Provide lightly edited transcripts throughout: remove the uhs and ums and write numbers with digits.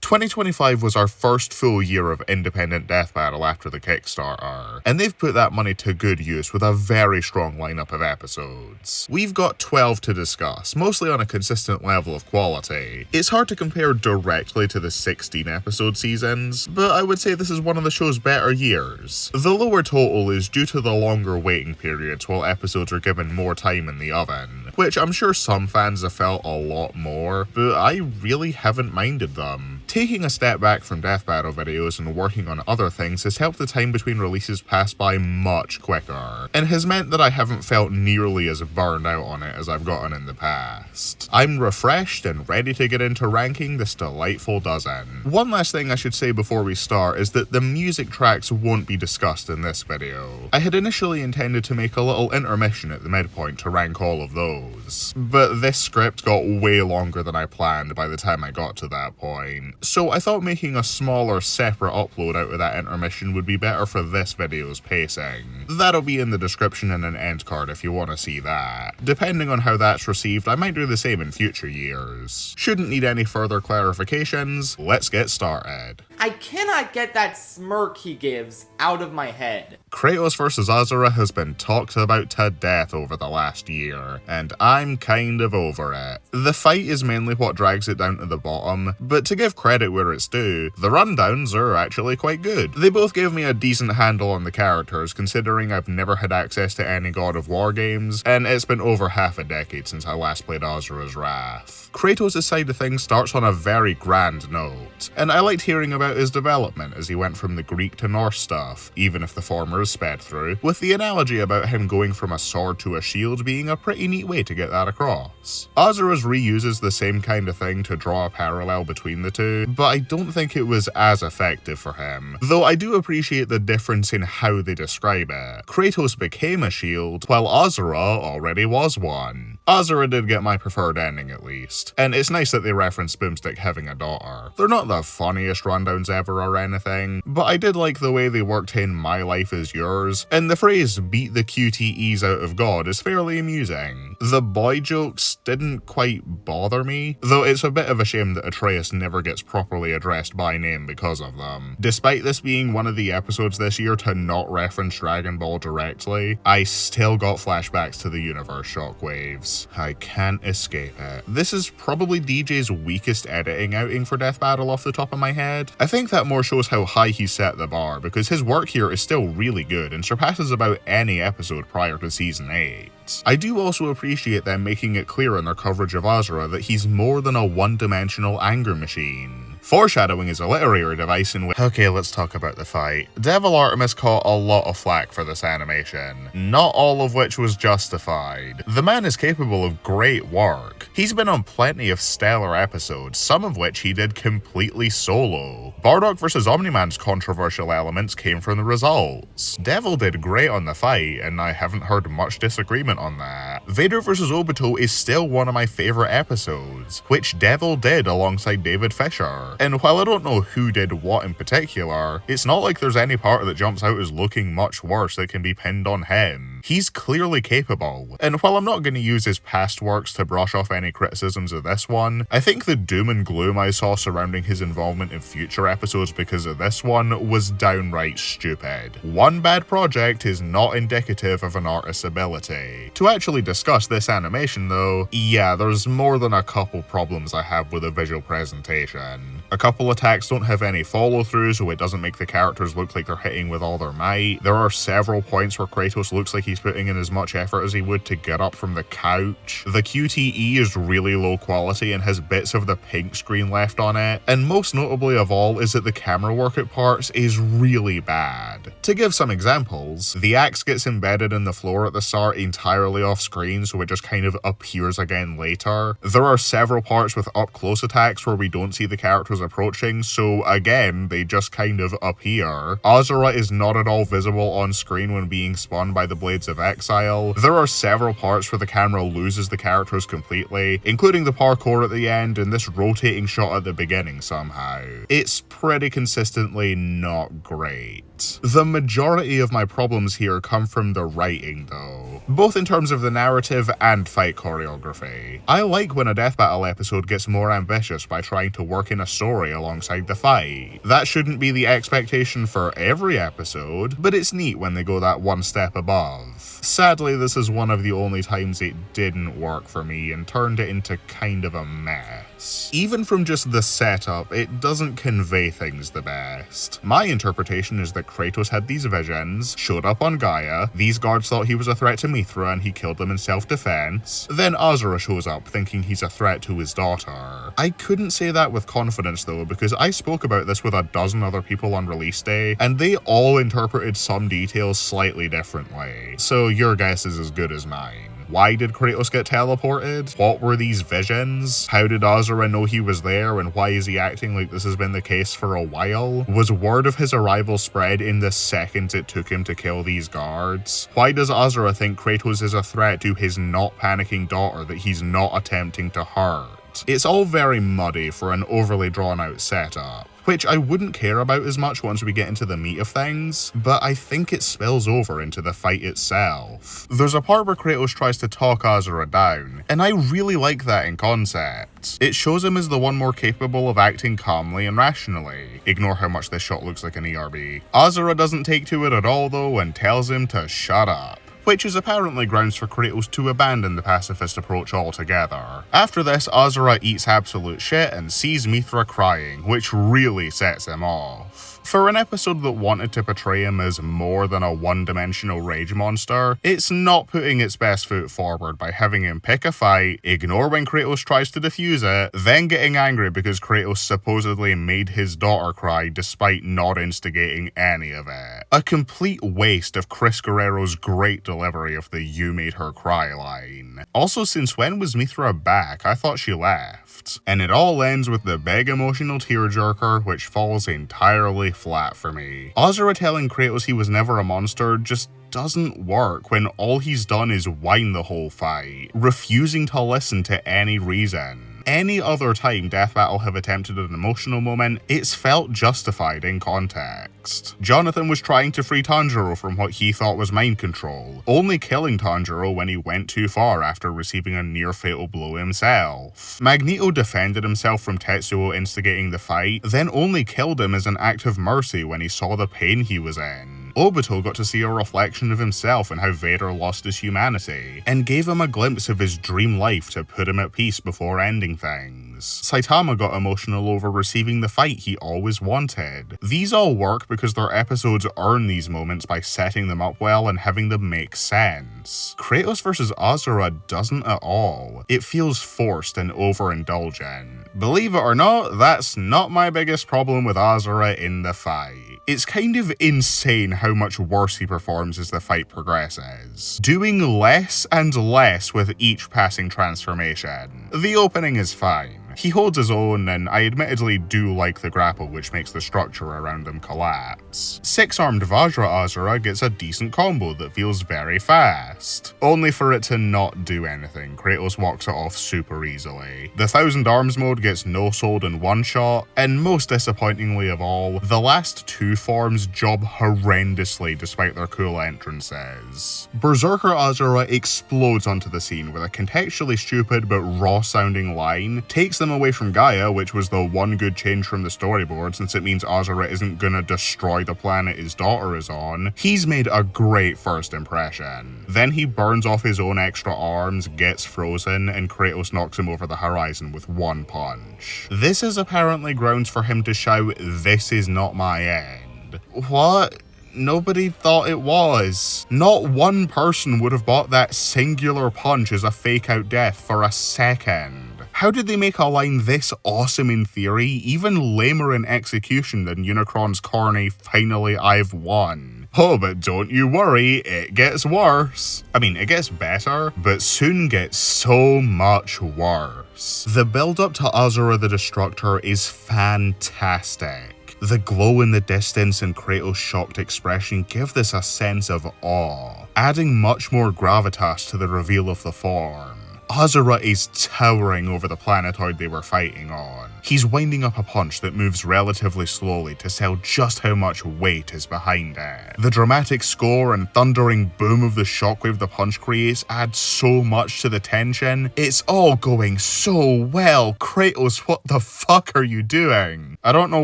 2025 was our first full year of independent death battle after the Kickstarter, and they've put that money to good use with a very strong lineup of episodes. We've got 12 to discuss, mostly on a consistent level of quality. It's hard to compare directly to the 16 episode seasons, but I would say this is one of the show's better years. The lower total is due to the longer waiting periods while episodes are given more time in the oven, which I'm sure some fans have felt a lot more, but I really haven't minded them. Taking a step back from death battle videos and working on other things has helped the time between releases pass by much quicker, and has meant that I haven't felt nearly as burned out on it as I've gotten in the past. I'm refreshed and ready to get into ranking this delightful dozen. One last thing I should say before we start is that the music tracks won't be discussed in this video. I had initially intended to make a little intermission at the midpoint to rank all of those, but this script got way longer than I planned by the time I got to that point. So I thought making a smaller separate upload out of that intermission would be better for this video's pacing. That'll be in the description and an end card if you want to see that. Depending on how that's received, I might do the same in future years. Shouldn't need any further clarifications, let's get started. I cannot get that smirk he gives out of my head. Kratos vs. Azura has been talked about to death over the last year, and I'm kind of over it. The fight is mainly what drags it down to the bottom, but to give credit where it's due, the rundowns are actually quite good. They both gave me a decent handle on the characters, considering I've never had access to any God of War games, and it's been over half a decade since I last played Azura's Wrath. Kratos' side of things starts on a very grand note, and I liked hearing about his development as he went from the Greek to Norse stuff, even if the former is sped through, with the analogy about him going from a sword to a shield being a pretty neat way to get that across. Azura's reuses the same kind of thing to draw a parallel between the two, but I don't think it was as effective for him, though I do appreciate the difference in how they describe it. Kratos became a shield, while Azura already was one. Azura did get my preferred ending at least, and it's nice that they reference Boomstick having a daughter. They're not the funniest rundowns ever or anything, but I did like the way they worked in "My life is yours," and the phrase "beat the QTEs out of God" is fairly amusing. The boy jokes didn't quite bother me, though it's a bit of a shame that Atreus never gets properly addressed by name because of them. Despite this being one of the episodes this year to not reference Dragon Ball directly, I still got flashbacks to the universe shockwaves. I can't escape it. This is probably DJ's weakest editing outing for Death Battle off the top of my head. I think that more shows how high he set the bar, because his work here is still really good and surpasses about any episode prior to season 8. I do also appreciate them making it clear in their coverage of Azura that he's more than a one-dimensional anger machine. Foreshadowing is a literary device in which— Okay, let's talk about the fight. Devil Artemis caught a lot of flack for this animation, not all of which was justified. The man is capable of great work. He's been on plenty of stellar episodes, some of which he did completely solo. Bardock vs. Omni-Man's controversial elements came from the results. Devil did great on the fight, and I haven't heard much disagreement on that. Vader vs. Obito is still one of my favourite episodes, which Devil did alongside David Fisher. And while I don't know who did what in particular, it's not like there's any part that jumps out as looking much worse that can be pinned on him. He's clearly capable, and while I'm not going to use his past works to brush off any criticisms of this one, I think the doom and gloom I saw surrounding his involvement in future episodes because of this one was downright stupid. One bad project is not indicative of an artist's ability. To actually discuss this animation though, yeah, there's more than a couple problems I have with the visual presentation. A couple attacks don't have any follow through, so it doesn't make the characters look like they're hitting with all their might. There are several points where Kratos looks like he's putting in as much effort as he would to get up from the couch. The QTE is really low quality and has bits of the pink screen left on it, and most notably of all is that the camera work at parts is really bad. To give some examples, the axe gets embedded in the floor at the start entirely off screen, so it just kind of appears again later. There are several parts with up close attacks where we don't see the characters approaching, so again, they just kind of appear. Azura is not at all visible on screen when being spun by the blades Blades of Exile, there are several parts where the camera loses the characters completely, including the parkour at the end and this rotating shot at the beginning somehow. It's pretty consistently not great. The majority of my problems here come from the writing though, both in terms of the narrative and fight choreography. I like when a death battle episode gets more ambitious by trying to work in a story alongside the fight. That shouldn't be the expectation for every episode, but it's neat when they go that one step above. Sadly, this is one of the only times it didn't work for me and turned it into kind of a mess. Even from just the setup, it doesn't convey things the best. My interpretation is that Kratos had these visions, showed up on Gaia, these guards thought he was a threat to Mithra and he killed them in self-defense, then Azura shows up thinking he's a threat to his daughter. I couldn't say that with confidence though, because I spoke about this with a dozen other people on release day, and they all interpreted some details slightly differently, so your guess is as good as mine. Why did Kratos get teleported? What were these visions? How did Azura know he was there, and why is he acting like this has been the case for a while? Was word of his arrival spread in the seconds it took him to kill these guards? Why does Azura think Kratos is a threat to his not panicking daughter that he's not attempting to hurt? It's all very muddy for an overly drawn out setup, which I wouldn't care about as much once we get into the meat of things, but I think it spills over into the fight itself. There's a part where Kratos tries to talk Azura down, and I really like that in concept. It shows him as the one more capable of acting calmly and rationally. Ignore how much this shot looks like an ERB. Azura doesn't take to it at all though and tells him to shut up, which is apparently grounds for Kratos to abandon the pacifist approach altogether. After this, Azura eats absolute shit and sees Mithra crying, which really sets him off. For an episode that wanted to portray him as more than a one-dimensional rage monster, it's not putting its best foot forward by having him pick a fight, ignore when Kratos tries to defuse it, then getting angry because Kratos supposedly made his daughter cry despite not instigating any of it. A complete waste of Chris Guerrero's great delivery of the "you made her cry" line. Also, since when was Mithra back? I thought she left. And it all ends with the big emotional tearjerker, which falls entirely flat for me. Azura telling Kratos he was never a monster just doesn't work when all he's done is whine the whole fight, refusing to listen to any reason. Any other time Death Battle have attempted an emotional moment, it's felt justified in context. Jonathan was trying to free Tanjiro from what he thought was mind control, only killing Tanjiro when he went too far after receiving a near-fatal blow himself. Magneto defended himself from Tetsuo instigating the fight, then only killed him as an act of mercy when he saw the pain he was in. Obito got to see a reflection of himself and how Vader lost his humanity, and gave him a glimpse of his dream life to put him at peace before ending things. Saitama got emotional over receiving the fight he always wanted. These all work because their episodes earn these moments by setting them up well and having them make sense. Kratos vs. Azura doesn't at all. It feels forced and overindulgent. Believe it or not, that's not my biggest problem with Azura in the fight. It's kind of insane how much worse he performs as the fight progresses, doing less and less with each passing transformation. The opening is fine. He holds his own, and I admittedly do like the grapple which makes the structure around him collapse. Six-armed Vajra Azura gets a decent combo that feels very fast, only for it to not do anything. Kratos walks it off super easily. The Thousand Arms mode gets no-sold in one shot, and most disappointingly of all, the last two forms job horrendously despite their cool entrances. Berserker Azura explodes onto the scene with a contextually stupid but raw-sounding line, takes them away from Gaia, which was the one good change from the storyboard since it means Azura isn't gonna destroy the planet his daughter is on. He's made a great first impression. Then he burns off his own extra arms, gets frozen, and Kratos knocks him over the horizon with one punch. This is apparently grounds for him to shout, "This is not my end." What? Nobody thought it was. Not one person would have bought that singular punch as a fake-out death for a second. How did they make a line this awesome in theory, even lamer in execution than Unicron's corny "finally I've won"? Oh, but don't you worry, it gets worse. I mean, it gets better, but soon gets so much worse. The build-up to Azura the Destructor is fantastic. The glow in the distance and Kratos' shocked expression give this a sense of awe. adding much more gravitas to the reveal of the form. Azura is towering over the planetoid they were fighting on. He's winding up a punch that moves relatively slowly to sell just how much weight is behind it. The dramatic score and thundering boom of the shockwave the punch creates add so much to the tension. It's all going so well. Kratos, what the fuck are you doing? I don't know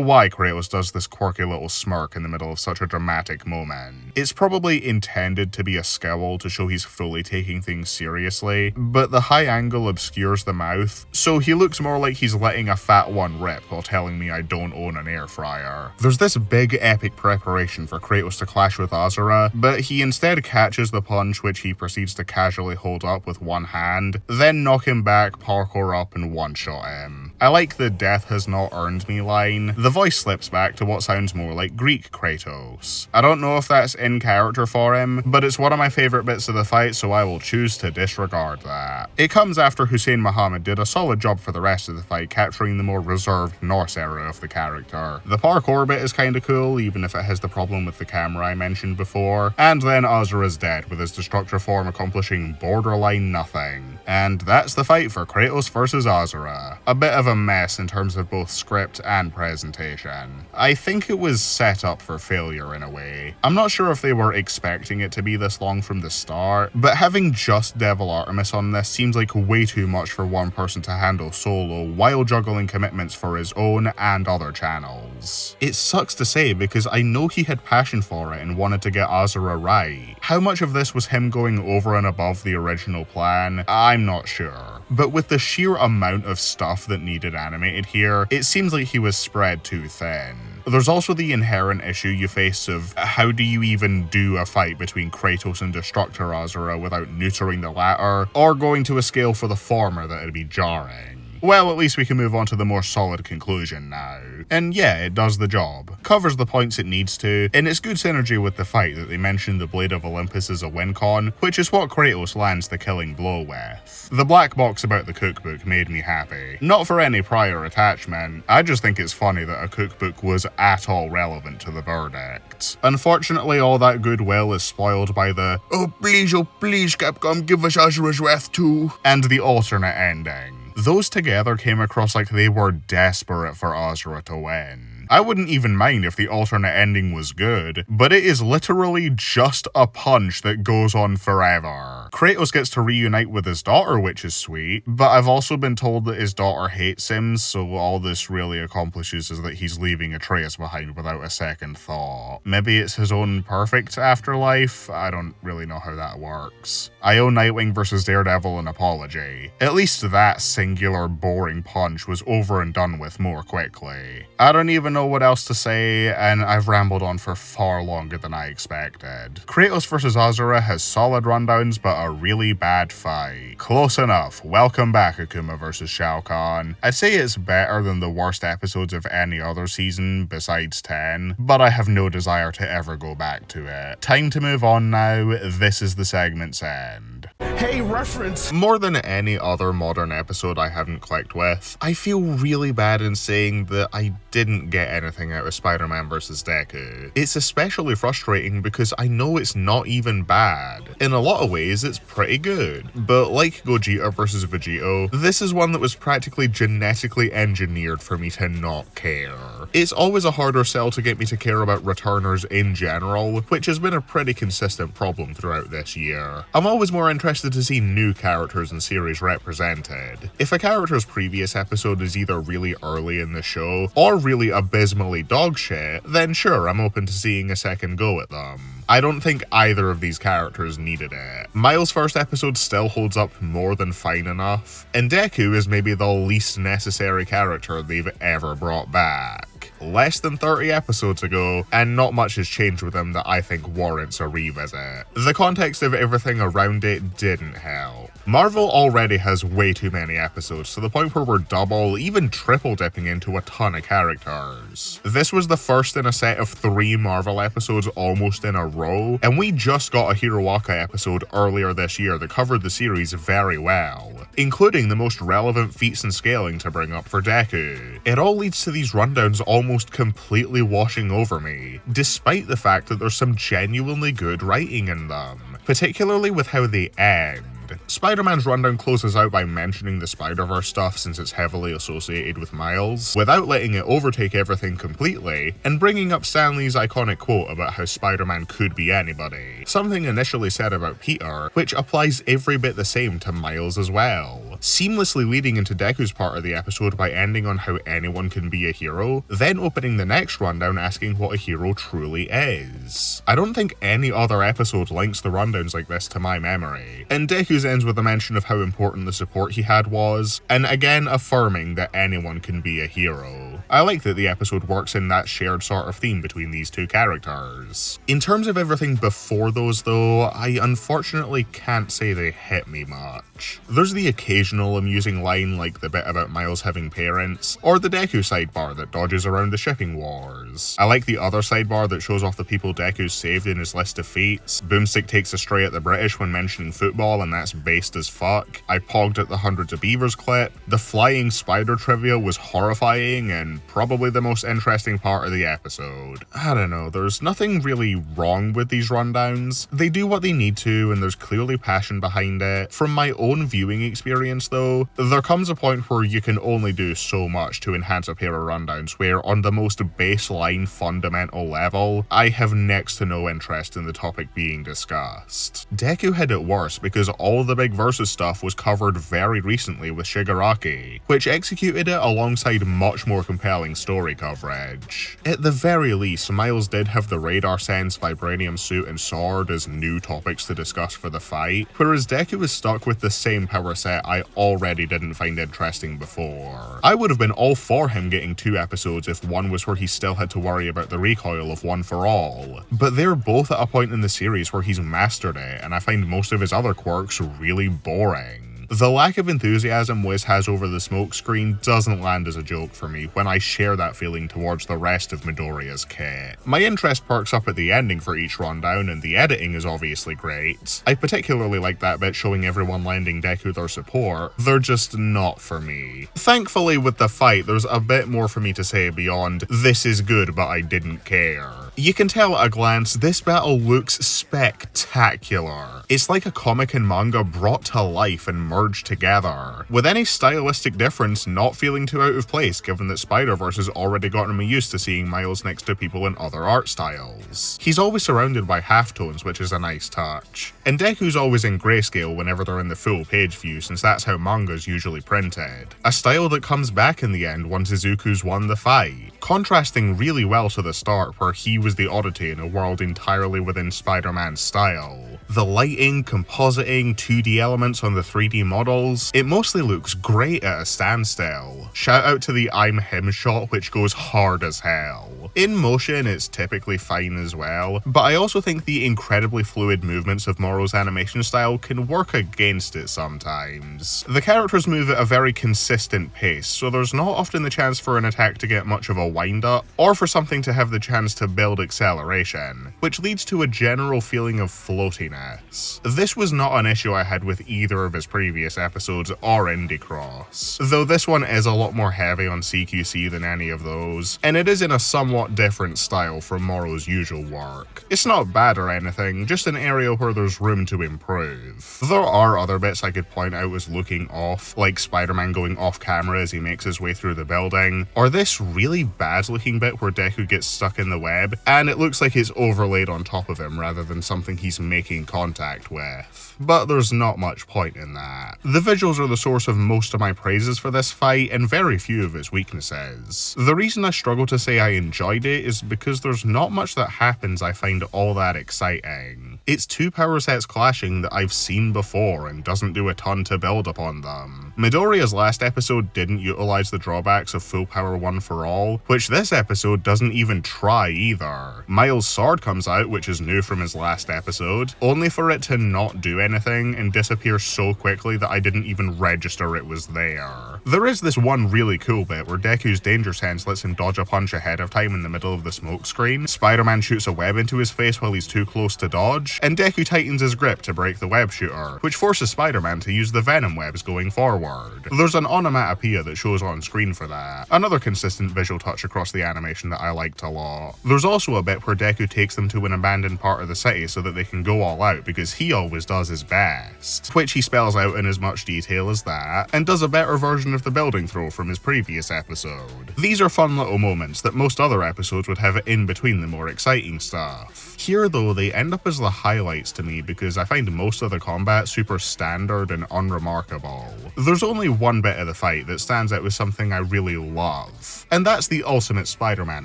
why Kratos does this quirky little smirk in the middle of such a dramatic moment. It's probably intended to be a scowl to show he's fully taking things seriously, but the high angle obscures the mouth, so he looks more like he's letting a fat one rip while telling me I don't own an air fryer. There's this big epic preparation for Kratos to clash with Azura, but he instead catches the punch, which he proceeds to casually hold up with one hand, then knock him back, parkour up, and one-shot him. I like the "death has not earned me" line. The voice slips back to what sounds more like Greek Kratos. I don't know if that's in character for him, but it's one of my favourite bits of the fight, so I will choose to disregard that. It comes after Hussein Muhammad did a solid job for the rest of the fight, capturing the more reserved Norse era of the character. The parkour bit is kinda cool, even if it has the problem with the camera I mentioned before, and then Azura's dead, with his destructor form accomplishing borderline nothing. And that's the fight for Kratos versus Azura. A bit of a mess in terms of both script and presentation. I think it was set up for failure in a way. I'm not sure if they were expecting it to be this long from the start, but having just Devil Artemis on this seems like way too much for one person to handle solo while juggling commitments for his own and other channels. It sucks to say because I know he had passion for it and wanted to get Azura right. How much of this was him going over and above the original plan? I'm not sure. But with the sheer amount of stuff that needed animated here, it seems like he was spread too thin. There's also the inherent issue you face of how do you even do a fight between Kratos and Destructor Azura without neutering the latter, or going to a scale for the former that would be jarring. Well, at least we can move on to the more solid conclusion now. And yeah, it does the job. Covers the points it needs to, and it's good synergy with the fight that they mentioned the Blade of Olympus as a win con, which is what Kratos lands the killing blow with. The black box about the cookbook made me happy. Not for any prior attachment, I just think it's funny that a cookbook was at all relevant to the verdict. Unfortunately, all that goodwill is spoiled by the oh please Capcom, give us Azura's Wrath too, and the alternate ending. Those together came across like they were desperate for Azura to win. I wouldn't even mind if the alternate ending was good, but it is literally just a punch that goes on forever. Kratos gets to reunite with his daughter, which is sweet, but I've also been told that his daughter hates him, so all this really accomplishes is that he's leaving Atreus behind without a second thought. Maybe it's his own perfect afterlife? I don't really know how that works. I owe Nightwing vs Daredevil an apology. At least that singular boring punch was over and done with more quickly. I don't even know what else to say, and I've rambled on for far longer than I expected. Kratos vs Azura has solid rundowns, but a really bad fight. Close enough. Welcome back, Akuma vs Shao Kahn. I'd say it's better than the worst episodes of any other season besides 10, but I have no desire to ever go back to it. Time to move on now. This is the segment's end. Hey, reference! More than any other modern episode I haven't clicked with, I feel really bad in saying that I didn't get anything out of Spider-Man vs. Deku. It's especially frustrating because I know it's not even bad. In a lot of ways, it's pretty good. But like Gogeta vs. Vegito, this is one that was practically genetically engineered for me to not care. It's always a harder sell to get me to care about returners in general, which has been a pretty consistent problem throughout this year. I'm always more interested to see new characters and series represented. If a character's previous episode is either really early in the show, or really abysmally dogshit, then sure, I'm open to seeing a second go at them. I don't think either of these characters needed it. Miles' first episode still holds up more than fine enough, and Deku is maybe the least necessary character they've ever brought back. Less than 30 episodes ago, and not much has changed with him that I think warrants a revisit. The context of everything around it didn't help. Marvel already has way too many episodes, to the point where we're double, even triple dipping into a ton of characters. This was the first in a set of 3 Marvel episodes almost in a row, and we just got a Hiroaka episode earlier this year that covered the series very well, including the most relevant feats and scaling to bring up for Deku. It all leads to these rundowns almost completely washing over me, despite the fact that there's some genuinely good writing in them. particularly with how they end. Spider-Man's rundown closes out by mentioning the Spider-Verse stuff since it's heavily associated with Miles, without letting it overtake everything completely, and bringing up Stan Lee's iconic quote about how Spider-Man could be anybody, something initially said about Peter, which applies every bit the same to Miles as well, seamlessly leading into Deku's part of the episode by ending on how anyone can be a hero, then opening the next rundown asking what a hero truly is. I don't think any other episode links the rundowns like this to my memory, and Deku's ends with a mention of how important the support he had was, and again affirming that anyone can be a hero. I like that the episode works in that shared sort of theme between these two characters. In terms of everything before those though, I unfortunately can't say they hit me much. There's the occasional amusing line like the bit about Miles having parents, or the Deku sidebar that dodges around the shipping wars. I like the other sidebar that shows off the people Deku's saved in his list of feats. Boomstick takes a stray at the British when mentioning football and that's based as fuck. I pogged at the Hundreds of Beavers clip. The flying spider trivia was horrifying and probably the most interesting part of the episode. I don't know, there's nothing really wrong with these rundowns. They do what they need to and there's clearly passion behind it. From my own viewing experience though, there comes a point where you can only do so much to enhance a pair of rundowns where on the most baseline fundamental level, I have next to no interest in the topic being discussed. Deku had it worse because all the big versus stuff was covered very recently with Shigaraki, which executed it alongside much more compelling story coverage. At the very least, Miles did have the radar sense, vibranium suit and sword as new topics to discuss for the fight, whereas Deku was stuck with the same power set I already didn't find interesting before. I would have been all for him getting 2 episodes if one was where he still had to worry about the recoil of One for All, but they're both at a point in the series where he's mastered it, and I find most of his other quirks really boring. The lack of enthusiasm Wiz has over the smokescreen doesn't land as a joke for me when I share that feeling towards the rest of Midoriya's kit. My interest perks up at the ending for each rundown and the editing is obviously great. I particularly like that bit showing everyone lending Deku their support, they're just not for me. Thankfully with the fight there's a bit more for me to say beyond this is good but I didn't care. You can tell at a glance this battle looks spectacular. It's like a comic and manga brought to life and merged together, with any stylistic difference not feeling too out of place given that Spider-Verse has already gotten me used to seeing Miles next to people in other art styles. He's always surrounded by halftones, which is a nice touch, and Deku's always in grayscale whenever they're in the full page view since that's how manga's usually printed, a style that comes back in the end once Izuku's won the fight, contrasting really well to the start where he was the oddity in a world entirely within Spider-Man's style. The lighting, compositing, 2D elements on the 3D models, it mostly looks great at a standstill. Shout out to the I'm Him shot which goes hard as hell. In motion it's typically fine as well, but I also think the incredibly fluid movements of Moro's animation style can work against it sometimes. The characters move at a very consistent pace, so there's not often the chance for an attack to get much of a wind up, or for something to have the chance to build acceleration, which leads to a general feeling of floatiness. This was not an issue I had with either of his previous episodes or Indie Cross, though this one is a lot more heavy on CQC than any of those, and it is in a somewhat different style from Moro's usual work. It's not bad or anything, just an area where there's room to improve. There are other bits I could point out as looking off, like Spider-Man going off camera as he makes his way through the building, or this really bad looking bit where Deku gets stuck in the web, and it looks like it's overlaid on top of him rather than something he's making contact with. But there's not much point in that. The visuals are the source of most of my praises for this fight and very few of its weaknesses. The reason I struggle to say I enjoyed it is because there's not much that happens I find all that exciting. It's 2 power sets clashing that I've seen before and doesn't do a ton to build upon them. Midoriya's last episode didn't utilize the drawbacks of full power One for All, which this episode doesn't even try either. Miles' sword comes out, which is new from his last episode, only for it to not do anything and disappear so quickly that I didn't even register it was there. There is this one really cool bit where Deku's danger sense lets him dodge a punch ahead of time in the middle of the smoke screen. Spider-Man shoots a web into his face while he's too close to dodge, and Deku tightens his grip to break the web shooter, which forces Spider-Man to use the venom webs going forward. There's an onomatopoeia that shows on screen for that, another consistent visual touch across the animation that I liked a lot. There's also a bit where Deku takes them to an abandoned part of the city so that they can go all out because he always does his best, which he spells out in as much detail as that, and does a better version of the building throw from his previous episode. These are fun little moments that most other episodes would have in between the more exciting stuff. Here though, they end up as the highlights to me because I find most of the combat super standard and unremarkable. There's only one bit of the fight that stands out as something I really love, and that's the ultimate Spider-Man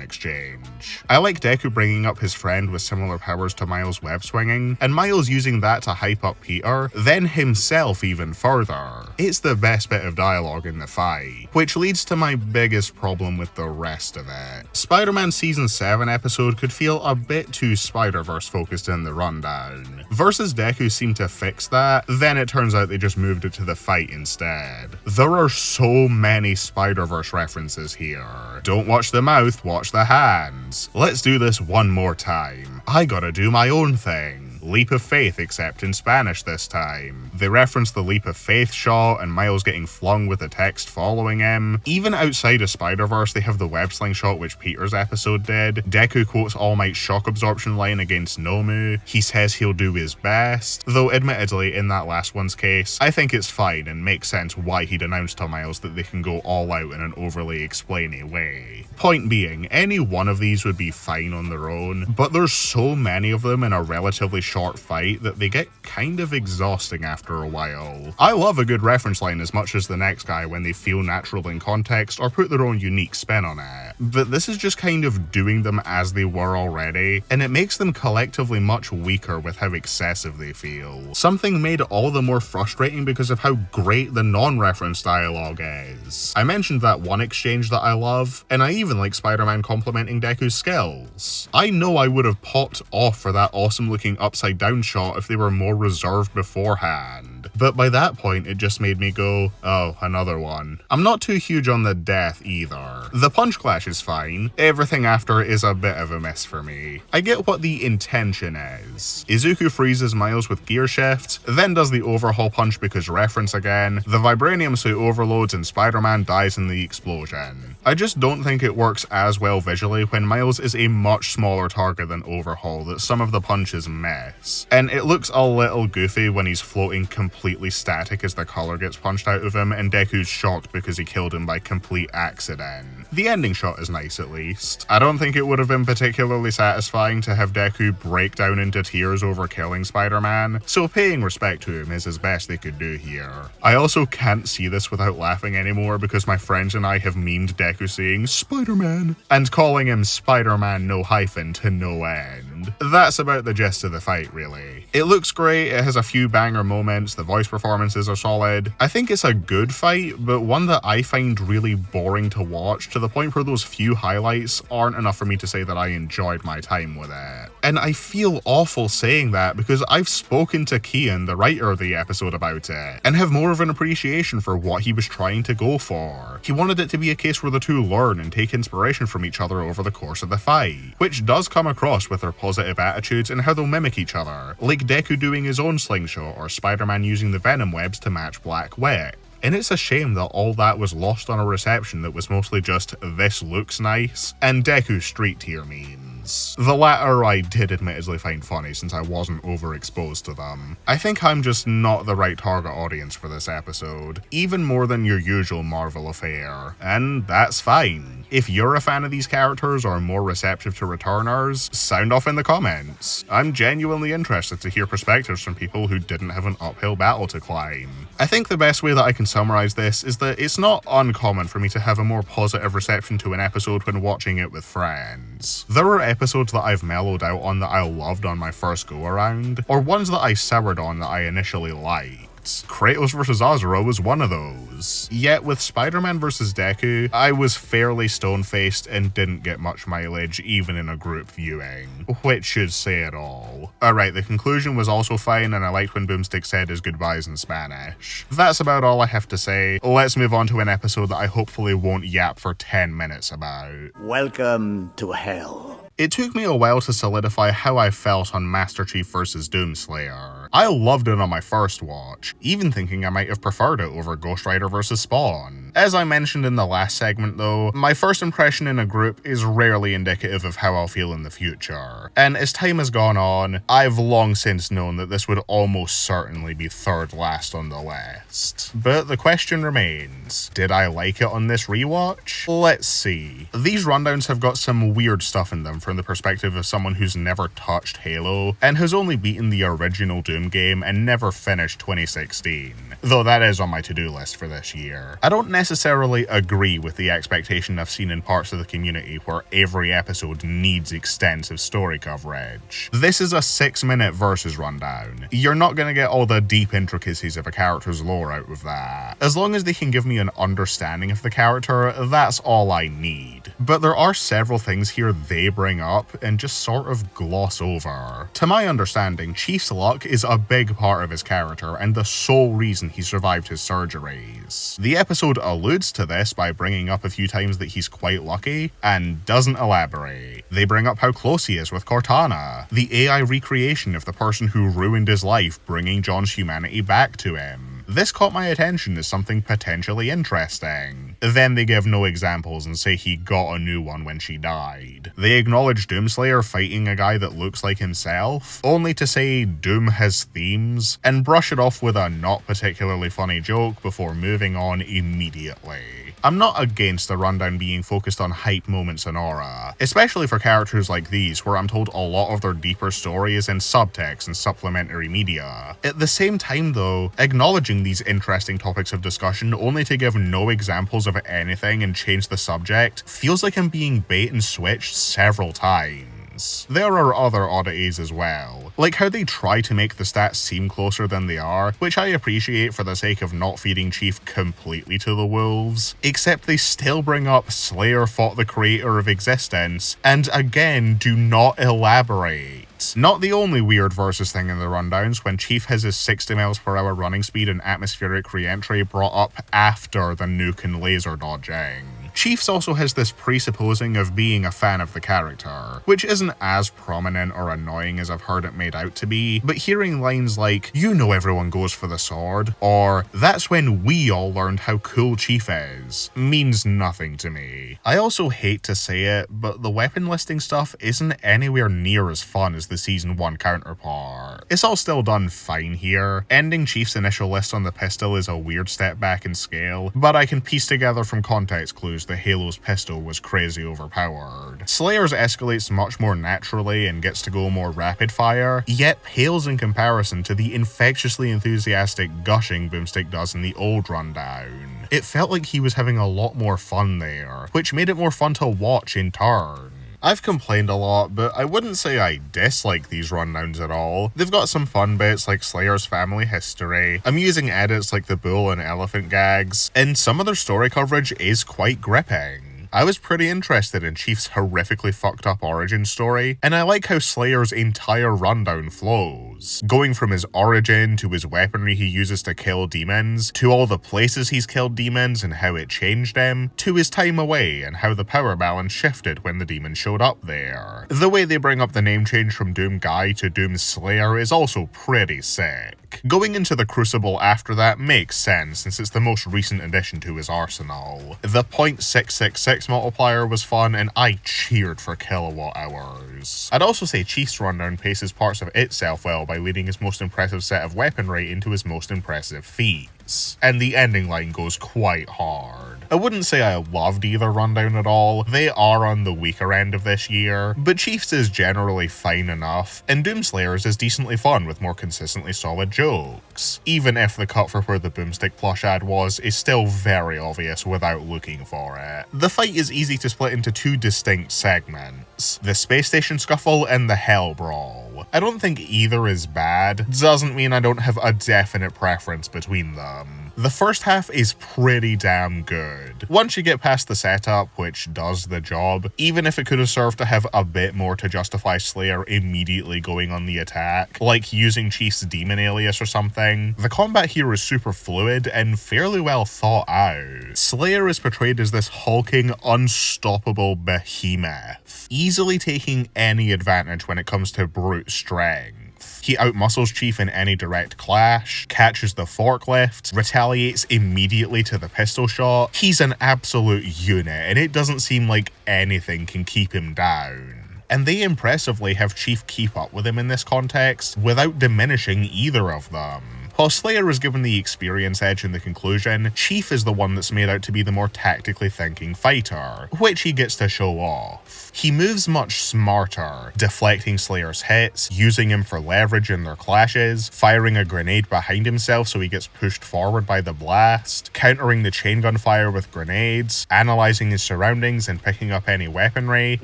exchange. I like Deku bringing up his friend with similar powers to Miles' web swinging, and Miles using that to hype up Peter, then himself even further. It's the best bit of dialogue in the fight, which leads to my biggest problem with the rest of it. Spider-Man Season 7 episode could feel a bit too Spider-Verse focused in the rundown. Versus Deku seemed to fix that, then it turns out they just moved it to the fight instead. There are so many Spider-Verse references here. Don't watch the mouth, watch the hands. Let's do this one more time. I gotta do my own thing. Leap of faith, except in Spanish this time. They reference the leap of faith shot and Miles getting flung with the text following him. Even outside of Spider-Verse, they have the web sling shot which Peter's episode did. Deku quotes All Might's shock absorption line against Nomu. He says he'll do his best, though admittedly in that last one's case, I think it's fine and makes sense why he'd announced to Miles that they can go all out in an overly explainy way. Point being, any one of these would be fine on their own, but there's so many of them in a relatively short fight that they get kind of exhausting after a while. I love a good reference line as much as the next guy when they feel natural in context or put their own unique spin on it, but this is just kind of doing them as they were already, and it makes them collectively much weaker with how excessive they feel. Something made all the more frustrating because of how great the non-reference dialogue is. I mentioned that one exchange that I love, and I even like Spider-Man complimenting Deku's skills. I know I would have popped off for that awesome looking upside down shot if they were more reserved beforehand, but by that point it just made me go, oh, another one. I'm not too huge on the death either. The punch clash is fine, everything after is a bit of a miss for me. I get what the intention is. Izuku freezes Miles with gear shift, then does the overhaul punch because reference again, the vibranium suit overloads and Spider-Man dies in the explosion. I just don't think it works as well visually when Miles is a much smaller target than Overhaul that some of the punches miss, and it looks a little goofy when he's floating completely static as the color gets punched out of him and Deku's shocked because he killed him by complete accident. The ending shot is nice at least. I don't think it would have been particularly satisfying to have Deku break down into tears over killing Spider-Man, so paying respect to him is as best they could do here. I also can't see this without laughing anymore because my friends and I have memed Deku saying Spider-Man and calling him Spider-Man no hyphen to no end. That's about the gist of the fight really. It looks great, it has a few banger moments, the voice performances are solid. I think it's a good fight, but one that I find really boring to watch to the point where those few highlights aren't enough for me to say that I enjoyed my time with it. And I feel awful saying that because I've spoken to Kian, the writer of the episode, about it, and have more of an appreciation for what he was trying to go for. He wanted it to be a case where the two learn and take inspiration from each other over the course of the fight, which does come across with their positive attitudes and how they'll mimic each other, like Deku doing his own slingshot or Spider-Man using the venom webs to match Black Wick. And it's a shame that all that was lost on a reception that was mostly just, this looks nice, and Deku street tier memes. The latter I did admittedly find funny since I wasn't overexposed to them. I think I'm just not the right target audience for this episode, even more than your usual Marvel affair, and that's fine. If you're a fan of these characters or more receptive to returners, sound off in the comments. I'm genuinely interested to hear perspectives from people who didn't have an uphill battle to climb. I think the best way that I can summarize this is that it's not uncommon for me to have a more positive reception to an episode when watching it with friends. There are episodes that I've mellowed out on that I loved on my first go around, or ones that I soured on that I initially liked. Kratos vs. Azura was one of those. Yet with Spider-Man vs. Deku, I was fairly stone-faced and didn't get much mileage even in a group viewing, which should say it all. Alright, the conclusion was also fine and I liked when Boomstick said his goodbyes in Spanish. That's about all I have to say. Let's move on to an episode that I hopefully won't yap for 10 minutes about. Welcome to hell. It took me a while to solidify how I felt on Master Chief vs. Doomslayer. I loved it on my first watch, even thinking I might have preferred it over Ghost Rider vs. Spawn. As I mentioned in the last segment though, my first impression in a group is rarely indicative of how I'll feel in the future, and as time has gone on, I've long since known that this would almost certainly be third last on the list. But the question remains, did I like it on this rewatch? Let's see. These rundowns have got some weird stuff in them from the perspective of someone who's never touched Halo, and has only beaten the original Doom game and never finished 2016, though that is on my to-do list for this year. I don't necessarily agree with the expectation I've seen in parts of the community where every episode needs extensive story coverage. This is a 6-minute versus rundown. You're not going to get all the deep intricacies of a character's lore out of that. As long as they can give me an understanding of the character, that's all I need. But there are several things here they bring up and just sort of gloss over. To my understanding, Chief's luck is a big part of his character and the sole reason he survived his surgeries. The episode alludes to this by bringing up a few times that he's quite lucky, and doesn't elaborate. They bring up how close he is with Cortana, the AI recreation of the person who ruined his life, bringing John's humanity back to him. This caught my attention as something potentially interesting. Then they give no examples and say he got a new one when she died. They acknowledge Doomslayer fighting a guy that looks like himself, only to say Doom has themes, and brush it off with a not particularly funny joke before moving on immediately. I'm not against the rundown being focused on hype moments and aura, especially for characters like these where I'm told a lot of their deeper story is in subtext and supplementary media. At the same time though, acknowledging these interesting topics of discussion only to give no examples of anything and change the subject feels like I'm being bait and switched several times. There are other oddities as well, like how they try to make the stats seem closer than they are, which I appreciate for the sake of not feeding Chief completely to the wolves, except they still bring up Slayer fought the creator of existence, and again do not elaborate. Not the only weird versus thing in the rundowns when Chief has his 60 mph running speed and atmospheric re-entry brought up after the nuke and laser dodging. Chiefs also has this presupposing of being a fan of the character, which isn't as prominent or annoying as I've heard it made out to be, but hearing lines like, "You know everyone goes for the sword," or "That's when we all learned how cool Chief is," means nothing to me. I also hate to say it, but the weapon listing stuff isn't anywhere near as fun as the Season 1 counterpart. It's all still done fine here. Ending Chief's initial list on the pistol is a weird step back in scale, but I can piece together from context clues that Halo's pistol was crazy overpowered. Slayer's escalates much more naturally and gets to go more rapid fire, yet pales in comparison to the infectiously enthusiastic gushing Boomstick does in the old rundown. It felt like he was having a lot more fun there, which made it more fun to watch in turn. I've complained a lot, but I wouldn't say I dislike these rundowns at all. They've got some fun bits like Slayer's family history, amusing edits like the bull and elephant gags, and some of their story coverage is quite gripping. I was pretty interested in Chief's horrifically fucked up origin story, and I like how Slayer's entire rundown flows. Going from his origin to his weaponry he uses to kill demons, to all the places he's killed demons and how it changed them, to his time away and how the power balance shifted when the demon showed up there. The way they bring up the name change from Doom Guy to Doom Slayer is also pretty sick. Going into the Crucible after that makes sense since it's the most recent addition to his arsenal. The .666 multiplier was fun and I cheered for kilowatt hours. I'd also say Chief's rundown paces parts of itself well by leading his most impressive set of weaponry into his most impressive feats, and the ending line goes quite hard. I wouldn't say I loved either rundown at all, they are on the weaker end of this year, but Chief's is generally fine enough, and Doomslayer's is decently fun with more consistently solid jokes, even if the cut for where the Boomstick plush ad was is still very obvious without looking for it. The fight is easy to split into two distinct segments, the space station scuffle and the hell brawl. I don't think either is bad, doesn't mean I don't have a definite preference between them. The first half is pretty damn good. Once you get past the setup, which does the job, even if it could have served to have a bit more to justify Slayer immediately going on the attack, like using Chief's demon alias or something, the combat here is super fluid and fairly well thought out. Slayer is portrayed as this hulking, unstoppable behemoth, easily taking any advantage when it comes to brute strength. He outmuscles Chief in any direct clash, catches the forklift, retaliates immediately to the pistol shot. He's an absolute unit, and it doesn't seem like anything can keep him down. And they impressively have Chief keep up with him in this context without diminishing either of them. While Slayer is given the experience edge in the conclusion, Chief is the one that's made out to be the more tactically thinking fighter, which he gets to show off. He moves much smarter, deflecting Slayer's hits, using him for leverage in their clashes, firing a grenade behind himself so he gets pushed forward by the blast, countering the chain gun fire with grenades, analysing his surroundings and picking up any weaponry,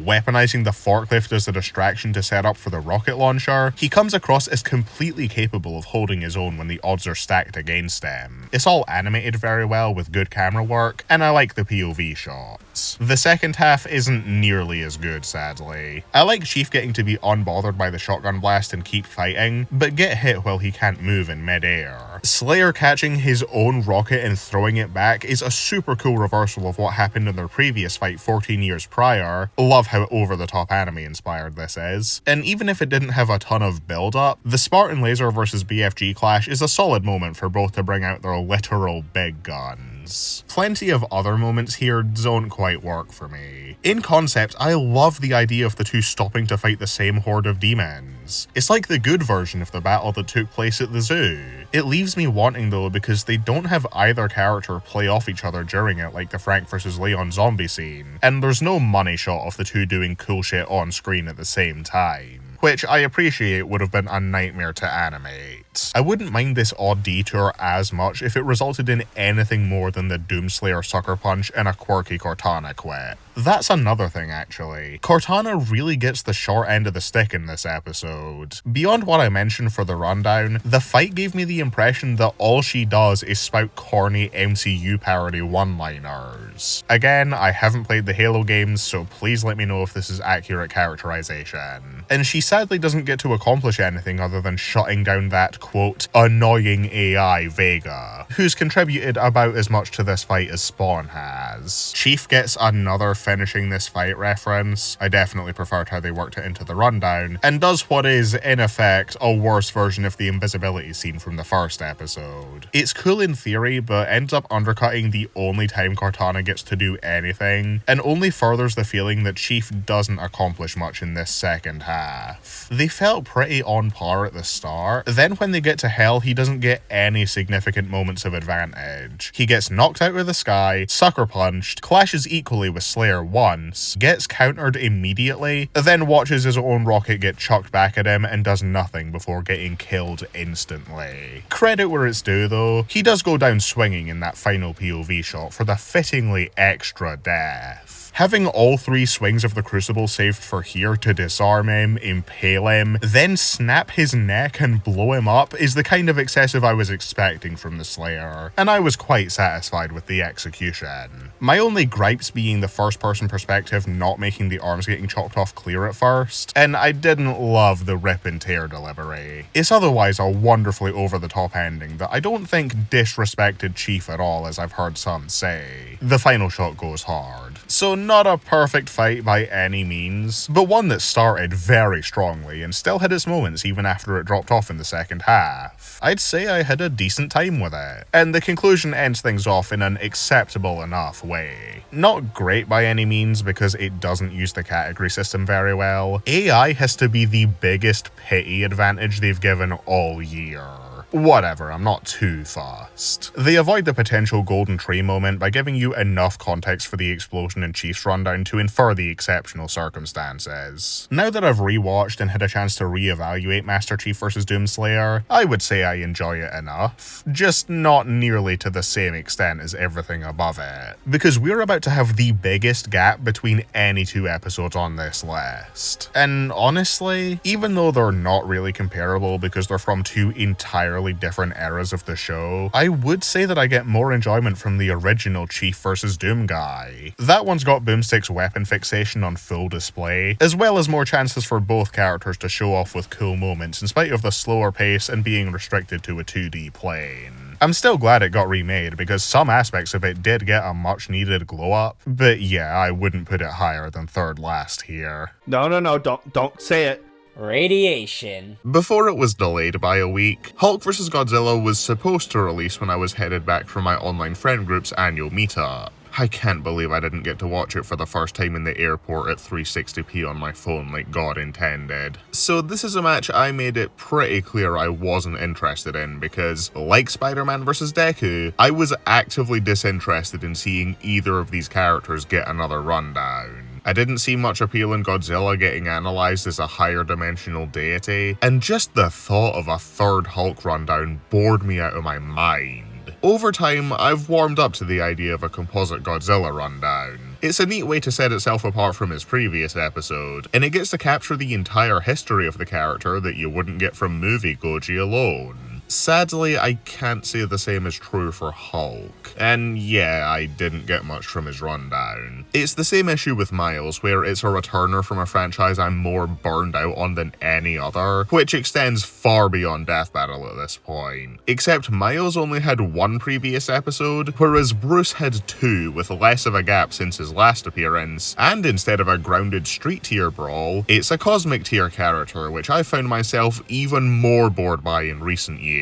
weaponizing the forklift as a distraction to set up for the rocket launcher. He comes across as completely capable of holding his own when the odds are stacked against him. It's all animated very well with good camera work, and I like the POV shots. The second half isn't nearly as good, sadly. I like Chief getting to be unbothered by the shotgun blast and keep fighting, but get hit while he can't move in mid-air. Slayer catching his own rocket and throwing it back is a super cool reversal of what happened in their previous fight 14 years prior. Love how over-the-top anime inspired this is. And even if it didn't have a ton of build-up, the Spartan Laser vs BFG clash is a solid moment for both to bring out their literal big guns. Plenty of other moments here don't quite work for me. In concept, I love the idea of the two stopping to fight the same horde of demons. It's like the good version of the battle that took place at the zoo. It leaves me wanting though because they don't have either character play off each other during it like the Frank vs Leon zombie scene, and there's no money shot of the two doing cool shit on screen at the same time, which I appreciate would have been a nightmare to animate. I wouldn't mind this odd detour as much if it resulted in anything more than the Doomslayer sucker punch and a quirky Cortana quit. That's another thing actually. Cortana really gets the short end of the stick in this episode. Beyond what I mentioned for the rundown, the fight gave me the impression that all she does is spout corny MCU parody one-liners. Again, I haven't played the Halo games, so please let me know if this is accurate characterization. And she sadly doesn't get to accomplish anything other than shutting down that, quote, annoying AI Vega, who's contributed about as much to this fight as Spawn has. Chief gets another finishing this fight reference. I definitely preferred how they worked it into the rundown, and does what is, in effect, a worse version of the invisibility scene from the first episode. It's cool in theory, but ends up undercutting the only time Cortana gets to do anything, and only furthers the feeling that Chief doesn't accomplish much in this second half. They felt pretty on par at the start, then when they get to hell, he doesn't get any significant moments of advantage. He gets knocked out of the sky, sucker punched, clashes equally with Slayer once, gets countered immediately, then watches his own rocket get chucked back at him and does nothing before getting killed instantly. Credit where it's due though, he does go down swinging in that final POV shot for the fittingly extra death. Having all three swings of the Crucible saved for here to disarm him, impale him, then snap his neck and blow him up is the kind of excessive I was expecting from the Slayer, and I was quite satisfied with the execution. My only gripes being the first-person perspective not making the arms getting chopped off clear at first, and I didn't love the rip and tear delivery. It's otherwise a wonderfully over-the-top ending that I don't think disrespected Chief at all, as I've heard some say. The final shot goes hard. So not a perfect fight by any means, but one that started very strongly and still had its moments even after it dropped off in the second half. I'd say I had a decent time with it, and the conclusion ends things off in an acceptable enough way. Not great by any means because it doesn't use the category system very well. AI has to be the biggest pity advantage they've given all year. Whatever, I'm not too fussed. They avoid the potential golden tree moment by giving you enough context for the explosion in Chief's rundown to infer the exceptional circumstances. Now that I've rewatched and had a chance to reevaluate Master Chief vs Doomslayer, I would say I enjoy it enough, just not nearly to the same extent as everything above it, because we're about to have the biggest gap between any two episodes on this list. And honestly, even though they're not really comparable because they're from two entirely different eras of the show, I would say that I get more enjoyment from the original Chief vs Doom guy. That one's got Boomstick's weapon fixation on full display, as well as more chances for both characters to show off with cool moments in spite of the slower pace and being restricted to a 2D plane. I'm still glad it got remade because some aspects of it did get a much needed glow up, but yeah, I wouldn't put it higher than third last here. No, don't say it. Radiation. Before it was delayed by a week, Hulk vs. Godzilla was supposed to release when I was headed back from my online friend group's annual meetup. I can't believe I didn't get to watch it for the first time in the airport at 360p on my phone like God intended. So this is a match I made it pretty clear I wasn't interested in because, like Spider-Man vs. Deku, I was actively disinterested in seeing either of these characters get another rundown. I didn't see much appeal in Godzilla getting analysed as a higher dimensional deity, and just the thought of a third Hulk rundown bored me out of my mind. Over time, I've warmed up to the idea of a composite Godzilla rundown. It's a neat way to set itself apart from his previous episode, and it gets to capture the entire history of the character that you wouldn't get from movie Goji alone. Sadly, I can't say the same is true for Hulk. And yeah, I didn't get much from his rundown. It's the same issue with Miles, where it's a returner from a franchise I'm more burned out on than any other, which extends far beyond Death Battle at this point. Except Miles only had one previous episode, whereas Bruce had two with less of a gap since his last appearance, and instead of a grounded street tier brawl, it's a cosmic tier character, which I found myself even more bored by in recent years.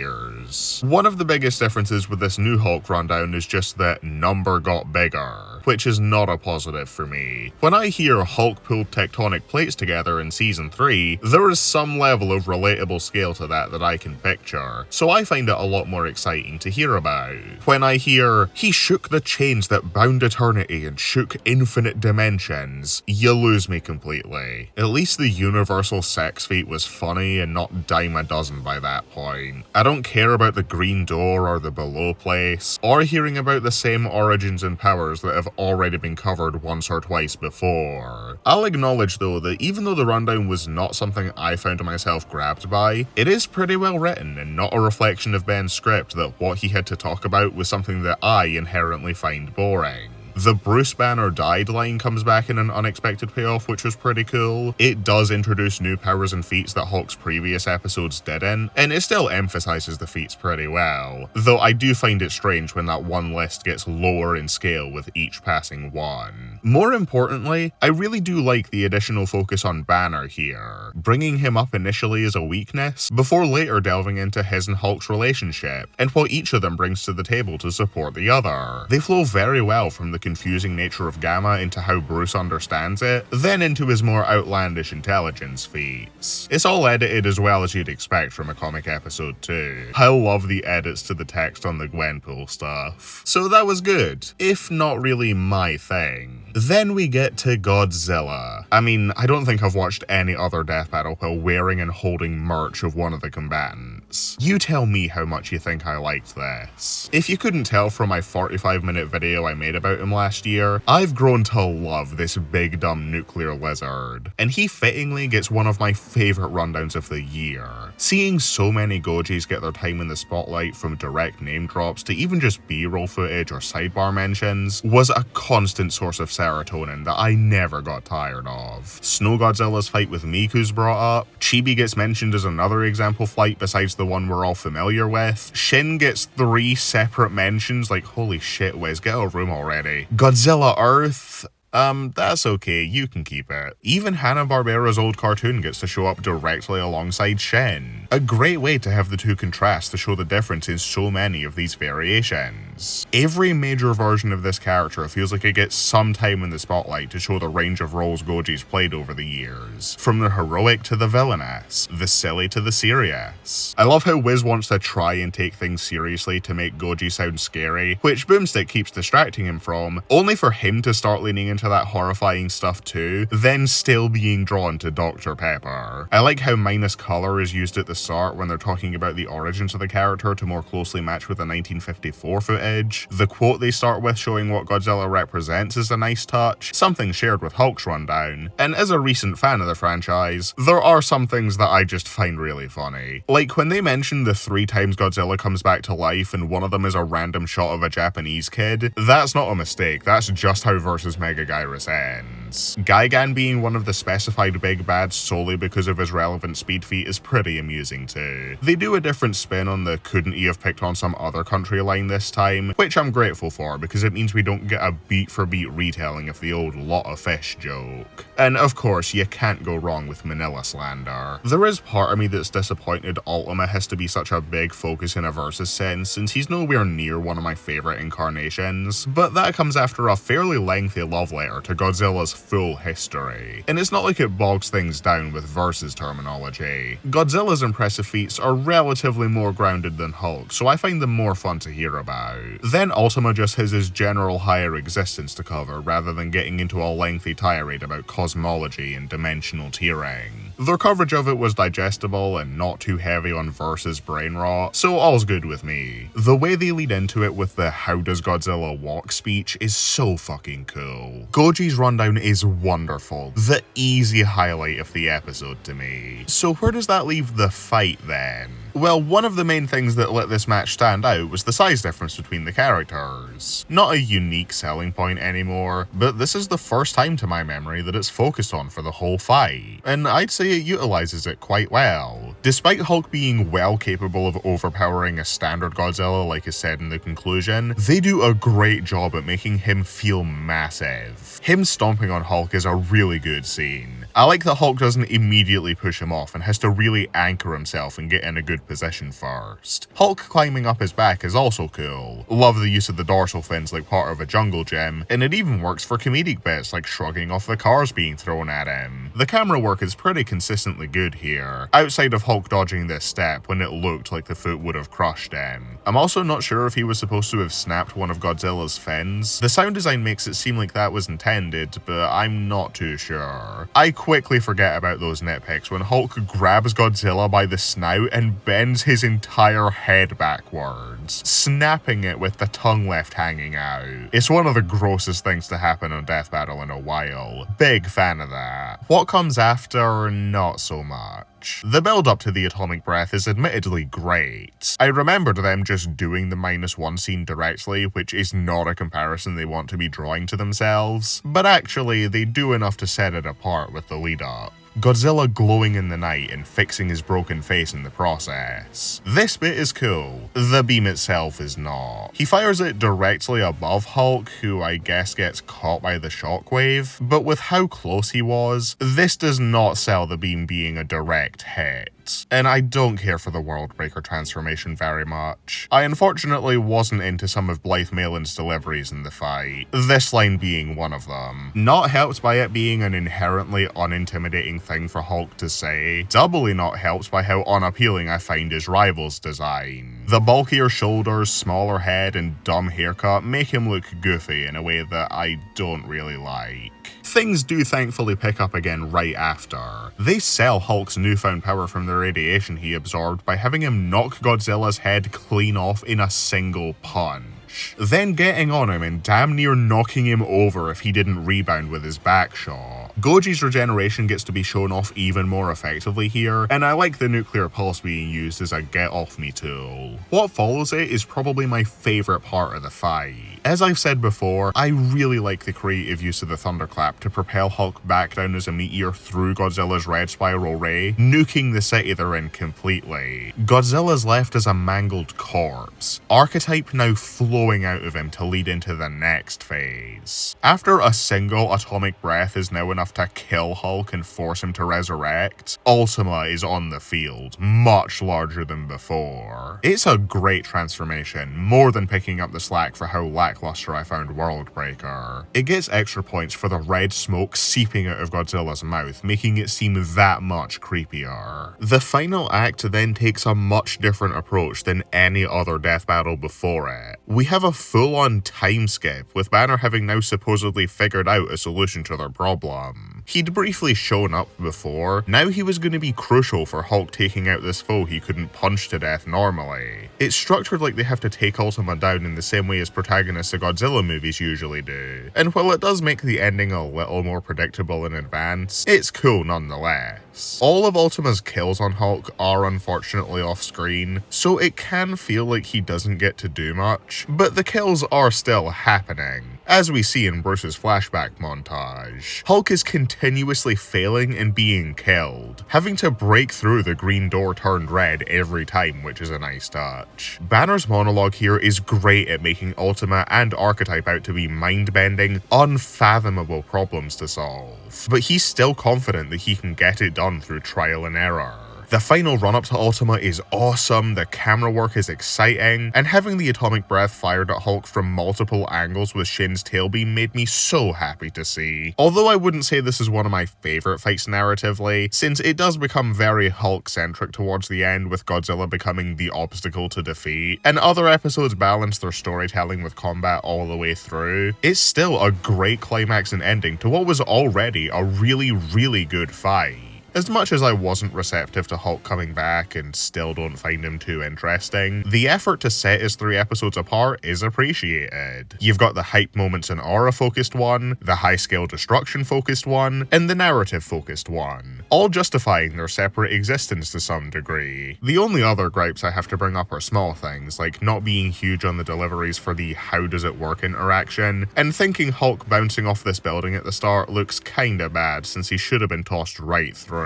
One of the biggest differences with this new Hulk rundown is just that number got bigger, which is not a positive for me. When I hear Hulk pulled tectonic plates together in Season 3, there is some level of relatable scale to that I can picture, so I find it a lot more exciting to hear about. When I hear, he shook the chains that bound eternity and shook infinite dimensions, you lose me completely. At least the universal sex feat was funny and not dime a dozen by that point. I don't care about the green door or the below place, or hearing about the same origins and powers that have already been covered once or twice before. I'll acknowledge though that even though the rundown was not something I found myself grabbed by, it is pretty well written and not a reflection of Ben's script that what he had to talk about was something that I inherently find boring. The Bruce Banner died line comes back in an unexpected payoff, which was pretty cool. It does introduce new powers and feats that Hulk's previous episodes didn't, and it still emphasizes the feats pretty well, though I do find it strange when that one list gets lower in scale with each passing one. More importantly, I really do like the additional focus on Banner here, bringing him up initially as a weakness, before later delving into his and Hulk's relationship, and what each of them brings to the table to support the other. They flow very well from the confusing nature of Gamma into how Bruce understands it, then into his more outlandish intelligence feats. It's all edited as well as you'd expect from a comic episode too. I love the edits to the text on the Gwenpool stuff. So that was good, if not really my thing. Then we get to Godzilla. I mean, I don't think I've watched any other death battle while wearing and holding merch of one of the combatants. You tell me how much you think I liked this. If you couldn't tell from my 45-minute video I made about him last year, I've grown to love this big dumb nuclear lizard, and he fittingly gets one of my favourite rundowns of the year. Seeing so many Gojis get their time in the spotlight, from direct name drops to even just B-roll footage or sidebar mentions, was a constant source of serotonin that I never got tired of. Snow Godzilla's fight with Miku's brought up, Chibi gets mentioned as another example fight besides the one we're all familiar with, Shin gets 3 separate mentions, like holy shit Wiz, get a room already. Godzilla Earth, that's okay, you can keep it. Even Hanna-Barbera's old cartoon gets to show up directly alongside Shin. A great way to have the two contrast to show the difference in so many of these variations. Every major version of this character feels like it gets some time in the spotlight to show the range of roles Goji's played over the years. From the heroic to the villainous, the silly to the serious. I love how Wiz wants to try and take things seriously to make Goji sound scary, which Boomstick keeps distracting him from, only for him to start leaning into that horrifying stuff too, then still being drawn to Dr. Pepper. I like how minus color is used at the start when they're talking about the origins of the character to more closely match with the 1954 footage. The quote they start with showing what Godzilla represents is a nice touch, something shared with Hulk's rundown, and as a recent fan of the franchise, there are some things that I just find really funny. Like when they mention the 3 times Godzilla comes back to life and one of them is a random shot of a Japanese kid, that's not a mistake, that's just how Versus Mega Gyrus ends. villains. Gigan being one of the specified big bads solely because of his relevant speed feat is pretty amusing too. They do a different spin on the couldn't he have picked on some other country line this time, which I'm grateful for because it means we don't get a beat for beat retelling of the old lot of fish joke. And of course, you can't go wrong with Manila slander. There is part of me that's disappointed Ultima has to be such a big focus in a versus sense, since he's nowhere near one of my favourite incarnations, but that comes after a fairly lengthy love letter to Godzilla's full history. And it's not like it bogs things down with versus terminology. Godzilla's impressive feats are relatively more grounded than Hulk, so I find them more fun to hear about. Then Ultima just has his general higher existence to cover rather than getting into a lengthy tirade about cosmology and dimensional tiering. Their coverage of it was digestible and not too heavy on versus brain rot, so all's good with me. The way they lead into it with the "how does Godzilla walk" speech is so fucking cool. Goji's rundown is wonderful, the easy highlight of the episode to me. So where does that leave the fight then? Well, one of the main things that let this match stand out was the size difference between the characters. Not a unique selling point anymore, but this is the first time to my memory that it's focused on for the whole fight, and I'd say it utilizes it quite well. Despite Hulk being well capable of overpowering a standard Godzilla like is said in the conclusion, they do a great job at making him feel massive. Him stomping on Hulk is a really good scene. I like that Hulk doesn't immediately push him off and has to really anchor himself and get in a good position first. Hulk climbing up his back is also cool. Love the use of the dorsal fins like part of a jungle gym, and it even works for comedic bits like shrugging off the cars being thrown at him. The camera work is pretty consistently good here, outside of Hulk dodging this step when it looked like the foot would have crushed him. I'm also not sure if he was supposed to have snapped one of Godzilla's fins. The sound design makes it seem like that was intended, but I'm not too sure. I quickly forget about those nitpicks when Hulk grabs Godzilla by the snout and bends his entire head backwards, snapping it with the tongue left hanging out. It's one of the grossest things to happen on Death Battle in a while. Big fan of that. What comes after, not so much. The build up to the atomic breath is admittedly great. I remembered them just doing the -1 scene directly, which is not a comparison they want to be drawing to themselves, but actually they do enough to set it apart with the lead up. Godzilla glowing in the night and fixing his broken face in the process. This bit is cool. The beam itself is not. He fires it directly above Hulk, who I guess gets caught by the shockwave, but with how close he was, this does not sell the beam being a direct hit. And I don't care for the World Breaker transformation very much. I unfortunately wasn't into some of Blythe Malin's deliveries in the fight, this line being one of them. Not helped by it being an inherently unintimidating thing for Hulk to say, doubly not helped by how unappealing I find his rival's design. The bulkier shoulders, smaller head, and dumb haircut make him look goofy in a way that I don't really like. Things do thankfully pick up again right after. They sell Hulk's newfound power from the radiation he absorbed by having him knock Godzilla's head clean off in a single punch. Then getting on him and damn near knocking him over if he didn't rebound with his back shot. Goji's regeneration gets to be shown off even more effectively here, and I like the nuclear pulse being used as a get-off-me tool. What follows it is probably my favourite part of the fight. As I've said before, I really like the creative use of the thunderclap to propel Hulk back down as a meteor through Godzilla's red spiral ray, nuking the city they're in completely. Godzilla's left as a mangled corpse, archetype now flowing out of him to lead into the next phase. After a single atomic breath is now enough to kill Hulk and force him to resurrect, Ultima is on the field, much larger than before. It's a great transformation, more than picking up the slack for how lackluster I found World Breaker. It gets extra points for the red smoke seeping out of Godzilla's mouth, making it seem that much creepier. The final act then takes a much different approach than any other death battle before it. We have a full-on time skip, with Banner having now supposedly figured out a solution to their problem. He'd briefly shown up before, now he was going to be crucial for Hulk taking out this foe he couldn't punch to death normally. It's structured like they have to take Ultima down in the same way as protagonists of Godzilla movies usually do, and while it does make the ending a little more predictable in advance, it's cool nonetheless. All of Ultima's kills on Hulk are unfortunately off-screen, so it can feel like he doesn't get to do much, but the kills are still happening. As we see in Bruce's flashback montage, Hulk is continuously failing and being killed, having to break through the green door turned red every time, which is a nice touch. Banner's monologue here is great at making Ultima and Archetype out to be mind-bending, unfathomable problems to solve, but he's still confident that he can get it done through trial and error. The final run-up to Ultima is awesome, the camera work is exciting, and having the atomic breath fired at Hulk from multiple angles with Shin's tailbeam made me so happy to see. Although I wouldn't say this is one of my favourite fights narratively, since it does become very Hulk-centric towards the end, with Godzilla becoming the obstacle to defeat, and other episodes balance their storytelling with combat all the way through, it's still a great climax and ending to what was already a really good fight. As much as I wasn't receptive to Hulk coming back and still don't find him too interesting, the effort to set his 3 episodes apart is appreciated. You've got the hype moments and aura-focused one, the high-scale destruction-focused one, and the narrative-focused one, all justifying their separate existence to some degree. The only other gripes I have to bring up are small things, like not being huge on the deliveries for the how does it work interaction, and thinking Hulk bouncing off this building at the start looks kinda bad since he should have been tossed right through.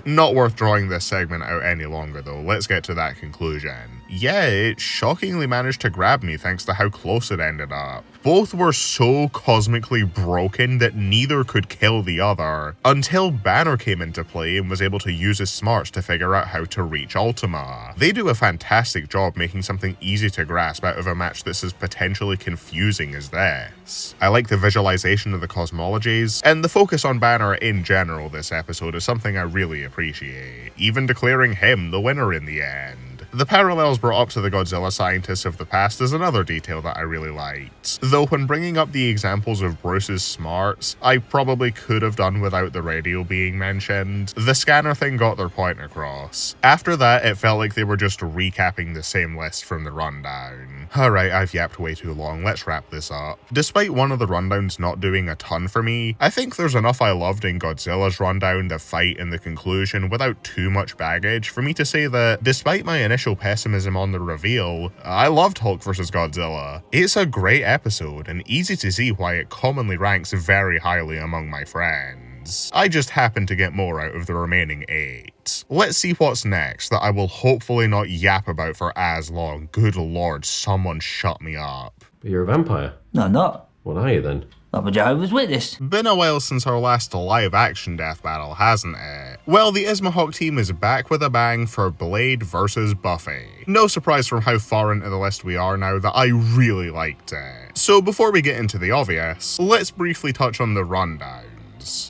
Not worth drawing this segment out any longer though, let's get to that conclusion. Yeah, it shockingly managed to grab me thanks to how close it ended up. Both were so cosmically broken that neither could kill the other, until Banner came into play and was able to use his smarts to figure out how to reach Ultima. They do a fantastic job making something easy to grasp out of a match that's as potentially confusing as this. I like the visualization of the cosmologies, and the focus on Banner in general this episode is something I really appreciate, even declaring him the winner in the end. The parallels brought up to the Godzilla scientists of the past is another detail that I really liked, though when bringing up the examples of Bruce's smarts, I probably could have done without the radio being mentioned. The scanner thing got their point across. After that, it felt like they were just recapping the same list from the rundown. Alright, I've yapped way too long, let's wrap this up. Despite one of the rundowns not doing a ton for me, I think there's enough I loved in Godzilla's rundown, the fight, and the conclusion without too much baggage for me to say that, despite my initial pessimism on the reveal, I loved Hulk vs. Godzilla. It's a great episode, and easy to see why it commonly ranks very highly among my friends. I just happen to get more out of the remaining 8. Let's see what's next that I will hopefully not yap about for as long. Good lord, someone shut me up. But you're a vampire. No, I'm not. What are you then? I'm a Jehovah's Witness. Been a while since our last live-action death battle, hasn't it? Well, the Ismahawk team is back with a bang for Blade vs. Buffy. No surprise from how far into the list we are now that I really liked it. So before we get into the obvious, let's briefly touch on the rundown.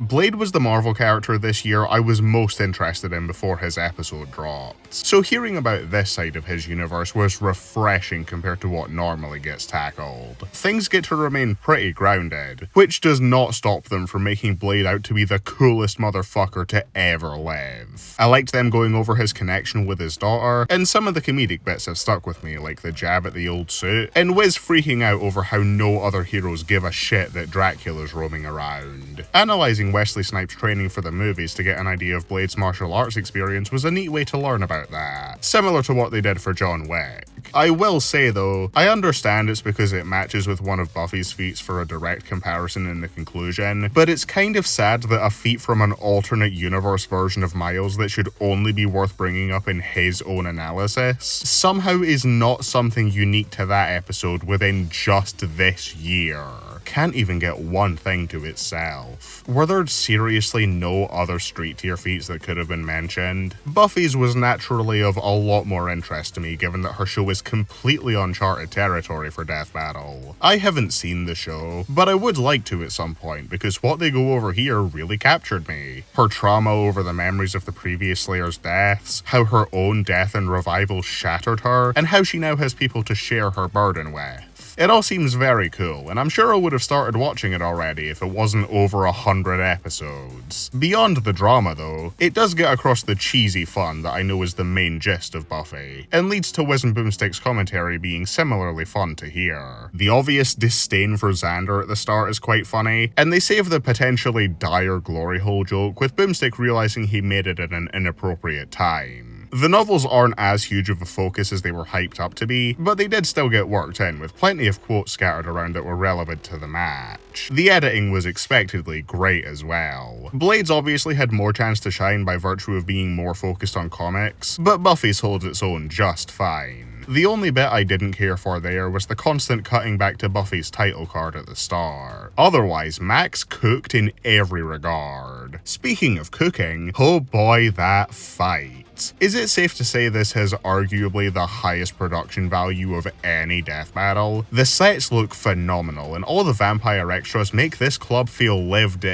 Blade was the Marvel character this year I was most interested in before his episode dropped, so hearing about this side of his universe was refreshing compared to what normally gets tackled. Things get to remain pretty grounded, which does not stop them from making Blade out to be the coolest motherfucker to ever live. I liked them going over his connection with his daughter, and some of the comedic bits have stuck with me, like the jab at the old suit, and Wiz freaking out over how no other heroes give a shit that Dracula's roaming around. Analyzing Wesley Snipes' training for the movies to get an idea of Blade's martial arts experience was a neat way to learn about that, similar to what they did for John Wick. I will say though, I understand it's because it matches with one of Buffy's feats for a direct comparison in the conclusion, but it's kind of sad that a feat from an alternate universe version of Miles that should only be worth bringing up in his own analysis somehow is not something unique to that episode within just this year. Can't even get one thing to itself. Were there seriously no other street tier feats that could have been mentioned? Buffy's was naturally of a lot more interest to me given that her show is completely uncharted territory for Death Battle. I haven't seen the show, but I would like to at some point because what they go over here really captured me. Her trauma over the memories of the previous Slayer's deaths, how her own death and revival shattered her, and how she now has people to share her burden with. It all seems very cool, and I'm sure I would have started watching it already if it wasn't over 100 episodes. Beyond the drama though, it does get across the cheesy fun that I know is the main gist of Buffy, and leads to Wiz and Boomstick's commentary being similarly fun to hear. The obvious disdain for Xander at the start is quite funny, and they save the potentially dire glory hole joke with Boomstick realizing he made it at an inappropriate time. The novels aren't as huge of a focus as they were hyped up to be, but they did still get worked in, with plenty of quotes scattered around that were relevant to the match. The editing was expectedly great as well. Blades obviously had more chance to shine by virtue of being more focused on comics, but Buffy's holds its own just fine. The only bit I didn't care for there was the constant cutting back to Buffy's title card at the start. Otherwise, Max cooked in every regard. Speaking of cooking, oh boy, that fight. Is it safe to say this has arguably the highest production value of any death battle? The sets look phenomenal, and all the vampire extras make this club feel lived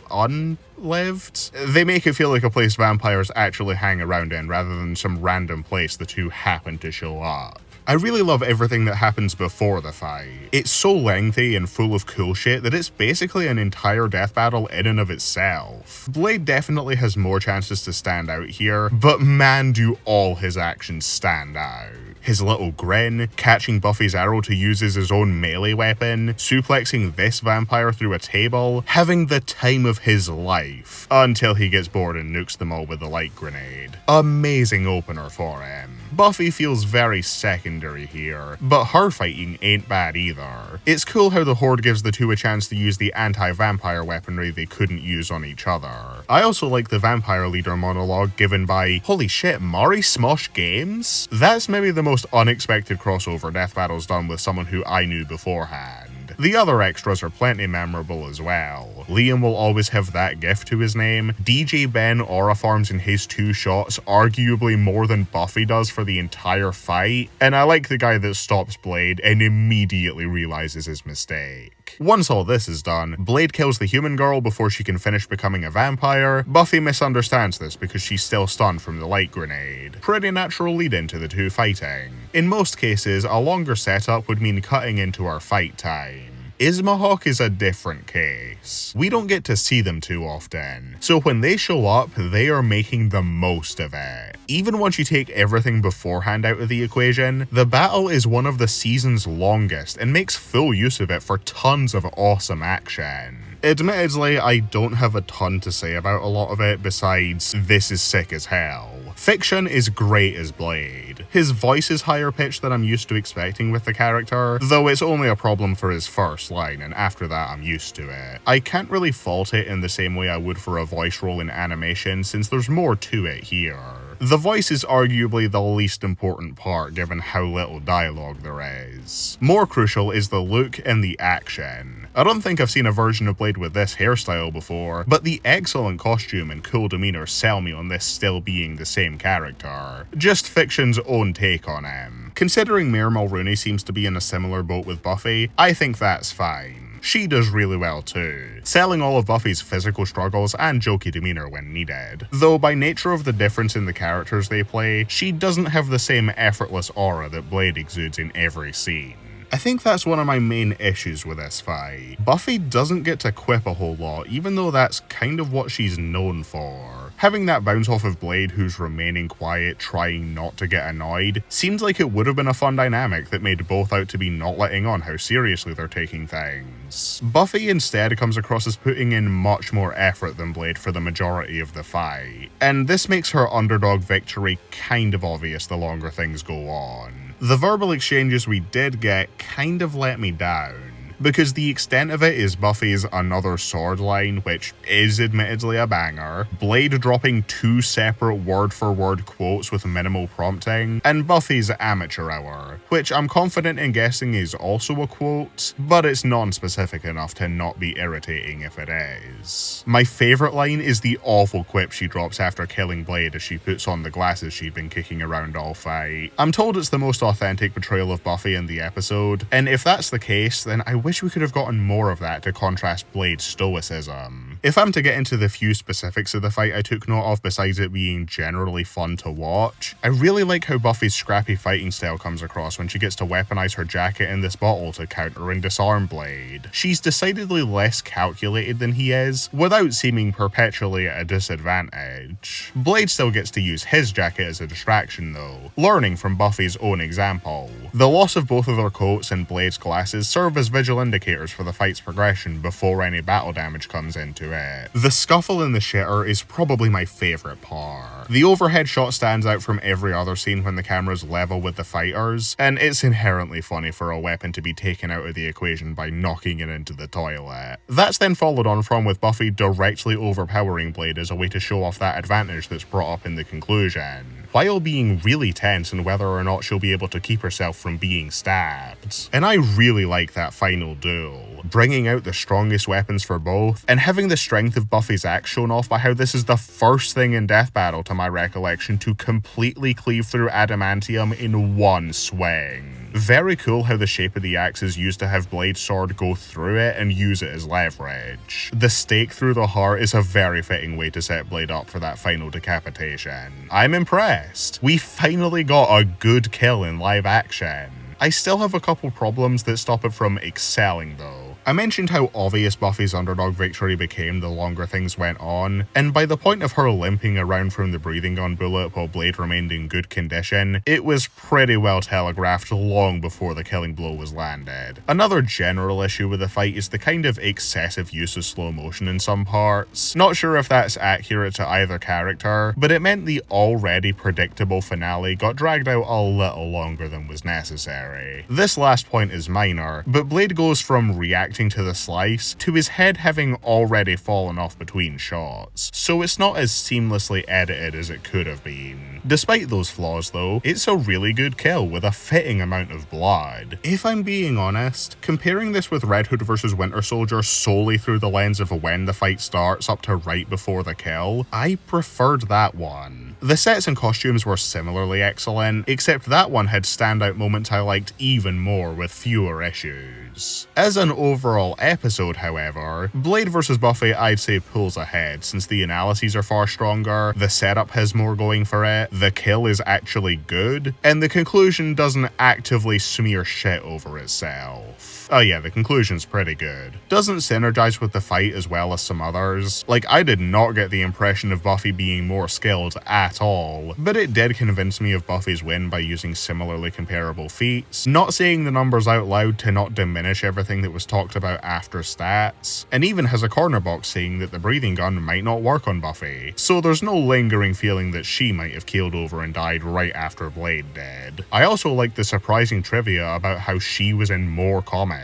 unlived. They make it feel like a place vampires actually hang around in rather than some random place the two happen to show up. I really love everything that happens before the fight. It's so lengthy and full of cool shit that it's basically an entire death battle in and of itself. Blade definitely has more chances to stand out here, but man do all his actions stand out. His little grin, catching Buffy's arrow to use as his own melee weapon, suplexing this vampire through a table, having the time of his life, until he gets bored and nukes them all with a light grenade. Amazing opener for him. Buffy feels very secondary here, but her fighting ain't bad either. It's cool how the Horde gives the two a chance to use the anti-vampire weaponry they couldn't use on each other. I also like the vampire leader monologue given by, holy shit, Mari Smosh Games? That's maybe the most unexpected crossover death battles done with someone who I knew beforehand. The other extras are plenty memorable as well. Liam will always have that gift to his name. DJ Ben aura farms in his 2 shots arguably more than Buffy does for the entire fight, and I like the guy that stops Blade and immediately realizes his mistake. Once all this is done, Blade kills the human girl before she can finish becoming a vampire. Buffy misunderstands this because she's still stunned from the light grenade. Pretty natural lead into the two fighting. In most cases, a longer setup would mean cutting into our fight time. Ismahawk is a different case. We don't get to see them too often, so when they show up, they are making the most of it. Even once you take everything beforehand out of the equation, the battle is one of the season's longest and makes full use of it for tons of awesome action. Admittedly, I don't have a ton to say about a lot of it besides this is sick as hell. Fiction is great as Blade. His voice is higher pitched than I'm used to expecting with the character, though it's only a problem for his first line, and after that I'm used to it. I can't really fault it in the same way I would for a voice role in animation since there's more to it here. The voice is arguably the least important part given how little dialogue there is. More crucial is the look and the action. I don't think I've seen a version of Blade with this hairstyle before, but the excellent costume and cool demeanor sell me on this still being the same character. Just Fiction's own take on him. Considering Mayor Mulrooney seems to be in a similar boat with Buffy, I think that's fine. She does really well too, selling all of Buffy's physical struggles and jokey demeanor when needed. Though by nature of the difference in the characters they play, she doesn't have the same effortless aura that Blade exudes in every scene. I think that's one of my main issues with this fight. Buffy doesn't get to quip a whole lot, even though that's kind of what she's known for. Having that bounce off of Blade who's remaining quiet, trying not to get annoyed, seems like it would have been a fun dynamic that made both out to be not letting on how seriously they're taking things. Buffy instead comes across as putting in much more effort than Blade for the majority of the fight, and this makes her underdog victory kind of obvious the longer things go on. The verbal exchanges we did get kind of let me down, because the extent of it is Buffy's another sword line, which is admittedly a banger, Blade dropping 2 separate word-for-word quotes with minimal prompting, and Buffy's amateur hour, which I'm confident in guessing is also a quote, but it's non-specific enough to not be irritating if it is. My favourite line is the awful quip she drops after killing Blade as she puts on the glasses she'd been kicking around all fight. I'm told it's the most authentic portrayal of Buffy in the episode, and if that's the case, then I wish we could have gotten more of that to contrast Blade's stoicism. If I'm to get into the few specifics of the fight I took note of besides it being generally fun to watch, I really like how Buffy's scrappy fighting style comes across when she gets to weaponize her jacket in this bottle to counter and disarm Blade. She's decidedly less calculated than he is, without seeming perpetually at a disadvantage. Blade still gets to use his jacket as a distraction though, learning from Buffy's own example. The loss of both of their coats and Blade's glasses serve as visual indicators for the fight's progression before any battle damage comes into it. The scuffle in the shitter is probably my favourite part. The overhead shot stands out from every other scene when the camera's level with the fighters, and it's inherently funny for a weapon to be taken out of the equation by knocking it into the toilet. That's then followed on from with Buffy directly overpowering Blade as a way to show off that advantage that's brought up in the conclusion, while being really tense on whether or not she'll be able to keep herself from being stabbed. And I really like that final duel, bringing out the strongest weapons for both, and having the strength of Buffy's axe shown off by how this is the first thing in Death Battle to my recollection to completely cleave through adamantium in one swing. Very cool how the shape of the axe is used to have Blade's sword go through it and use it as leverage. The stake through the heart is a very fitting way to set Blade up for that final decapitation. I'm impressed. We finally got a good kill in live action. I still have a couple problems that stop it from excelling though. I mentioned how obvious Buffy's underdog victory became the longer things went on, and by the point of her limping around from the breathing gun bullet while Blade remained in good condition, it was pretty well telegraphed long before the killing blow was landed. Another general issue with the fight is the kind of excessive use of slow motion in some parts. Not sure if that's accurate to either character, but it meant the already predictable finale got dragged out a little longer than was necessary. This last point is minor, but Blade goes from reacting to the slice to his head having already fallen off between shots, so it's not as seamlessly edited as it could have been. Despite those flaws though, it's a really good kill with a fitting amount of blood. If I'm being honest, comparing this with Red Hood vs Winter Soldier solely through the lens of when the fight starts up to right before the kill, I preferred that one. The sets and costumes were similarly excellent, except that one had standout moments I liked even more with fewer issues. As an overall episode, however, Blade vs Buffy I'd say pulls ahead since the analyses are far stronger, the setup has more going for it, the kill is actually good, and the conclusion doesn't actively smear shit over itself. Oh yeah, the conclusion's pretty good. Doesn't synergize with the fight as well as some others. Like, I did not get the impression of Buffy being more skilled at all, but it did convince me of Buffy's win by using similarly comparable feats, not saying the numbers out loud to not diminish everything that was talked about after stats, and even has a corner box saying that the breathing gun might not work on Buffy, so there's no lingering feeling that she might have keeled over and died right after Blade did. I also like the surprising trivia about how she was in more comics.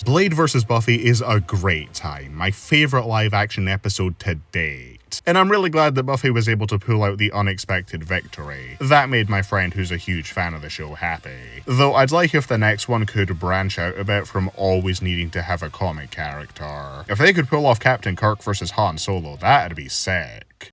Blade vs Buffy is a great time, my favourite live action episode to date. And I'm really glad that Buffy was able to pull out the unexpected victory. That made my friend who's a huge fan of the show happy. Though I'd like if the next one could branch out a bit from always needing to have a comic character. If they could pull off Captain Kirk vs Han Solo, that'd be sick.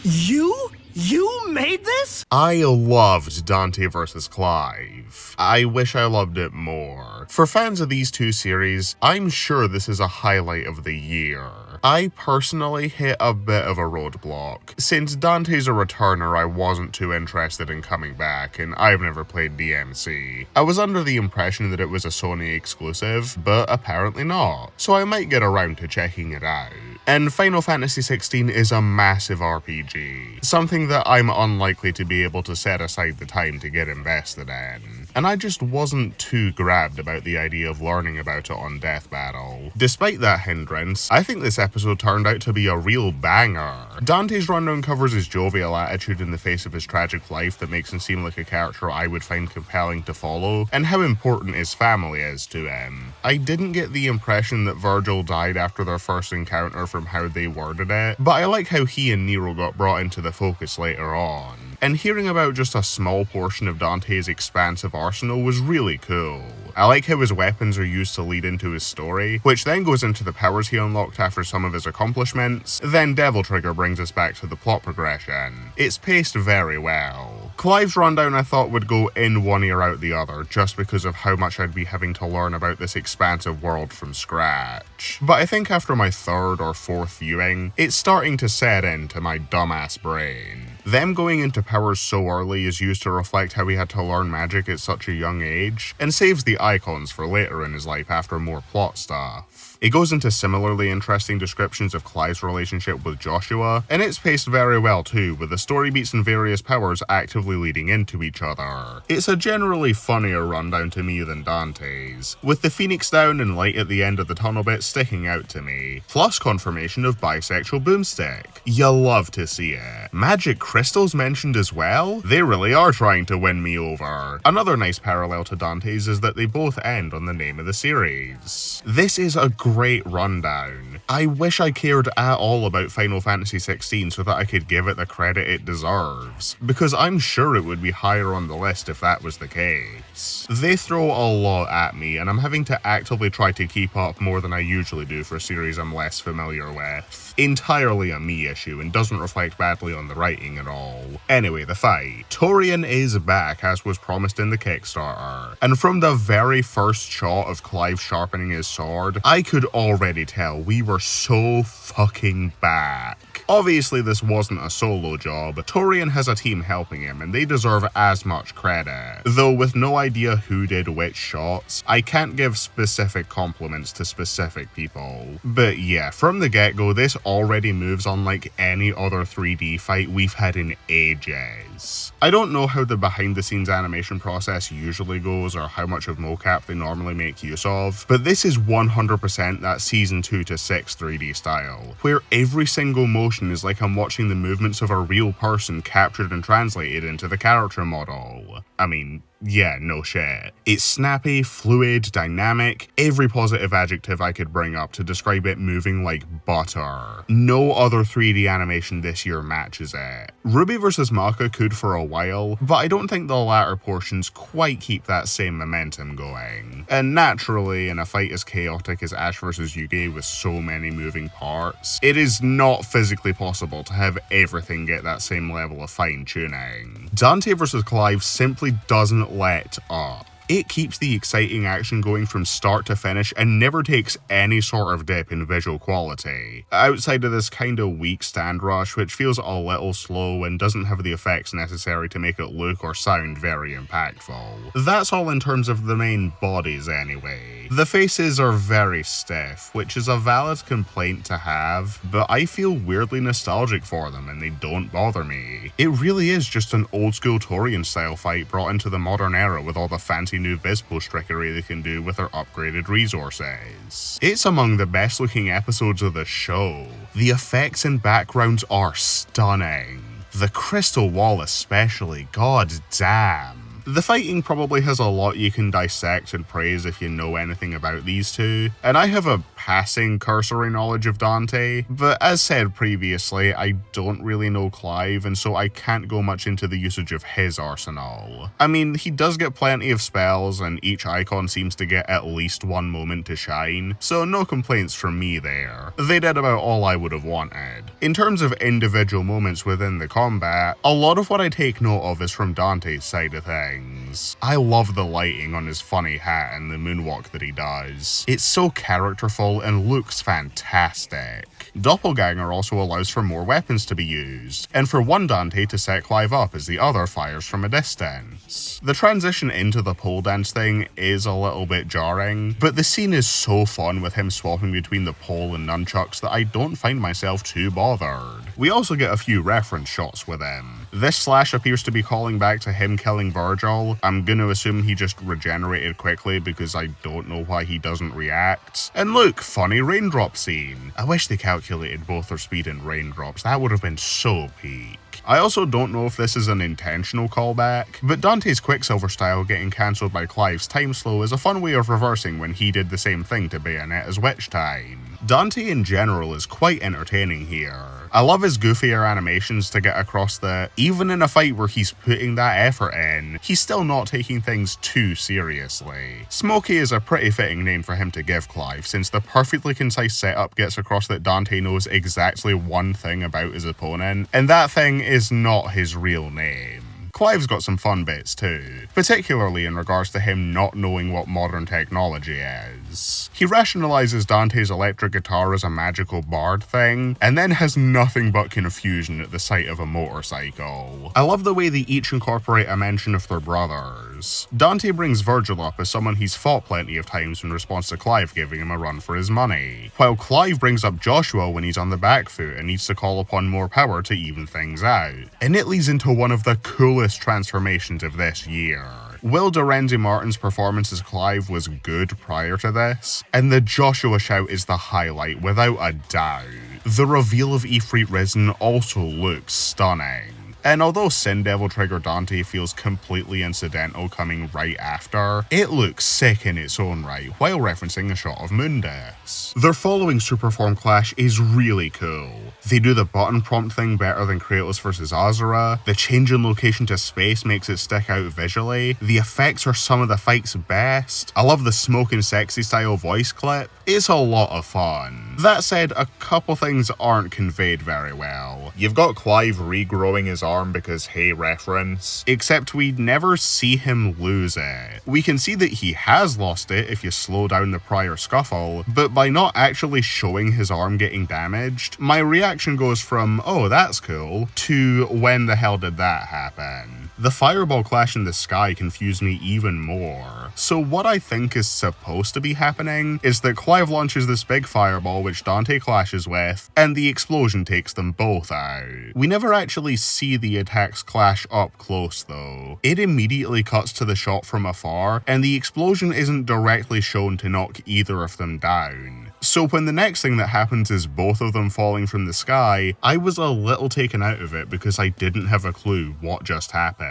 You made this? I loved Dante vs. Clive. I wish I loved it more. For fans of these two series, I'm sure this is a highlight of the year. I personally hit a bit of a roadblock. Since Dante's a returner, I wasn't too interested in coming back, and I've never played DMC. I was under the impression that it was a Sony exclusive, but apparently not, so I might get around to checking it out. And Final Fantasy XVI is a massive RPG, something that I'm unlikely to be able to set aside the time to get invested in. And I just wasn't too grabbed about the idea of learning about it on Death Battle. Despite that hindrance, I think this episode turned out to be a real banger. Dante's rundown covers his jovial attitude in the face of his tragic life that makes him seem like a character I would find compelling to follow, and how important his family is to him. I didn't get the impression that Virgil died after their first encounter from how they worded it, but I like how he and Nero got brought into the focus later on. And hearing about just a small portion of Dante's expansive arsenal was really cool. I like how his weapons are used to lead into his story, which then goes into the powers he unlocked after some of his accomplishments, then Devil Trigger brings us back to the plot progression. It's paced very well. Clive's rundown I thought would go in one ear out the other, just because of how much I'd be having to learn about this expansive world from scratch. But I think after my third or fourth viewing, it's starting to set into my dumbass brain. Them going into powers so early is used to reflect how he had to learn magic at such a young age, and saves the icons for later in his life after more plot stuff. It goes into similarly interesting descriptions of Clive's relationship with Joshua, and it's paced very well too, with the story beats and various powers actively leading into each other. It's a generally funnier rundown to me than Dante's, with the Phoenix down and light at the end of the tunnel bit sticking out to me, plus confirmation of bisexual boomstick. You love to see it. Magic crystals mentioned as well? They really are trying to win me over. Another nice parallel to Dante's is that they both end on the name of the series. This is a great rundown. I wish I cared at all about Final Fantasy XVI so that I could give it the credit it deserves, because I'm sure it would be higher on the list if that was the case. They throw a lot at me, and I'm having to actively try to keep up more than I usually do for a series I'm less familiar with. Entirely a me issue and doesn't reflect badly on the writing at all. Anyway, the fight. Torian is back as was promised in the Kickstarter, and from the very first shot of Clive sharpening his sword, I could already tell we were so fucking back. Obviously this wasn't a solo job, Torian has a team helping him and they deserve as much credit. Though with no idea who did which shots, I can't give specific compliments to specific people. But yeah, from the get-go this already moves unlike any other 3D fight we've had in ages. I don't know how the behind the scenes animation process usually goes or how much of mocap they normally make use of, but this is 100% that season 2 to 6 3D style, where every single motion is like I'm watching the movements of a real person captured and translated into the character model. I mean, yeah, no shit. It's snappy, fluid, dynamic, every positive adjective I could bring up to describe it moving like butter. No other 3D animation this year matches it. Ruby vs. Maka could for a while, but I don't think the latter portions quite keep that same momentum going. And naturally, in a fight as chaotic as Ash vs. Yugi with so many moving parts, it is not physically possible to have everything get that same level of fine-tuning. Dante vs. Clive simply doesn't let up. It keeps the exciting action going from start to finish and never takes any sort of dip in visual quality, outside of this kinda weak stand rush which feels a little slow and doesn't have the effects necessary to make it look or sound very impactful. That's all in terms of the main bodies anyway. The faces are very stiff, which is a valid complaint to have, but I feel weirdly nostalgic for them and they don't bother me. It really is just an old school Torian style fight brought into the modern era with all the fancy new Vispo trickery they can do with their upgraded resources. It's among the best looking episodes of the show. The effects and backgrounds are stunning. The crystal wall especially, god damn. The fighting probably has a lot you can dissect and praise if you know anything about these two, and I have a passing cursory knowledge of Dante, but as said previously, I don't really know Clive, and so I can't go much into the usage of his arsenal. I mean, he does get plenty of spells, and each icon seems to get at least one moment to shine, so no complaints from me there. They did about all I would have wanted. In terms of individual moments within the combat, a lot of what I take note of is from Dante's side of things. I love the lighting on his funny hat and the moonwalk that he does. It's so characterful and looks fantastic. Doppelganger also allows for more weapons to be used, and for one Dante to set Clive up as the other fires from a distance. The transition into the pole dance thing is a little bit jarring, but the scene is so fun with him swapping between the pole and nunchucks that I don't find myself too bothered. We also get a few reference shots with him. This slash appears to be calling back to him killing Virgil. I'm gonna assume he just regenerated quickly because I don't know why he doesn't react. And look, funny raindrop scene. I wish they calculated both their speed and raindrops, that would have been so peak. I also don't know if this is an intentional callback, but Dante's Quicksilver style getting cancelled by Clive's time slow is a fun way of reversing when he did the same thing to Bayonetta's Witch Time. Dante in general is quite entertaining here. I love his goofier animations to get across that even in a fight where he's putting that effort in, he's still not taking things too seriously. Smokey is a pretty fitting name for him to give Clive, since the perfectly concise setup gets across that Dante knows exactly one thing about his opponent, and that thing is not his real name. Clive's got some fun bits too, particularly in regards to him not knowing what modern technology is. He rationalizes Dante's electric guitar as a magical bard thing, and then has nothing but confusion at the sight of a motorcycle. I love the way they each incorporate a mention of their brothers. Dante brings Virgil up as someone he's fought plenty of times in response to Clive giving him a run for his money, while Clive brings up Joshua when he's on the back foot and needs to call upon more power to even things out. And it leads into one of the coolest transformations of this year. Will Dorenzi Martin's performance as Clive was good prior to this, and the Joshua shout is the highlight without a doubt. The reveal of Ifrit Risen also looks stunning. And although Sin Devil Trigger Dante feels completely incidental coming right after, it looks sick in its own right while referencing a shot of Mundus. Their following Superform clash is really cool. They do the button prompt thing better than Kratos vs Azura, the change in location to space makes it stick out visually, the effects are some of the fight's best, I love the smoke and sexy style voice clip, it's a lot of fun. That said, a couple things aren't conveyed very well. You've got Clive regrowing his arm because hey reference, except we never see him lose it. We can see that he has lost it if you slow down the prior scuffle, but by not actually showing his arm getting damaged, my reaction goes from oh that's cool to when the hell did that happen? The fireball clash in the sky confused me even more. So what I think is supposed to be happening is that Clive launches this big fireball which Dante clashes with, and the explosion takes them both out. We never actually see the attacks clash up close though. It immediately cuts to the shot from afar, and the explosion isn't directly shown to knock either of them down. So when the next thing that happens is both of them falling from the sky, I was a little taken out of it because I didn't have a clue what just happened.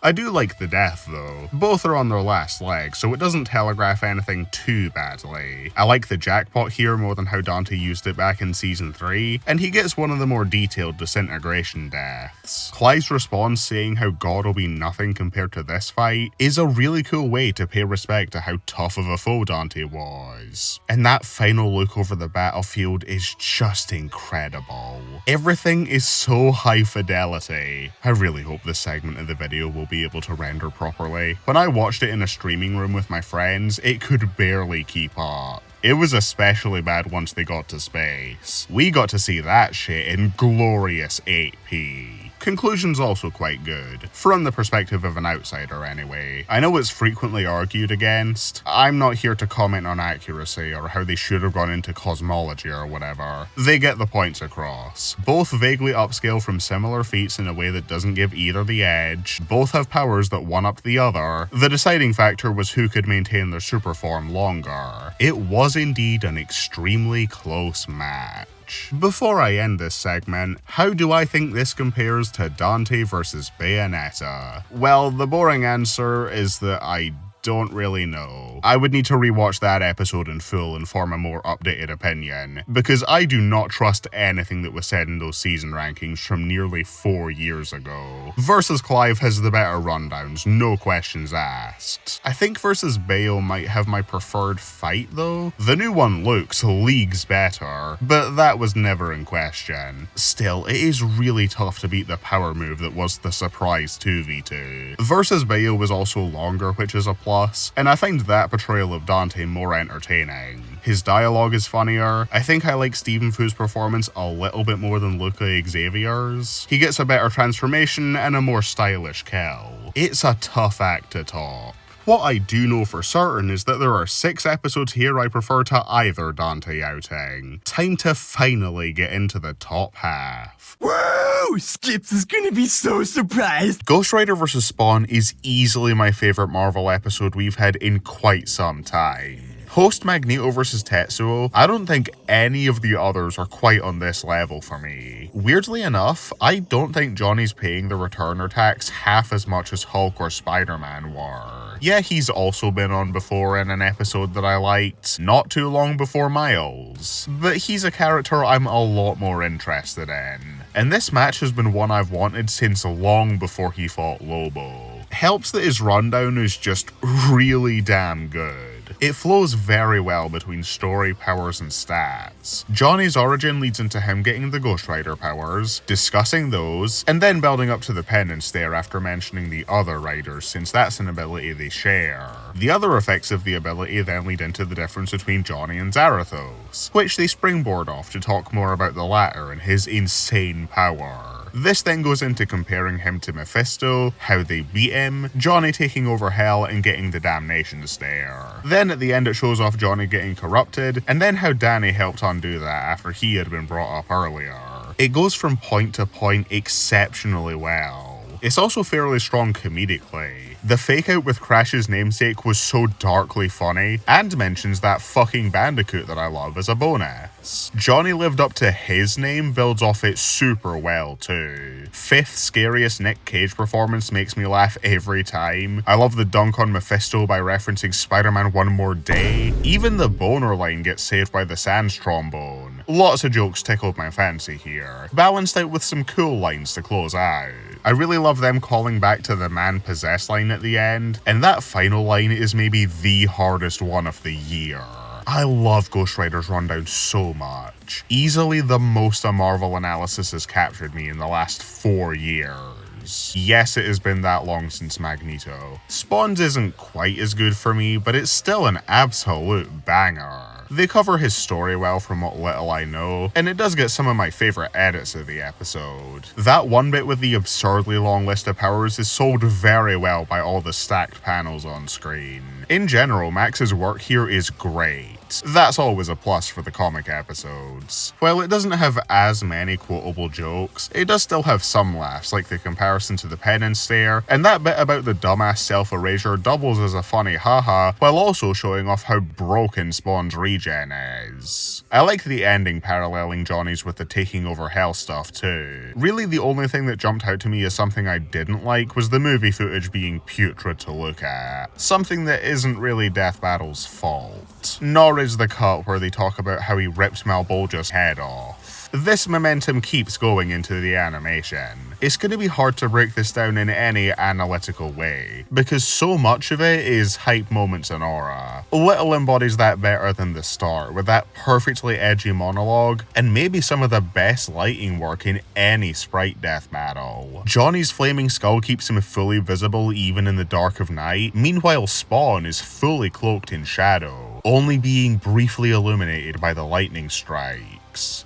I do like the death though. Both are on their last leg, so it doesn't telegraph anything too badly. I like the jackpot here more than how Dante used it back in season 3, and he gets one of the more detailed disintegration deaths. Clive's response saying how God will be nothing compared to this fight is a really cool way to pay respect to how tough of a foe Dante was. And that final look over the battlefield is just incredible. Everything is so high fidelity. I really hope this segment of the video will be able to render properly. When I watched it in a streaming room with my friends, it could barely keep up. It was especially bad once they got to space. We got to see that shit in glorious 8p. Conclusion's also quite good, from the perspective of an outsider anyway. I know it's frequently argued against. I'm not here to comment on accuracy or how they should have gone into cosmology or whatever. They get the points across. Both vaguely upscale from similar feats in a way that doesn't give either the edge. Both have powers that one-up the other. The deciding factor was who could maintain their super form longer. It was indeed an extremely close match. Before I end this segment, how do I think this compares to Dante vs Bayonetta? Well, the boring answer is that I don't really know. I would need to rewatch that episode in full and form a more updated opinion, because I do not trust anything that was said in those season rankings from nearly 4 years ago. Versus Clive has the better rundowns, no questions asked. I think versus Bayo might have my preferred fight though. The new one looks leagues better, but that was never in question. Still, it is really tough to beat the power move that was the surprise 2v2. Versus Bayo was also longer, which is a plus, and I find that portrayal of Dante more entertaining. His dialogue is funnier. I think I like Stephen Fu's performance a little bit more than Luca Xavier's. He gets a better transformation and a more stylish kill. It's a tough act to top. What I do know for certain is that there are 6 episodes here I prefer to either Dante outing. Time to finally get into the top half. Whoa! Skips is gonna be so surprised! Ghost Rider vs. Spawn is easily my favourite Marvel episode we've had in quite some time. Post Magneto vs. Tetsuo, I don't think any of the others are quite on this level for me. Weirdly enough, I don't think Johnny's paying the returner tax half as much as Hulk or Spider-Man were. Yeah, he's also been on before in an episode that I liked, not too long before Miles, but he's a character I'm a lot more interested in. And this match has been one I've wanted since long before he fought Lobo. Helps that his rundown is just really damn good. It flows very well between story, powers, and stats. Johnny's origin leads into him getting the Ghost Rider powers, discussing those, and then building up to the penance there after mentioning the other riders, since that's an ability they share. The other effects of the ability then lead into the difference between Johnny and Zarathos, which they springboard off to talk more about the latter and his insane power. This then goes into comparing him to Mephisto, how they beat him, Johnny taking over Hell and getting the Damnation Stare. Then at the end it shows off Johnny getting corrupted, and then how Danny helped undo that after he had been brought up earlier. It goes from point to point exceptionally well. It's also fairly strong comedically. The fake out with Crash's namesake was so darkly funny, and mentions that fucking Bandicoot that I love as a bonus. Johnny lived up to his name, builds off it super well too. Fifth scariest Nick Cage performance makes me laugh every time. I love the dunk on Mephisto by referencing Spider-Man One More Day. Even the boner line gets saved by the Sans trombone. Lots of jokes tickled my fancy here, balanced out with some cool lines to close out. I really love them calling back to the man possessed line at the end, and that final line is maybe the hardest one of the year. I love Ghost Rider's rundown so much. Easily the most a Marvel analysis has captured me in the last 4 years. Yes, it has been that long since Magneto. Spawn's isn't quite as good for me, but it's still an absolute banger. They cover his story well from what little I know, and it does get some of my favourite edits of the episode. That one bit with the absurdly long list of powers is sold very well by all the stacked panels on screen. In general, Max's work here is great. That's always a plus for the comic episodes. While it doesn't have as many quotable jokes, it does still have some laughs, like the comparison to the penance stare, and that bit about the dumbass self-erasure doubles as a funny haha, while also showing off how broken Spawn's regen is. I like the ending paralleling Johnny's with the taking over Hell stuff too. Really the only thing that jumped out to me as something I didn't like was the movie footage being putrid to look at. Something that isn't really Death Battle's fault. Nor is the cut where they talk about how he ripped Malbolgia's head off. This momentum keeps going into the animation. It's going to be hard to break this down in any analytical way, because so much of it is hype moments and aura. Little embodies that better than the start, with that perfectly edgy monologue, and maybe some of the best lighting work in any sprite death battle. Johnny's flaming skull keeps him fully visible even in the dark of night, meanwhile Spawn is fully cloaked in shadow, only being briefly illuminated by the lightning strike.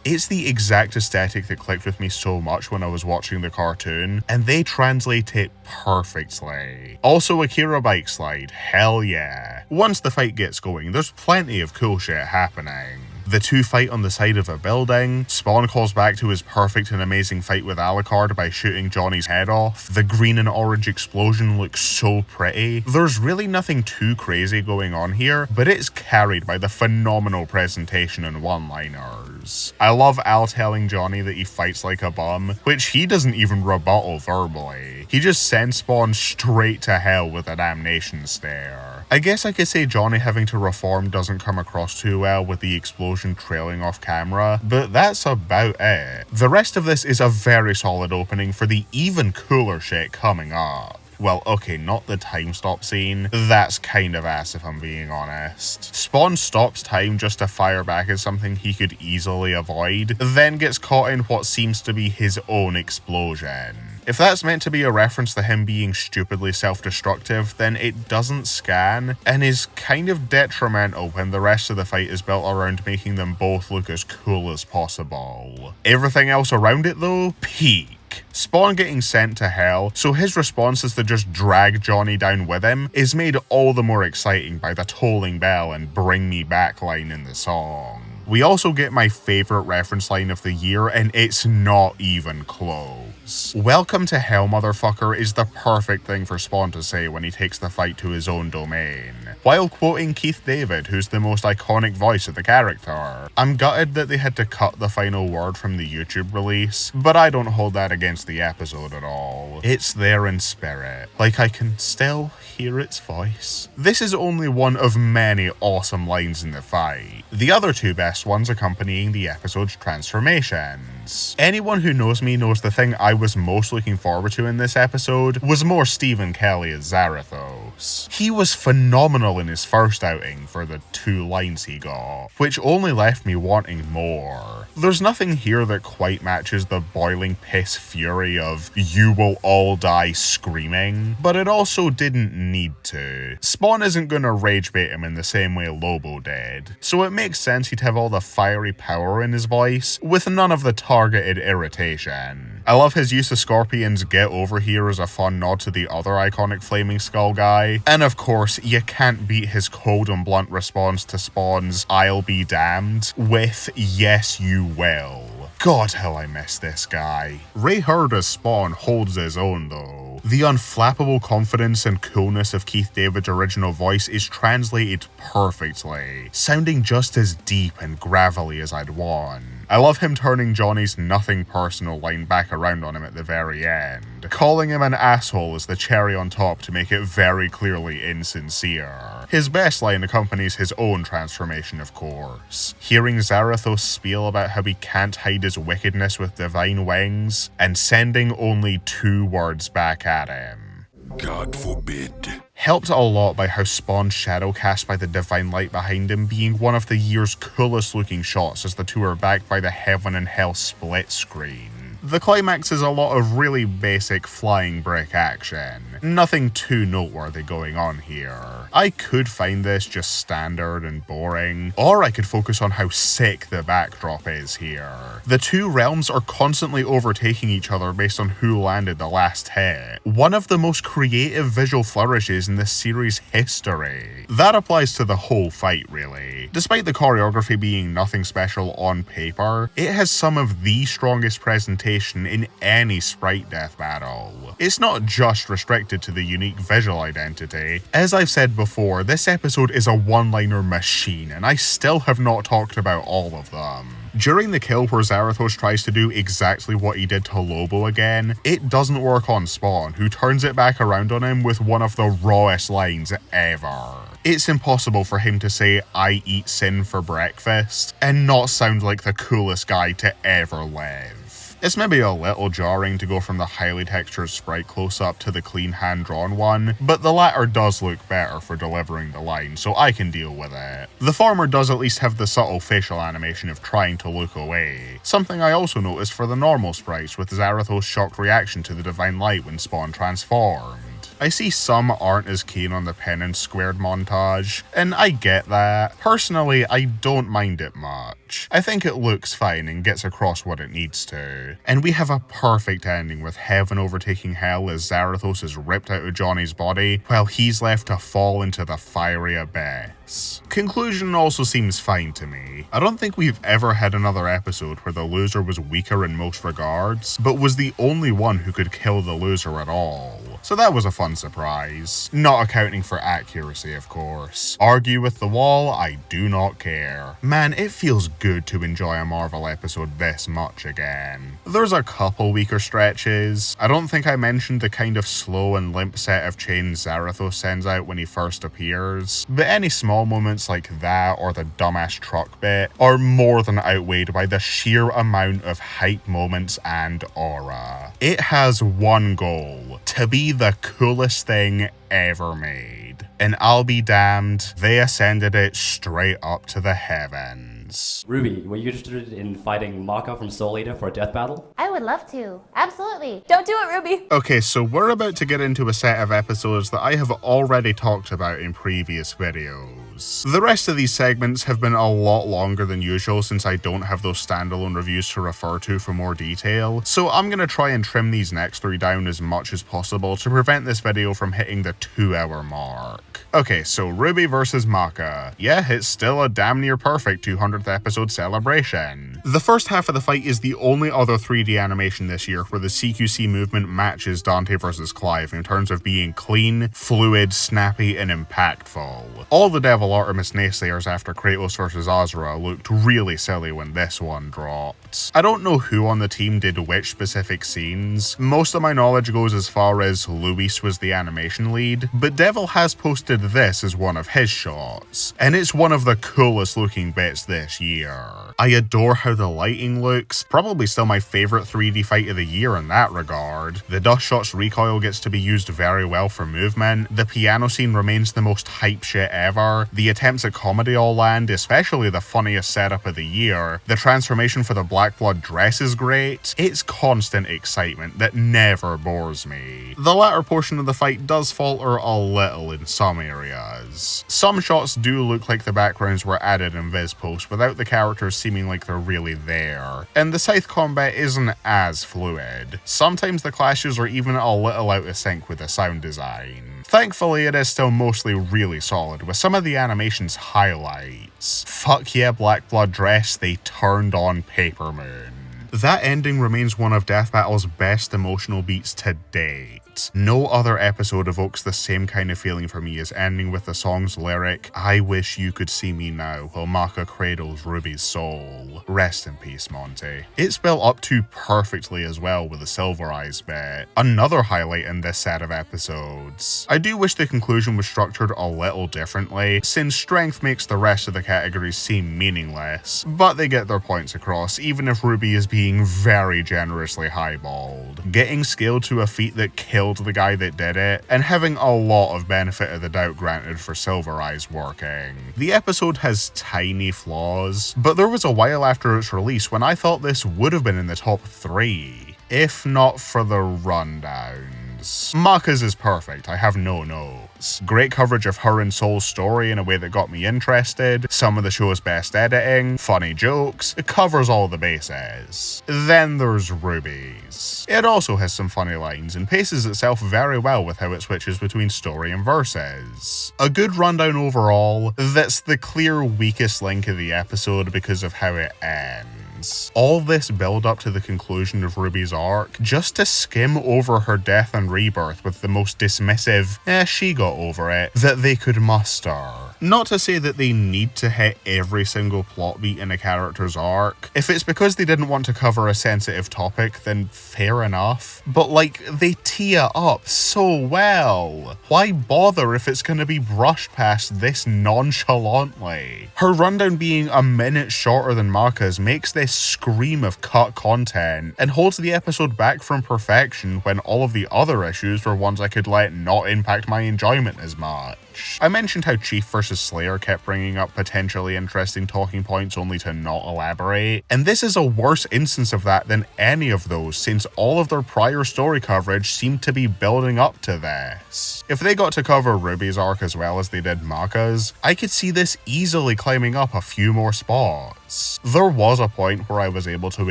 It's the exact aesthetic that clicked with me so much when I was watching the cartoon, and they translate it perfectly. Also Akira bike slide, hell yeah. Once the fight gets going, there's plenty of cool shit happening. The two fight on the side of a building, Spawn calls back to his perfect and amazing fight with Alucard by shooting Johnny's head off, the green and orange explosion looks so pretty. There's really nothing too crazy going on here, but it's carried by the phenomenal presentation and one-liners. I love Al telling Johnny that he fights like a bum, which he doesn't even rebuttal verbally. He just sends Spawn straight to hell with a damnation stare. I guess I could say Johnny having to reform doesn't come across too well with the explosion trailing off camera, but that's about it. The rest of this is a very solid opening for the even cooler shit coming up. Well, okay, not the time stop scene. That's kind of ass if I'm being honest. Spawn stops time just to fire back at something he could easily avoid, then gets caught in what seems to be his own explosion. If that's meant to be a reference to him being stupidly self-destructive, then it doesn't scan, and is kind of detrimental when the rest of the fight is built around making them both look as cool as possible. Everything else around it though, peak. Spawn getting sent to hell, so his response is to just drag Johnny down with him, is made all the more exciting by the tolling bell and bring me back line in the song. We also get my favourite reference line of the year, and it's not even close. Welcome to hell, motherfucker is the perfect thing for Spawn to say when he takes the fight to his own domain, while quoting Keith David, who's the most iconic voice of the character. I'm gutted that they had to cut the final word from the YouTube release, but I don't hold that against the episode at all. It's there in spirit, like I can still hear its voice. This is only one of many awesome lines in the fight, the other two best ones accompanying the episode's transformations. Anyone who knows me knows the thing I was most looking forward to in this episode was more Stephen Kelly as Zarathos. close. He was phenomenal in his first outing for the 2 lines he got, which only left me wanting more. There's nothing here that quite matches the boiling piss fury of "you will all die" screaming, but it also didn't need to. Spawn isn't gonna rage bait him in the same way Lobo did, so it makes sense he'd have all the fiery power in his voice, with none of the targeted irritation. I love his use of Scorpion's "get over here" as a fun nod to the other iconic Flaming Skull guy, and of course, you can't beat his cold and blunt response to Spawn's "I'll be damned" with "yes you will." God, how I miss this guy. Ray Hurd as Spawn holds his own though. The unflappable confidence and coolness of Keith David's original voice is translated perfectly, sounding just as deep and gravelly as I'd want. I love him turning Johnny's "nothing personal" line back around on him at the very end. Calling him an asshole is the cherry on top to make it very clearly insincere. His best line accompanies his own transformation, of course. Hearing Zarathos spiel about how he can't hide his wickedness with divine wings, and sending only 2 words back at him. God forbid. Helped a lot by how Spawn's shadow cast by the divine light behind him being one of the year's coolest looking shots as the two are backed by the Heaven and Hell split screen. The climax is a lot of really basic flying brick action. Nothing too noteworthy going on here. I could find this just standard and boring, or I could focus on how sick the backdrop is here. The 2 realms are constantly overtaking each other based on who landed the last hit. One of the most creative visual flourishes in this series' history. That applies to the whole fight really. Despite the choreography being nothing special on paper, it has some of the strongest presentation in any sprite death battle. It's not just restricted to the unique visual identity. As I've said before, this episode is a one-liner machine, and I still have not talked about all of them. During the kill where Zarathos tries to do exactly what he did to Lobo again, it doesn't work on Spawn, who turns it back around on him with one of the rawest lines ever. It's impossible for him to say "I eat sin for breakfast" and not sound like the coolest guy to ever live. It's maybe a little jarring to go from the highly textured sprite close-up to the clean hand-drawn one, but the latter does look better for delivering the line, so I can deal with it. The former does at least have the subtle facial animation of trying to look away, something I also noticed for the normal sprites with Zarathos' shocked reaction to the divine light when Spawn transformed. I see some aren't as keen on the penance squared montage, and I get that. Personally, I don't mind it much. I think it looks fine and gets across what it needs to. And we have a perfect ending with heaven overtaking hell as Zarathos is ripped out of Johnny's body, while he's left to fall into the fiery abyss. Conclusion also seems fine to me. I don't think we've ever had another episode where the loser was weaker in most regards, but was the only one who could kill the loser at all. So that was a fun surprise. Not accounting for accuracy, of course. Argue with the wall, I do not care. Man, it feels good to enjoy a Marvel episode this much again. There's a couple weaker stretches. I don't think I mentioned the kind of slow and limp set of chains Zarathos sends out when he first appears, but any small moments like that or the dumbass truck bit are more than outweighed by the sheer amount of hype moments and aura. It has one goal: to be the coolest thing ever made. And I'll be damned, they ascended it straight up to the heavens. Ruby, were you interested in fighting Maka from Soul Eater for a death battle? I would love to. Absolutely. Don't do it, Ruby. Okay, so we're about to get into a set of episodes that I have already talked about in previous videos. The rest of these segments have been a lot longer than usual since I don't have those standalone reviews to refer to for more detail, so I'm gonna try and trim these next 3 down as much as possible to prevent this video from hitting the 2-hour mark. Okay, so Ruby versus Maka. Yeah, it's still a damn near perfect 200th episode celebration. The first half of the fight is the only other 3D animation this year where the CQC movement matches Dante vs. Clive in terms of being clean, fluid, snappy, and impactful. All the devil Artemis naysayers after Kratos vs Azra looked really silly when this one dropped. I don't know who on the team did which specific scenes. Most of my knowledge goes as far as Luis was the animation lead, but Devil has posted this as one of his shots, and it's one of the coolest looking bits this year. I adore how the lighting looks, probably still my favourite 3D fight of the year in that regard. The dust shot's recoil gets to be used very well for movement, the piano scene remains the most hype shit ever, the attempts at comedy all land, especially the funniest setup of the year, the transformation for the Black Blood dress is great, it's constant excitement that never bores me. The latter portion of the fight does falter a little in some areas. Some shots do look like the backgrounds were added in Viz Post without the characters seeming like they're really there, and the scythe combat isn't as fluid. Sometimes the clashes are even a little out of sync with the sound design. Thankfully, it is still mostly really solid, with some of the animation's highlights. Fuck yeah, Black Blood dress, they turned on Paper Moon. That ending remains one of Death Battle's best emotional beats to date. No other episode evokes the same kind of feeling for me as ending with the song's lyric, "I wish you could see me now," while Maka cradles Ruby's soul. Rest in peace, Monty. It's built up to perfectly as well with the Silver Eyes bit, another highlight in this set of episodes. I do wish the conclusion was structured a little differently, since strength makes the rest of the categories seem meaningless, but they get their points across even if Ruby is being very generously highballed. Getting skill to a feat that killed the guy that did it, and having a lot of benefit of the doubt granted for Silver Eyes working. The episode has tiny flaws, but there was a while after its release when I thought this would have been in the top 3, if not for the rundowns. Maka's is perfect, I have no notes. Great coverage of her and Soul's story in a way that got me interested, some of the show's best editing, funny jokes, it covers all the bases. Then there's Ruby's. It also has some funny lines and paces itself very well with how it switches between story and verses. A good rundown overall, that's the clear weakest link of the episode because of how it ends. All this build up to the conclusion of Ruby's arc, just to skim over her death and rebirth with the most dismissive, she got over it, that they could muster. Not to say that they need to hit every single plot beat in a character's arc. If it's because they didn't want to cover a sensitive topic, then fair enough. But like, they tee it up so well. Why bother if it's gonna be brushed past this nonchalantly? Her rundown being a minute shorter than Maka's makes this scream of cut content, and holds the episode back from perfection when all of the other issues were ones I could let not impact my enjoyment as much. I mentioned how Chief vs Slayer kept bringing up potentially interesting talking points only to not elaborate, and this is a worse instance of that than any of those since all of their prior story coverage seemed to be building up to this. If they got to cover Ruby's arc as well as they did Maka's, I could see this easily climbing up a few more spots. There was a point where I was able to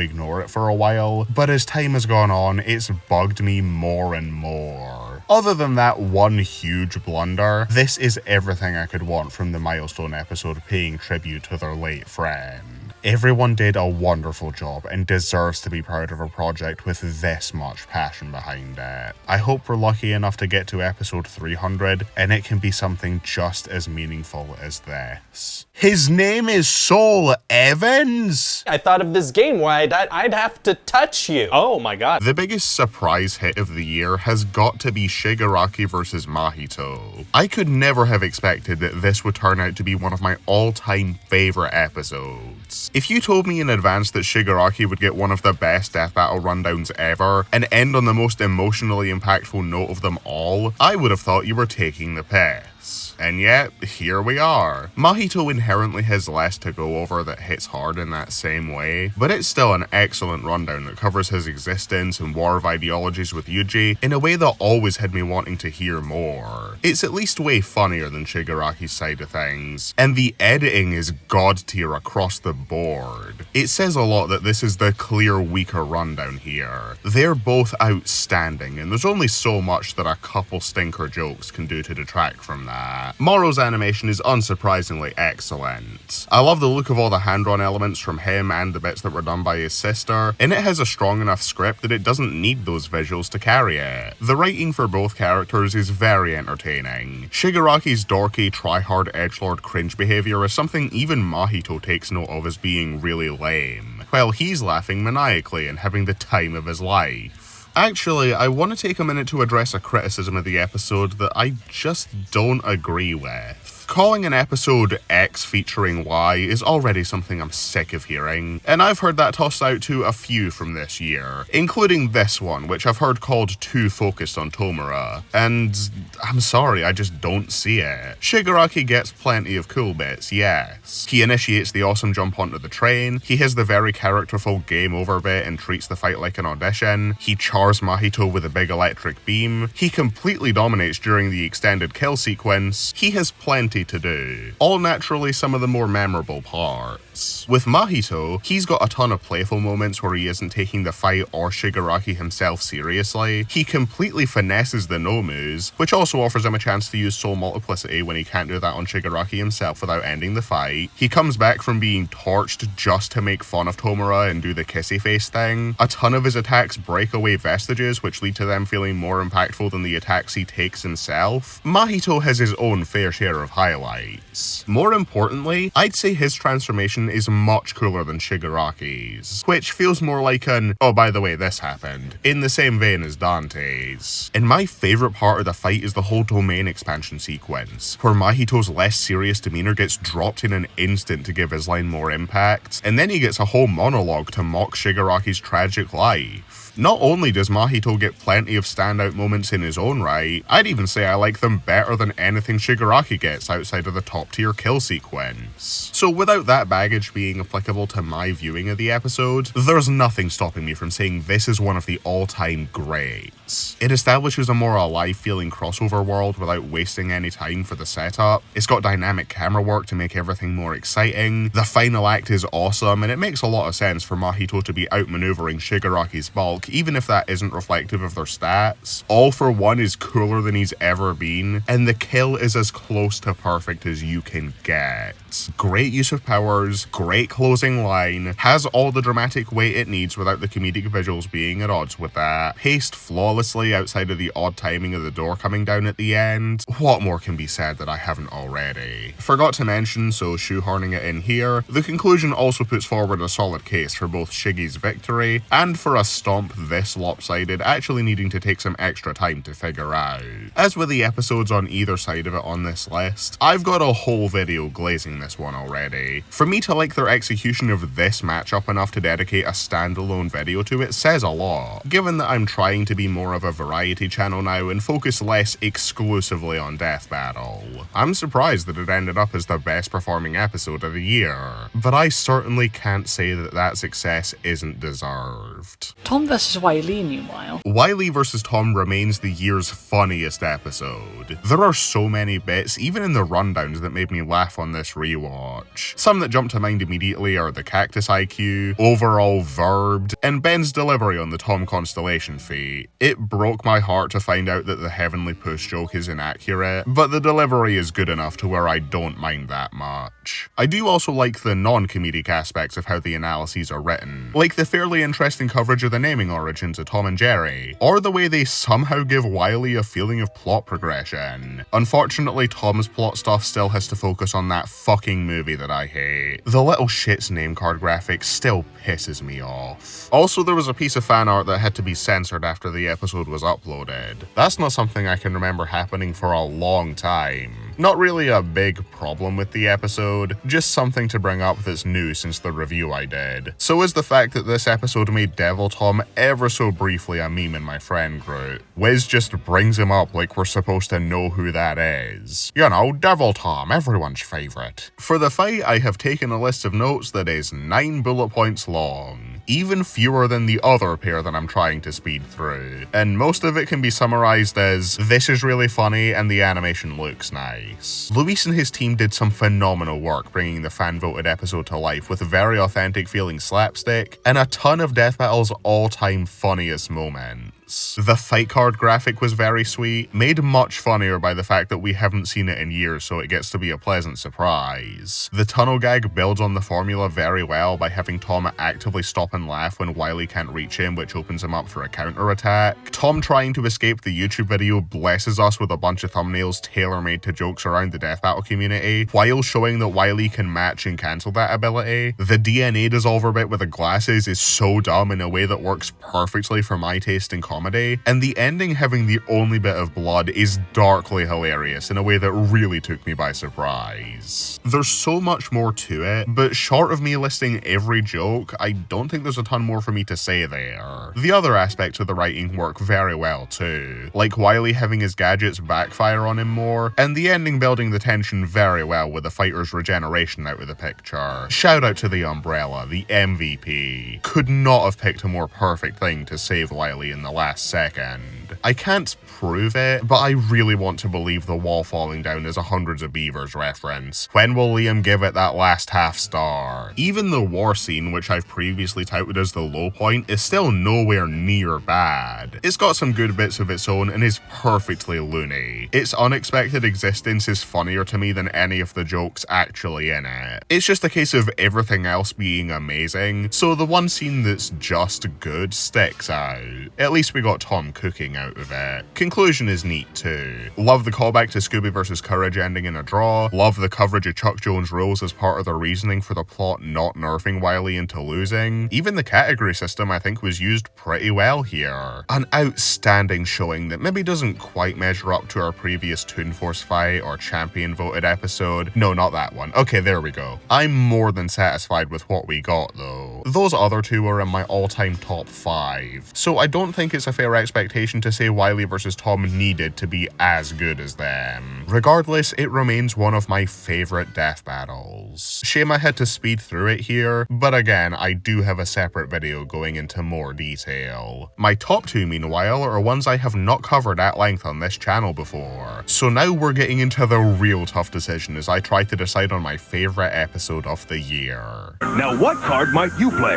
ignore it for a while, but as time has gone on, it's bugged me more and more. Other than that one huge blunder, this is everything I could want from the Milestone episode paying tribute to their late friend. Everyone did a wonderful job and deserves to be proud of a project with this much passion behind it. I hope we're lucky enough to get to episode 300 and it can be something just as meaningful as this. His name is Soul Evans? I thought of this game where I'd have to touch you. Oh my god. The biggest surprise hit of the year has got to be Shigaraki vs Mahito. I could never have expected that this would turn out to be one of my all-time favorite episodes. If you told me in advance that Shigaraki would get one of the best death battle rundowns ever and end on the most emotionally impactful note of them all, I would have thought you were taking the piss. And yet, here we are. Mahito inherently has less to go over that hits hard in that same way, but it's still an excellent rundown that covers his existence and war of ideologies with Yuji in a way that always had me wanting to hear more. It's at least way funnier than Shigaraki's side of things, and the editing is god tier across the board. It says a lot that this is the clear weaker rundown here. They're both outstanding, and there's only so much that a couple stinker jokes can do to detract from that. that. Moro's animation is unsurprisingly excellent. I love the look of all the hand-drawn elements from him and the bits that were done by his sister, and it has a strong enough script that it doesn't need those visuals to carry it. The writing for both characters is very entertaining. Shigaraki's dorky, try-hard, edgelord cringe behaviour is something even Mahito takes note of as being really lame, while he's laughing maniacally and having the time of his life. Actually, I want to take a minute to address a criticism of the episode that I just don't agree with. Calling an episode X featuring Y is already something I'm sick of hearing, and I've heard that tossed out to a few from this year, including this one, which I've heard called too focused on Tomura, and I'm sorry, I just don't see it. Shigaraki gets plenty of cool bits, yes. He initiates the awesome jump onto the train, he has the very characterful game over bit and treats the fight like an audition, he chars Mahito with a big electric beam, he completely dominates during the extended kill sequence, he has plenty to do. All naturally some of the more memorable parts. With Mahito, he's got a ton of playful moments where he isn't taking the fight or Shigaraki himself seriously. He completely finesses the Nomus, which also offers him a chance to use soul multiplicity when he can't do that on Shigaraki himself without ending the fight. He comes back from being torched just to make fun of Tomura and do the kissy face thing. A ton of his attacks break away vestiges, which lead to them feeling more impactful than the attacks he takes himself. Mahito has his own fair share of highlights. More importantly, I'd say his transformation is much cooler than Shigaraki's, which feels more like an, oh by the way this happened, in the same vein as Dante's. And my favourite part of the fight is the whole domain expansion sequence, where Mahito's less serious demeanour gets dropped in an instant to give his line more impact, and then he gets a whole monologue to mock Shigaraki's tragic life. Not only does Mahito get plenty of standout moments in his own right, I'd even say I like them better than anything Shigaraki gets outside of the top tier kill sequence. So without that baggage being applicable to my viewing of the episode, there's nothing stopping me from saying this is one of the all-time greats. It establishes a more alive feeling crossover world without wasting any time for the setup. It's got dynamic camera work to make everything more exciting. The final act is awesome, and it makes a lot of sense for Mahito to be outmaneuvering Shigaraki's bulk, even if that isn't reflective of their stats. All for One is cooler than he's ever been, and the kill is as close to perfect as you can get. Great use of powers, great closing line, has all the dramatic weight it needs without the comedic visuals being at odds with that, paced flawlessly outside of the odd timing of the door coming down at the end. What more can be said that I haven't already? Forgot to mention, so shoehorning it in here, the conclusion also puts forward a solid case for both Shiggy's victory, and for a stomp this lopsided actually needing to take some extra time to figure out. As with the episodes on either side of it on this list, I've got a whole video glazing this one already. For me to like their execution of this matchup enough to dedicate a standalone video to it says a lot, given that I'm trying to be more of a variety channel now and focus less exclusively on Death Battle. I'm surprised that it ended up as the best performing episode of the year, but I certainly can't say that that success isn't deserved. Tom vs. Wiley, meanwhile. Wiley vs. Tom remains the year's funniest episode. There are so many bits, even in the rundowns, that made me laugh on this rewatch. Some that jump to mind immediately are the Cactus IQ, overall verbed, and Ben's delivery on the Tom Constellation feat. It broke my heart to find out that the Heavenly Push joke is inaccurate, but the delivery is good enough to where I don't mind that much. I do also like the non-comedic aspects of how the analyses are written, like the fairly interesting coverage of the naming origins of Tom and Jerry, or the way they somehow give Wiley a feeling of plot progression. Unfortunately, Tom's plot stuff still has to focus on that fucking movie that I hate. The little shit's name card graphic still pisses me off. Also, there was a piece of fan art that had to be censored after the episode was uploaded. That's not something I can remember happening for a long time. Not really a big problem with the episode, just something to bring up that's new since the review I did. So is the fact that this episode made Devil Tom ever so briefly a meme in my friend group. Wiz just brings him up like we're supposed to know who that is. You know, Devil Tom, everyone's favourite. For the fight, I have taken a list of notes that is 9 bullet points long, even fewer than the other pair that I'm trying to speed through, and most of it can be summarised as, this is really funny and the animation looks nice. Luis and his team did some phenomenal work bringing the fan-voted episode to life with very authentic feeling slapstick, and a ton of Death Battle's all-time funniest moments. moments. The fight card graphic was very sweet, made much funnier by the fact that we haven't seen it in years, so it gets to be a pleasant surprise. The tunnel gag builds on the formula very well by having Tom actively stop and laugh when Wily can't reach him, which opens him up for a counter-attack. Tom trying to escape the YouTube video blesses us with a bunch of thumbnails tailor-made to jokes around the death battle community, while showing that Wily can match and cancel that ability. The DNA dissolver bit with the glasses is so dumb in a way that works perfectly for my taste in comedy, and the ending having the only bit of blood is darkly hilarious in a way that really took me by surprise. There's so much more to it, but short of me listing every joke, I don't think there's a ton more for me to say there. The other aspects of the writing work very well too, like Wily having his gadgets backfire on him more, and the ending building the tension very well with the fighter's regeneration out of the picture. Shout out to the Umbrella, the MVP. Could not have picked a more perfect thing to save Wily in the last second. I can't prove it, but I really want to believe the wall falling down is a Hundreds of Beavers reference. When will Liam give it that last half star? Even the war scene, which I've previously touted as the low point, is still nowhere near bad. It's got some good bits of its own and is perfectly loony. Its unexpected existence is funnier to me than any of the jokes actually in it. It's just a case of everything else being amazing, so the one scene that's just good sticks out. At least we got Tom cooking out of it. Conclusion is neat too. Love the callback to Scooby vs. Courage ending in a draw. Love the coverage of Chuck Jones' rules as part of the reasoning for the plot not nerfing Wily into losing. Even the category system I think was used pretty well here. An outstanding showing that maybe doesn't quite measure up to our previous Toon Force fight or champion voted episode. No, not that one. Okay, there we go. I'm more than satisfied with what we got though. Those other two are in my all-time top 5, so I don't think it's a fair expectation to say Wily vs. Tom needed to be as good as them. Regardless, it remains one of my favourite death battles. Shame I had to speed through it here, but again, I do have a separate video going into more detail. My top 2 meanwhile are ones I have not covered at length on this channel before. So now we're getting into the real tough decision as I try to decide on my favourite episode of the year. Now what card might you play?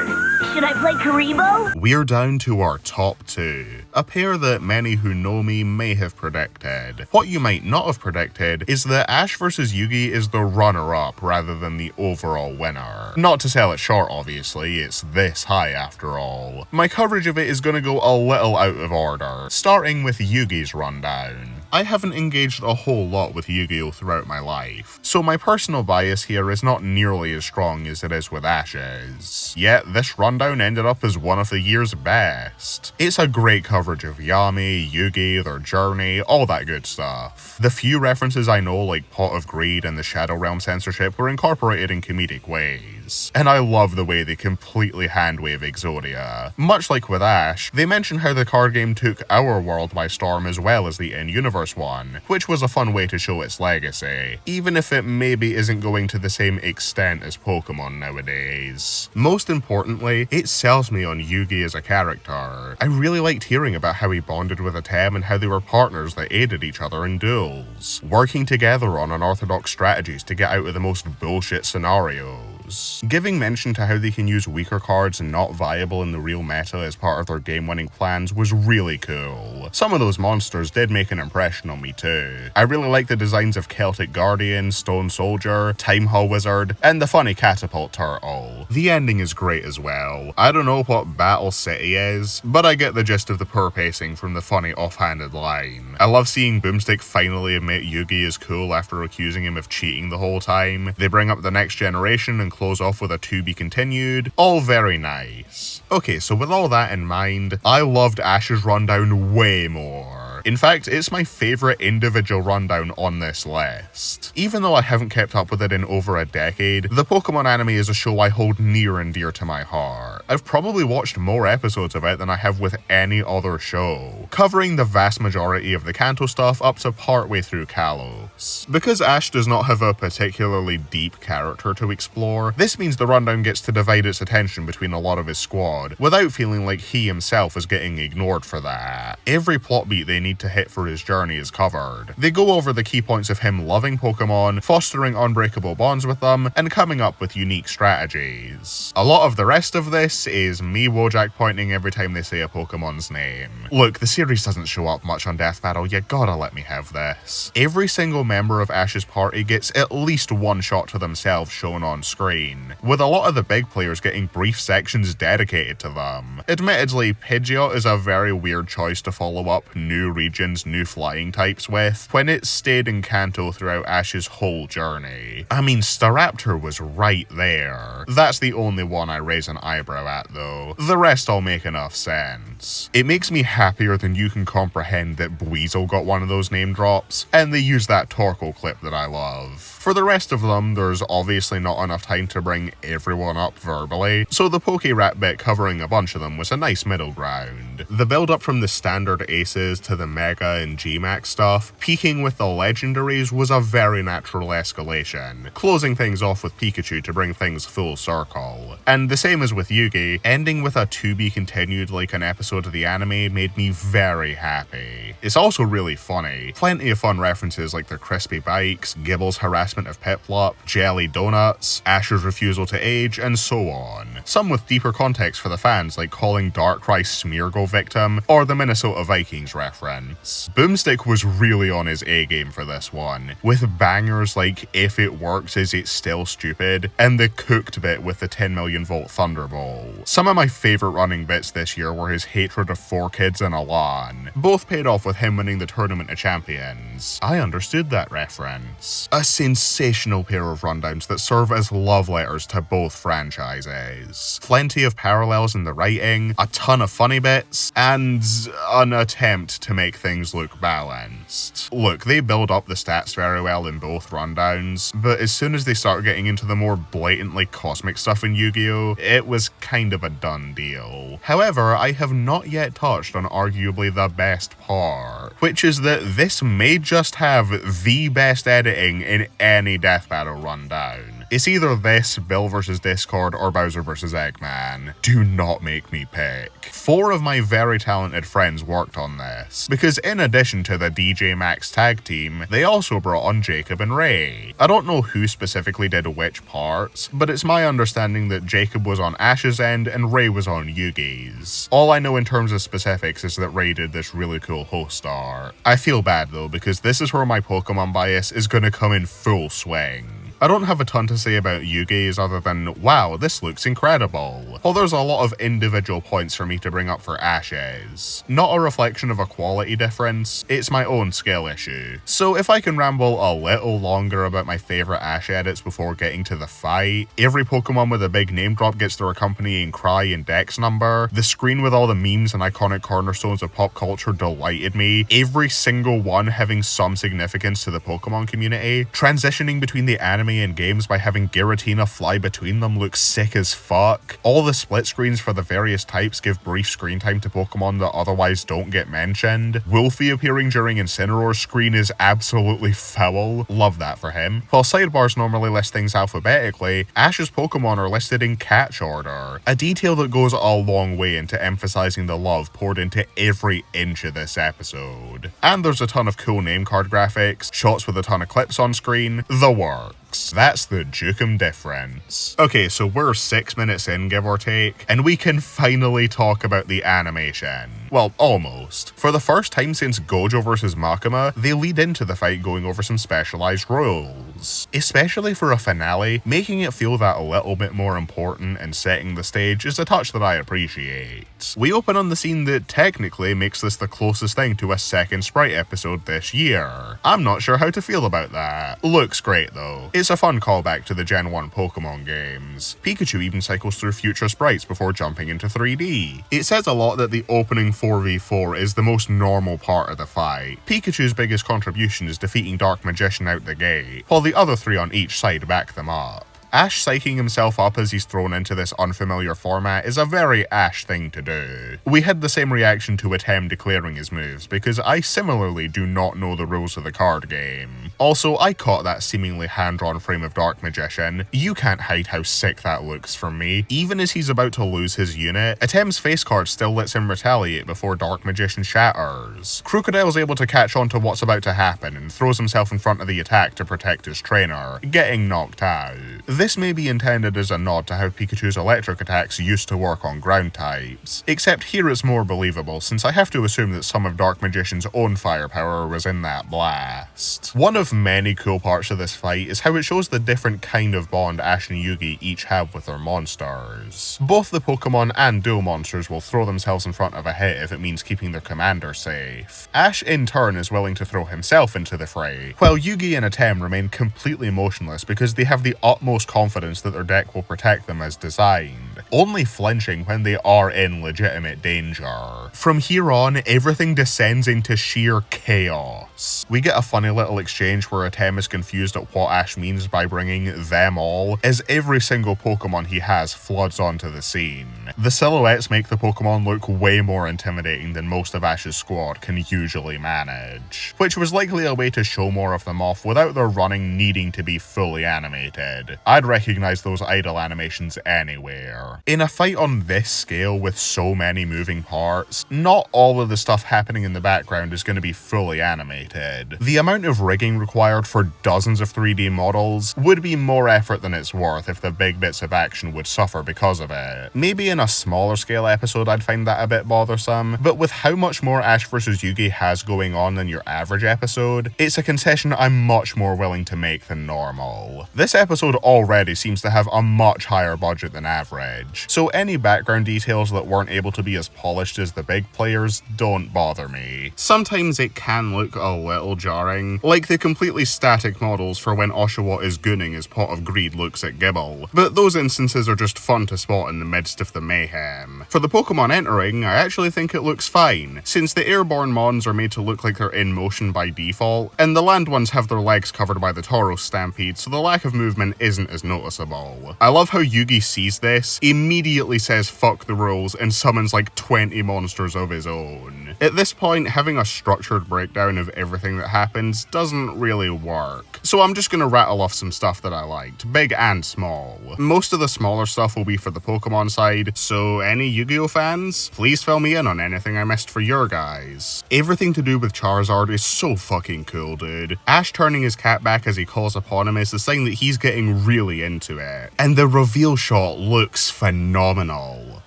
Should I play Karibo? We're down to our top 2, a pair that many who know me may have predicted. What you might not have predicted is that Ash vs. Yugi is the runner-up rather than the overall winner. Not to sell it short obviously, it's this high after all. My coverage of it is going to go a little out of order, starting with Yugi's rundown. I haven't engaged a whole lot with Yu-Gi-Oh! Throughout my life, so my personal bias here is not nearly as strong as it is with Ash's. Yet this rundown ended up as one of the year's best. It's a great coverage of Yami, Yugi, their journey, all that good stuff. The few references I know like Pot of Greed and the Shadow Realm censorship were incorporated in comedic ways, and I love the way they completely handwave Exodia. Much like with Ash, they mention how the card game took our world by storm as well as the in-universe one, which was a fun way to show its legacy, even if it maybe isn't going to the same extent as Pokemon nowadays. Most importantly, it sells me on Yugi as a character. I really liked hearing about how he bonded with Atem and how they were partners that aided each other in duels, working together on unorthodox strategies to get out of the most bullshit scenarios. Giving mention to how they can use weaker cards not viable in the real meta as part of their game-winning plans was really cool. Some of those monsters did make an impression on me too. I really like the designs of Celtic Guardian, Stone Soldier, Time Hall Wizard, and the funny Catapult Turtle. The ending is great as well. I don't know what Battle City is, but I get the gist of the poor pacing from the funny offhanded line. I love seeing Boomstick finally admit Yugi is cool after accusing him of cheating the whole time. They bring up the next generation and close off with a to be continued. All very nice. Okay, so with all that in mind, I loved Ash's rundown way more. In fact, it's my favourite individual rundown on this list. Even though I haven't kept up with it in over a decade, the Pokemon anime is a show I hold near and dear to my heart. I've probably watched more episodes of it than I have with any other show, covering the vast majority of the Kanto stuff up to partway through Kalos. Because Ash does not have a particularly deep character to explore, this means the rundown gets to divide its attention between a lot of his squad, without feeling like he himself is getting ignored for that. Every plot beat they need need to hit for his journey is covered. They go over the key points of him loving Pokemon, fostering unbreakable bonds with them, and coming up with unique strategies. A lot of the rest of this is me Wojak pointing every time they say a Pokemon's name. Look, the series doesn't show up much on Death Battle, you gotta let me have this. Every single member of Ash's party gets at least one shot to themselves shown on screen, with a lot of the big players getting brief sections dedicated to them. Admittedly, Pidgeot is a very weird choice to follow up new regions, new flying types with, when it stayed in Kanto throughout Ash's whole journey. I mean, Staraptor was right there. That's the only one I raise an eyebrow at though. The rest all make enough sense. It makes me happier than you can comprehend that Buizel got one of those name drops, and they use that Torkoal clip that I love. For the rest of them, there's obviously not enough time to bring everyone up verbally, so the Pokerap bit covering a bunch of them was a nice middle ground. The build up from the standard aces to the Mega and G-Max stuff, peaking with the legendaries was a very natural escalation, closing things off with Pikachu to bring things full circle. And the same as with Yugi, ending with a to be continued like an episode of the anime made me very happy. It's also really funny, plenty of fun references like the crispy bikes, Gibble's harassment of Piplup, jelly donuts, Ash's refusal to age, and so on. Some with deeper context for the fans like calling Darkrai Smeargle victim, or the Minnesota Vikings reference. Boomstick was really on his A-game for this one, with bangers like If It Works Is It Still Stupid, and the cooked bit with the 10 million volt Thunderbolt. Some of my favourite running bits this year were his hatred of 4Kids and Alan. Both paid off with him winning the Tournament of Champions. I understood that reference. A sensational pair of rundowns that serve as love letters to both franchises. Plenty of parallels in the writing, a ton of funny bits, and an attempt to make things look balanced. Look, they build up the stats very well in both rundowns, but as soon as they start getting into the more blatantly cosmic stuff in Yu-Gi-Oh!, it was kind of a done deal. However, I have not yet touched on arguably the best part, which is that this may just have the best editing in any Death Battle rundown. It's either this, Bill vs Discord, or Bowser vs Eggman. Do not make me pick. 4 of my very talented friends worked on this, because in addition to the DJ Max tag team, they also brought on Jacob and Ray. I don't know who specifically did which parts, but it's my understanding that Jacob was on Ash's end and Ray was on Yugi's. All I know in terms of specifics is that Ray did this really cool host art. I feel bad though, because this is where my Pokemon bias is gonna come in full swing. I don't have a ton to say about Yugi's other than, wow, this looks incredible. While there's a lot of individual points for me to bring up for Ash's. Not a reflection of a quality difference, it's my own skill issue. So if I can ramble a little longer about my favourite Ash edits before getting to the fight, every Pokemon with a big name drop gets their accompanying cry and dex number, the screen with all the memes and iconic cornerstones of pop culture delighted me, every single one having some significance to the Pokemon community, transitioning between the anime and games by having Giratina fly between them looks sick as fuck. All the split screens for the various types give brief screen time to Pokemon that otherwise don't get mentioned. Wolfie appearing during Incineroar's screen is absolutely foul. Love that for him. While sidebars normally list things alphabetically, Ash's Pokemon are listed in catch order, a detail that goes a long way into emphasizing the love poured into every inch of this episode. And there's a ton of cool name card graphics, shots with a ton of clips on screen, the works. That's the Jukum difference. Okay, so we're 6 minutes in, give or take, and we can finally talk about the animation. Well, almost. For the first time since Gojo vs Makima, they lead into the fight going over some specialized rules. Especially for a finale, making it feel that a little bit more important and setting the stage is a touch that I appreciate. We open on the scene that technically makes this the closest thing to a second Sprite episode this year. I'm not sure how to feel about that. Looks great though. It's a fun callback to the Gen 1 Pokemon games. Pikachu even cycles through future sprites before jumping into 3D. It says a lot that the opening 4v4 is the most normal part of the fight. Pikachu's biggest contribution is defeating Dark Magician out the gate, while the other 3 on each side back them up. Ash psyching himself up as he's thrown into this unfamiliar format is a very Ash thing to do. We had the same reaction to Atem declaring his moves, because I similarly do not know the rules of the card game. Also, I caught that seemingly hand-drawn frame of Dark Magician. You can't hide how sick that looks from me. Even as he's about to lose his unit, Atem's face card still lets him retaliate before Dark Magician shatters. Crocodile's able to catch on to what's about to happen and throws himself in front of the attack to protect his trainer, getting knocked out. This may be intended as a nod to how Pikachu's electric attacks used to work on ground types, except here it's more believable since I have to assume that some of Dark Magician's own firepower was in that blast. One of many cool parts of this fight is how it shows the different kind of bond Ash and Yugi each have with their monsters. Both the Pokemon and dual monsters will throw themselves in front of a hit if it means keeping their commander safe. Ash in turn is willing to throw himself into the fray, while Yugi and Atem remain completely motionless because they have the utmost confidence that their deck will protect them as designed, only flinching when they are in legitimate danger. From here on, everything descends into sheer chaos. We get a funny little exchange where Atem is confused at what Ash means by bringing them all, as every single Pokemon he has floods onto the scene. The silhouettes make the Pokemon look way more intimidating than most of Ash's squad can usually manage, which was likely a way to show more of them off without their running needing to be fully animated. I'd recognize those idle animations anywhere. In a fight on this scale with so many moving parts, not all of the stuff happening in the background is going to be fully animated. The amount of rigging required for dozens of 3D models would be more effort than it's worth if the big bits of action would suffer because of it. Maybe in a smaller scale episode I'd find that a bit bothersome, but with how much more Ash vs Yugi has going on than your average episode, it's a concession I'm much more willing to make than normal. This episode already seems to have a much higher budget than average, so any background details that weren't able to be as polished as the big players don't bother me. Sometimes it can look a little jarring, like the completely static models for when Oshawott is gooning as Pot of Greed looks at Gibble, but those instances are just fun to spot in the midst of the mayhem. For the Pokemon entering, I actually think it looks fine, since the airborne mons are made to look like they're in motion by default, and the land ones have their legs covered by the Tauros Stampede, so the lack of movement isn't as noticeable. I love how Yugi sees this, immediately says fuck the rules, and summons like 20 monsters of his own. At this point, having a structured breakdown of everything that happens doesn't really work, so I'm just gonna rattle off some stuff that I liked, big and small. Most of the smaller stuff will be for the Pokemon side, so any Yu-Gi-Oh fans, please fill me in on anything I missed for your guys. Everything to do with Charizard is so fucking cool, dude. Ash turning his cat back as he calls upon him is a sign that he's getting really into it, and the reveal shot looks phenomenal.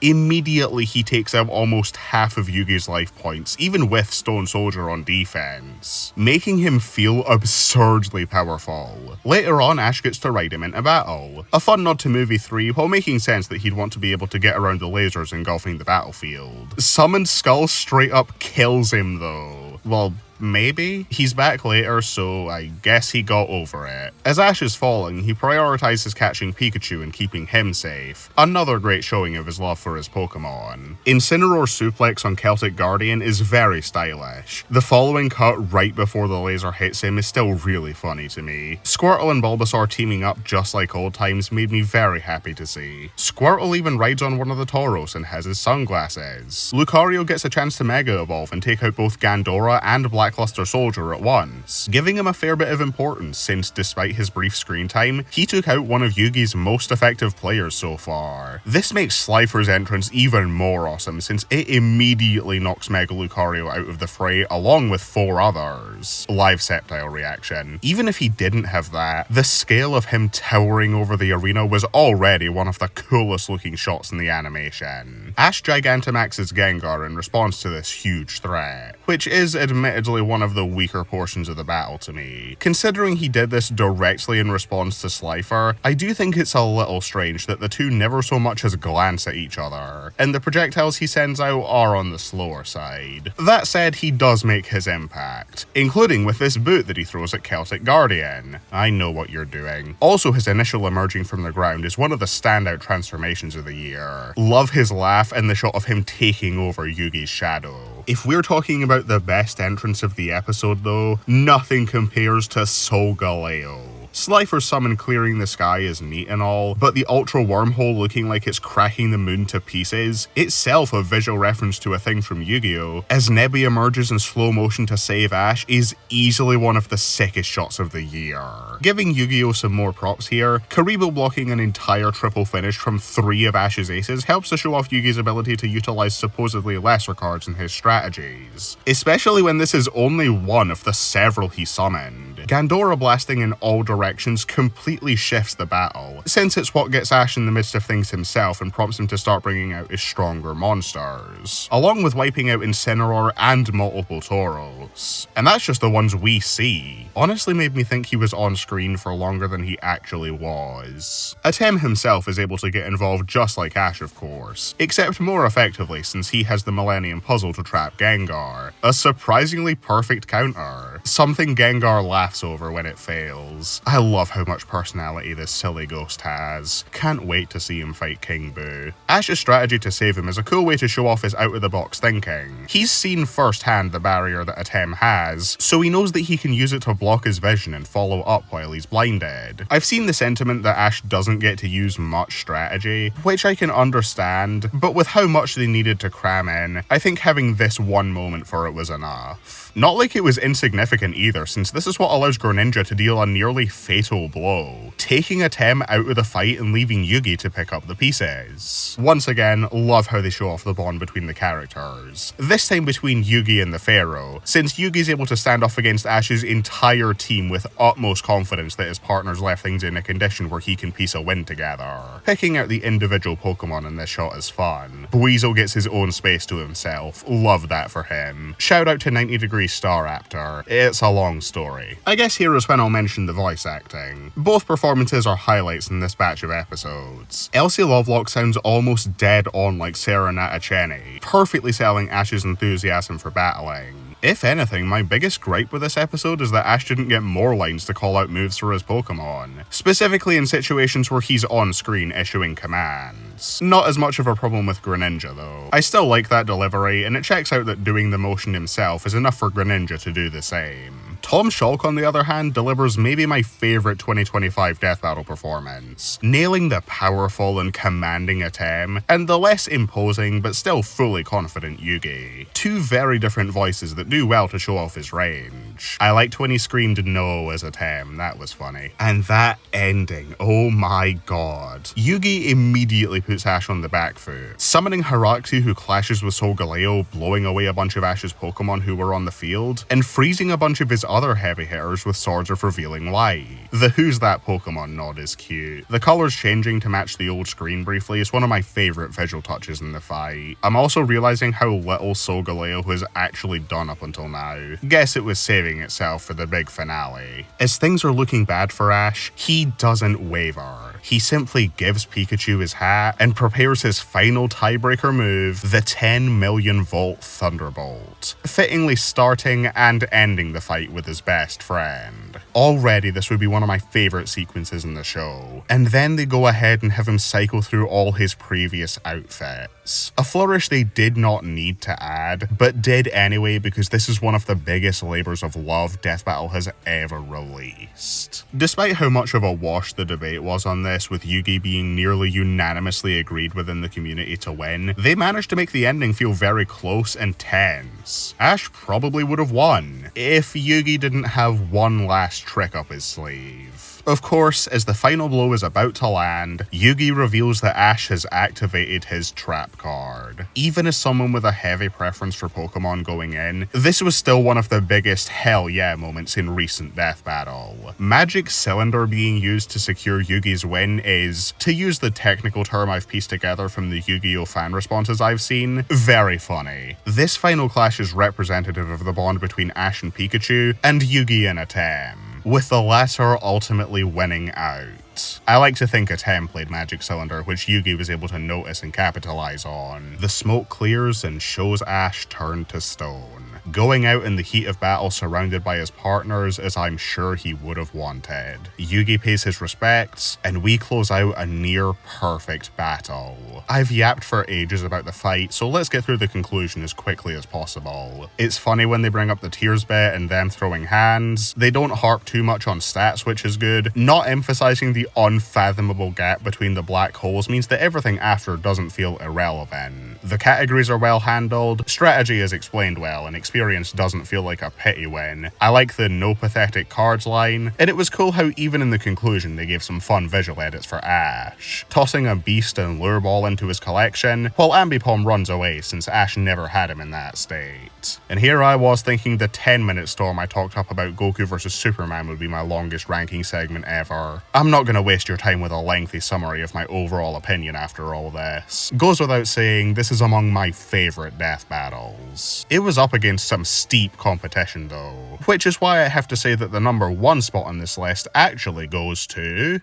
Immediately he takes out almost half of Yugi's life points, even with Stone Soldier on defense, making him feel absurdly powerful. Later on, Ash gets to ride him into battle. A fun nod to movie 3, while making sense that he'd want to be able to get around the lasers engulfing the battlefield. Summoned Skull straight up kills him though. Well, maybe? He's back later, so I guess he got over it. As Ash is falling, he prioritizes catching Pikachu and keeping him safe. Another great showing of his love for his Pokemon. Incineroar suplex on Celtic Guardian is very stylish. The following cut right before the laser hits him is still really funny to me. Squirtle and Bulbasaur teaming up just like old times made me very happy to see. Squirtle even rides on one of the Tauros and has his sunglasses. Lucario gets a chance to Mega Evolve and take out both Gandora and Blackluster Soldier at once, giving him a fair bit of importance since, despite his brief screen time, he took out one of Yugi's most effective players so far. This makes Slifer's entrance even more awesome since it immediately knocks Mega Lucario out of the fray along with 4 others. Live Sceptile reaction. Even if he didn't have that, the scale of him towering over the arena was already one of the coolest looking shots in the animation. Ash Gigantamaxes Gengar in response to this huge threat, which is admittedly one of the weaker portions of the battle to me. Considering he did this directly in response to Slifer, I do think it's a little strange that the two never so much as glance at each other, and the projectiles he sends out are on the slower side. That said, he does make his impact, including with this boot that he throws at Celtic Guardian. I know what you're doing. Also, his initial emerging from the ground is one of the standout transformations of the year. Love his laugh and the shot of him taking over Yugi's shadow. If we're talking about the best entrance of the episode though, nothing compares to Solgaleo. Slifer's summon clearing the sky is neat and all, but the ultra wormhole looking like it's cracking the moon to pieces, itself a visual reference to a thing from Yu-Gi-Oh!, as Nebby emerges in slow motion to save Ash is easily one of the sickest shots of the year. Giving Yu-Gi-Oh! Some more props here, Karibo blocking an entire triple finish from 3 of Ash's aces helps to show off Yugi's ability to utilize supposedly lesser cards in his strategies, especially when this is only one of the several he summoned. Gandora blasting in all directions completely shifts the battle, since it's what gets Ash in the midst of things himself and prompts him to start bringing out his stronger monsters, along with wiping out Incineroar and multiple Tauros. And that's just the ones we see. Honestly made me think he was on screen for longer than he actually was. Atem himself is able to get involved just like Ash of course, except more effectively since he has the Millennium Puzzle to trap Gengar, a surprisingly perfect counter, something Gengar laughs over when it fails. I love how much personality this silly ghost has. Can't wait to see him fight King Boo. Ash's strategy to save him is a cool way to show off his out-of-the-box thinking. He's seen firsthand the barrier that Atem has, so he knows that he can use it to block his vision and follow up while he's blinded. I've seen the sentiment that Ash doesn't get to use much strategy, which I can understand, but with how much they needed to cram in, I think having this one moment for it was enough. Not like it was insignificant either, since this is what allows Greninja to deal a nearly fatal blow, taking Atem out of the fight and leaving Yugi to pick up the pieces. Once again, love how they show off the bond between the characters, this time between Yugi and the Pharaoh, since Yugi's able to stand off against Ash's entire team with utmost confidence that his partner's left things in a condition where he can piece a win together. Picking out the individual Pokemon in this shot is fun. Buizel gets his own space to himself, love that for him. Shout out to 90 Degree Star Raptor, it's a long story. I guess here is when I'll mention the voice acting. Both performances are highlights in this batch of episodes. Elsie Lovelock sounds almost dead on like Sarah Natacheni, perfectly selling Ash's enthusiasm for battling. If anything, my biggest gripe with this episode is that Ash didn't get more lines to call out moves for his Pokemon, specifically in situations where he's on screen issuing commands. Not as much of a problem with Greninja though. I still like that delivery, and it checks out that doing the motion himself is enough for Greninja to do the same. Tom Schalk, on the other hand, delivers maybe my favourite 2025 Death Battle performance, nailing the powerful and commanding Atem, and the less imposing but still fully confident Yugi. Two very different voices that do well to show off his range. I liked when he screamed no as Atem, that was funny. And that ending, oh my god. Yugi immediately puts Ash on the back foot, summoning Haraxu who clashes with Solgaleo, blowing away a bunch of Ash's Pokemon who were on the field, and freezing a bunch of his other heavy hitters with Swords of Revealing Light. The Who's That Pokemon nod is cute. The colours changing to match the old screen briefly is one of my favourite visual touches in the fight. I'm also realising how little Solgaleo has actually done up until now. Guess it was saving itself for the big finale. As things are looking bad for Ash, he doesn't waver. He simply gives Pikachu his hat and prepares his final tiebreaker move, the 10 million volt Thunderbolt, fittingly starting and ending the fight with his best friend. Already this would be one of my favourite sequences in the show, and then they go ahead and have him cycle through all his previous outfits. A flourish they did not need to add, but did anyway because this is one of the biggest labours of love Death Battle has ever released. Despite how much of a wash the debate was on this, with Yugi being nearly unanimously agreed within the community to win, they managed to make the ending feel very close and tense. Ash probably would have won if Yugi didn't have one last trick up his sleeve. Of course, as the final blow is about to land, Yugi reveals that Ash has activated his trap card. Even as someone with a heavy preference for Pokemon going in, this was still one of the biggest hell yeah moments in recent Death Battle. Magic Cylinder being used to secure Yugi's win is, to use the technical term I've pieced together from the Yu-Gi-Oh! Fan responses I've seen, very funny. This final clash is representative of the bond between Ash and Pikachu, and Yugi and Atem, with the latter ultimately winning out. I like to think Atem played Magic Cylinder, which Yugi was able to notice and capitalize on. The smoke clears and shows Ash turn to stone. going out in the heat of battle surrounded by his partners as I'm sure he would have wanted. Yugi pays his respects, and we close out a near perfect battle. I've yapped for ages about the fight, so let's get through the conclusion as quickly as possible. It's funny when they bring up the tears bit and them throwing hands. They don't harp too much on stats, which is good. Not emphasizing the unfathomable gap between the black holes means that everything after doesn't feel irrelevant. The categories are well handled, strategy is explained well, and experience doesn't feel like a pity win. I like the no pathetic cards line, and it was cool how even in the conclusion they gave some fun visual edits for Ash, tossing a beast and lure ball into his collection, while Ambipom runs away since Ash never had him in that state. And here I was thinking the 10-minute storm I talked up about Goku vs Superman would be my longest ranking segment ever. I'm not gonna waste your time with a lengthy summary of my overall opinion after all this. Goes without saying, this is among my favourite death battles. It was up against some steep competition though, which is why I have to say that the number 1 spot on this list actually goes to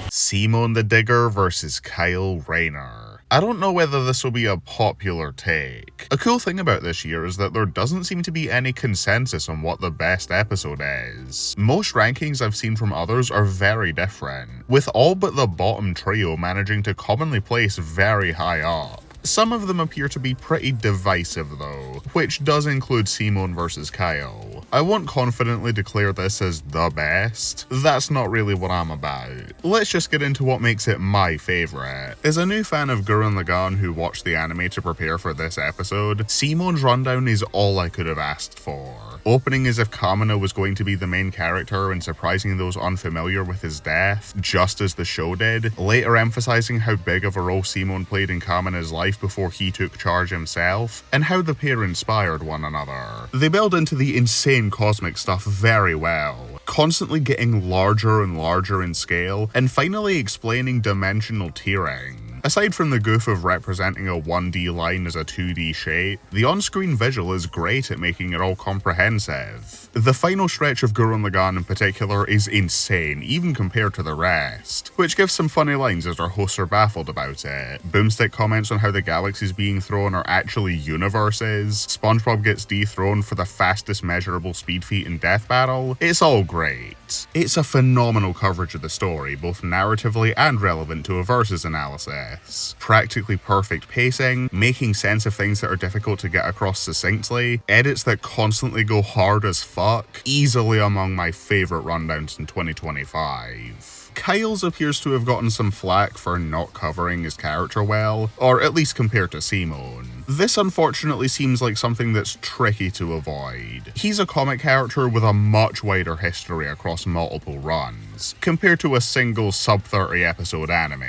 Simon the Digger versus Kyle Rayner. I don't know whether this will be a popular take. A cool thing about this year is that there doesn't seem to be any consensus on what the best episode is. Most rankings I've seen from others are very different, with all but the bottom trio managing to commonly place very high up. Some of them appear to be pretty divisive though, which does include Simon versus Kyle. I won't confidently declare this as the best, that's not really what I'm about. Let's just get into what makes it my favourite. As a new fan of Gurren Lagann who watched the anime to prepare for this episode, Simon's rundown is all I could have asked for. Opening as if Kamina was going to be the main character and surprising those unfamiliar with his death, just as the show did, later emphasizing how big of a role Simon played in Kamina's life before he took charge himself, and how the pair inspired one another. They build into the insane cosmic stuff very well, constantly getting larger and larger in scale, and finally explaining dimensional tiering. Aside from the goof of representing a 1D line as a 2D shape, the on-screen visual is great at making it all comprehensive. The final stretch of Gurren Lagann in particular is insane, even compared to the rest, which gives some funny lines as our hosts are baffled about it. Boomstick comments on how the galaxies being thrown are actually universes, SpongeBob gets dethroned for the fastest measurable speed feat in Death Battle. It's all great. It's a phenomenal coverage of the story, both narratively and relevant to a versus analysis. Practically perfect pacing, making sense of things that are difficult to get across succinctly, edits that constantly go hard as fuck, easily among my favourite rundowns in 2025. Kyle's appears to have gotten some flack for not covering his character well, or at least compared to Simon. This unfortunately seems like something that's tricky to avoid. He's a comic character with a much wider history across multiple runs, compared to a single sub-30 episode anime,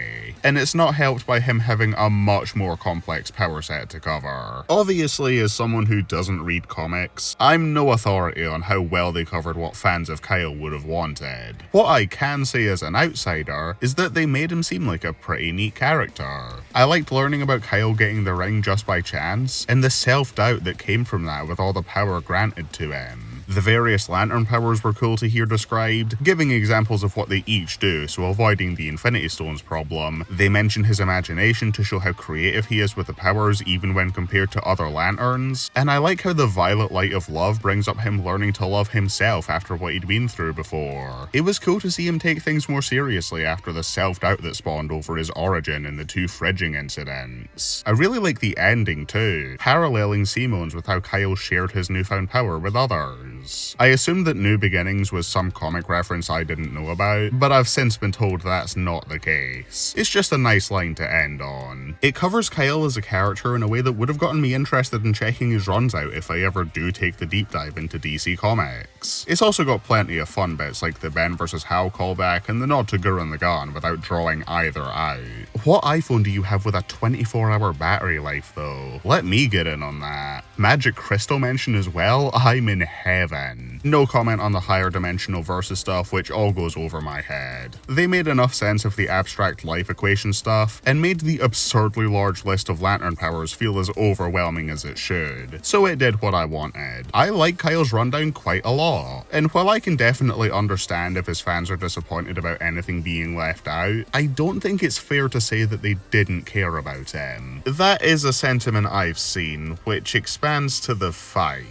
and it's not helped by him having a much more complex power set to cover. Obviously, as someone who doesn't read comics, I'm no authority on how well they covered what fans of Kyle would have wanted. What I can say as an outsider is that they made him seem like a pretty neat character. I liked learning about Kyle getting the ring just by chance, and the self-doubt that came from that with all the power granted to him. The various lantern powers were cool to hear described, giving examples of what they each do, so avoiding the Infinity Stones problem. They mention his imagination to show how creative he is with the powers even when compared to other lanterns, and I like how the violet light of love brings up him learning to love himself after what he'd been through before. It was cool to see him take things more seriously after the self-doubt that spawned over his origin in the 2 fridging incidents. I really like the ending too, paralleling Simon's with how Kyle shared his newfound power with others. I assumed that New Beginnings was some comic reference I didn't know about, but I've since been told that's not the case. It's just a nice line to end on. It covers Kyle as a character in a way that would have gotten me interested in checking his runs out if I ever do take the deep dive into DC Comics. It's also got plenty of fun bits like the Ben vs. Hal callback and the nod to Gurren Lagann without drawing either out. What iPhone do you have with a 24-hour battery life though? Let me get in on that. Magic Crystal mention as well? I'm in heaven. No comment on the higher dimensional versus stuff, which all goes over my head. They made enough sense of the abstract life equation stuff, and made the absurdly large list of lantern powers feel as overwhelming as it should, so it did what I wanted. I like Kyle's rundown quite a lot, and while I can definitely understand if his fans are disappointed about anything being left out, I don't think it's fair to say that they didn't care about him. That is a sentiment I've seen, which expands to the fight.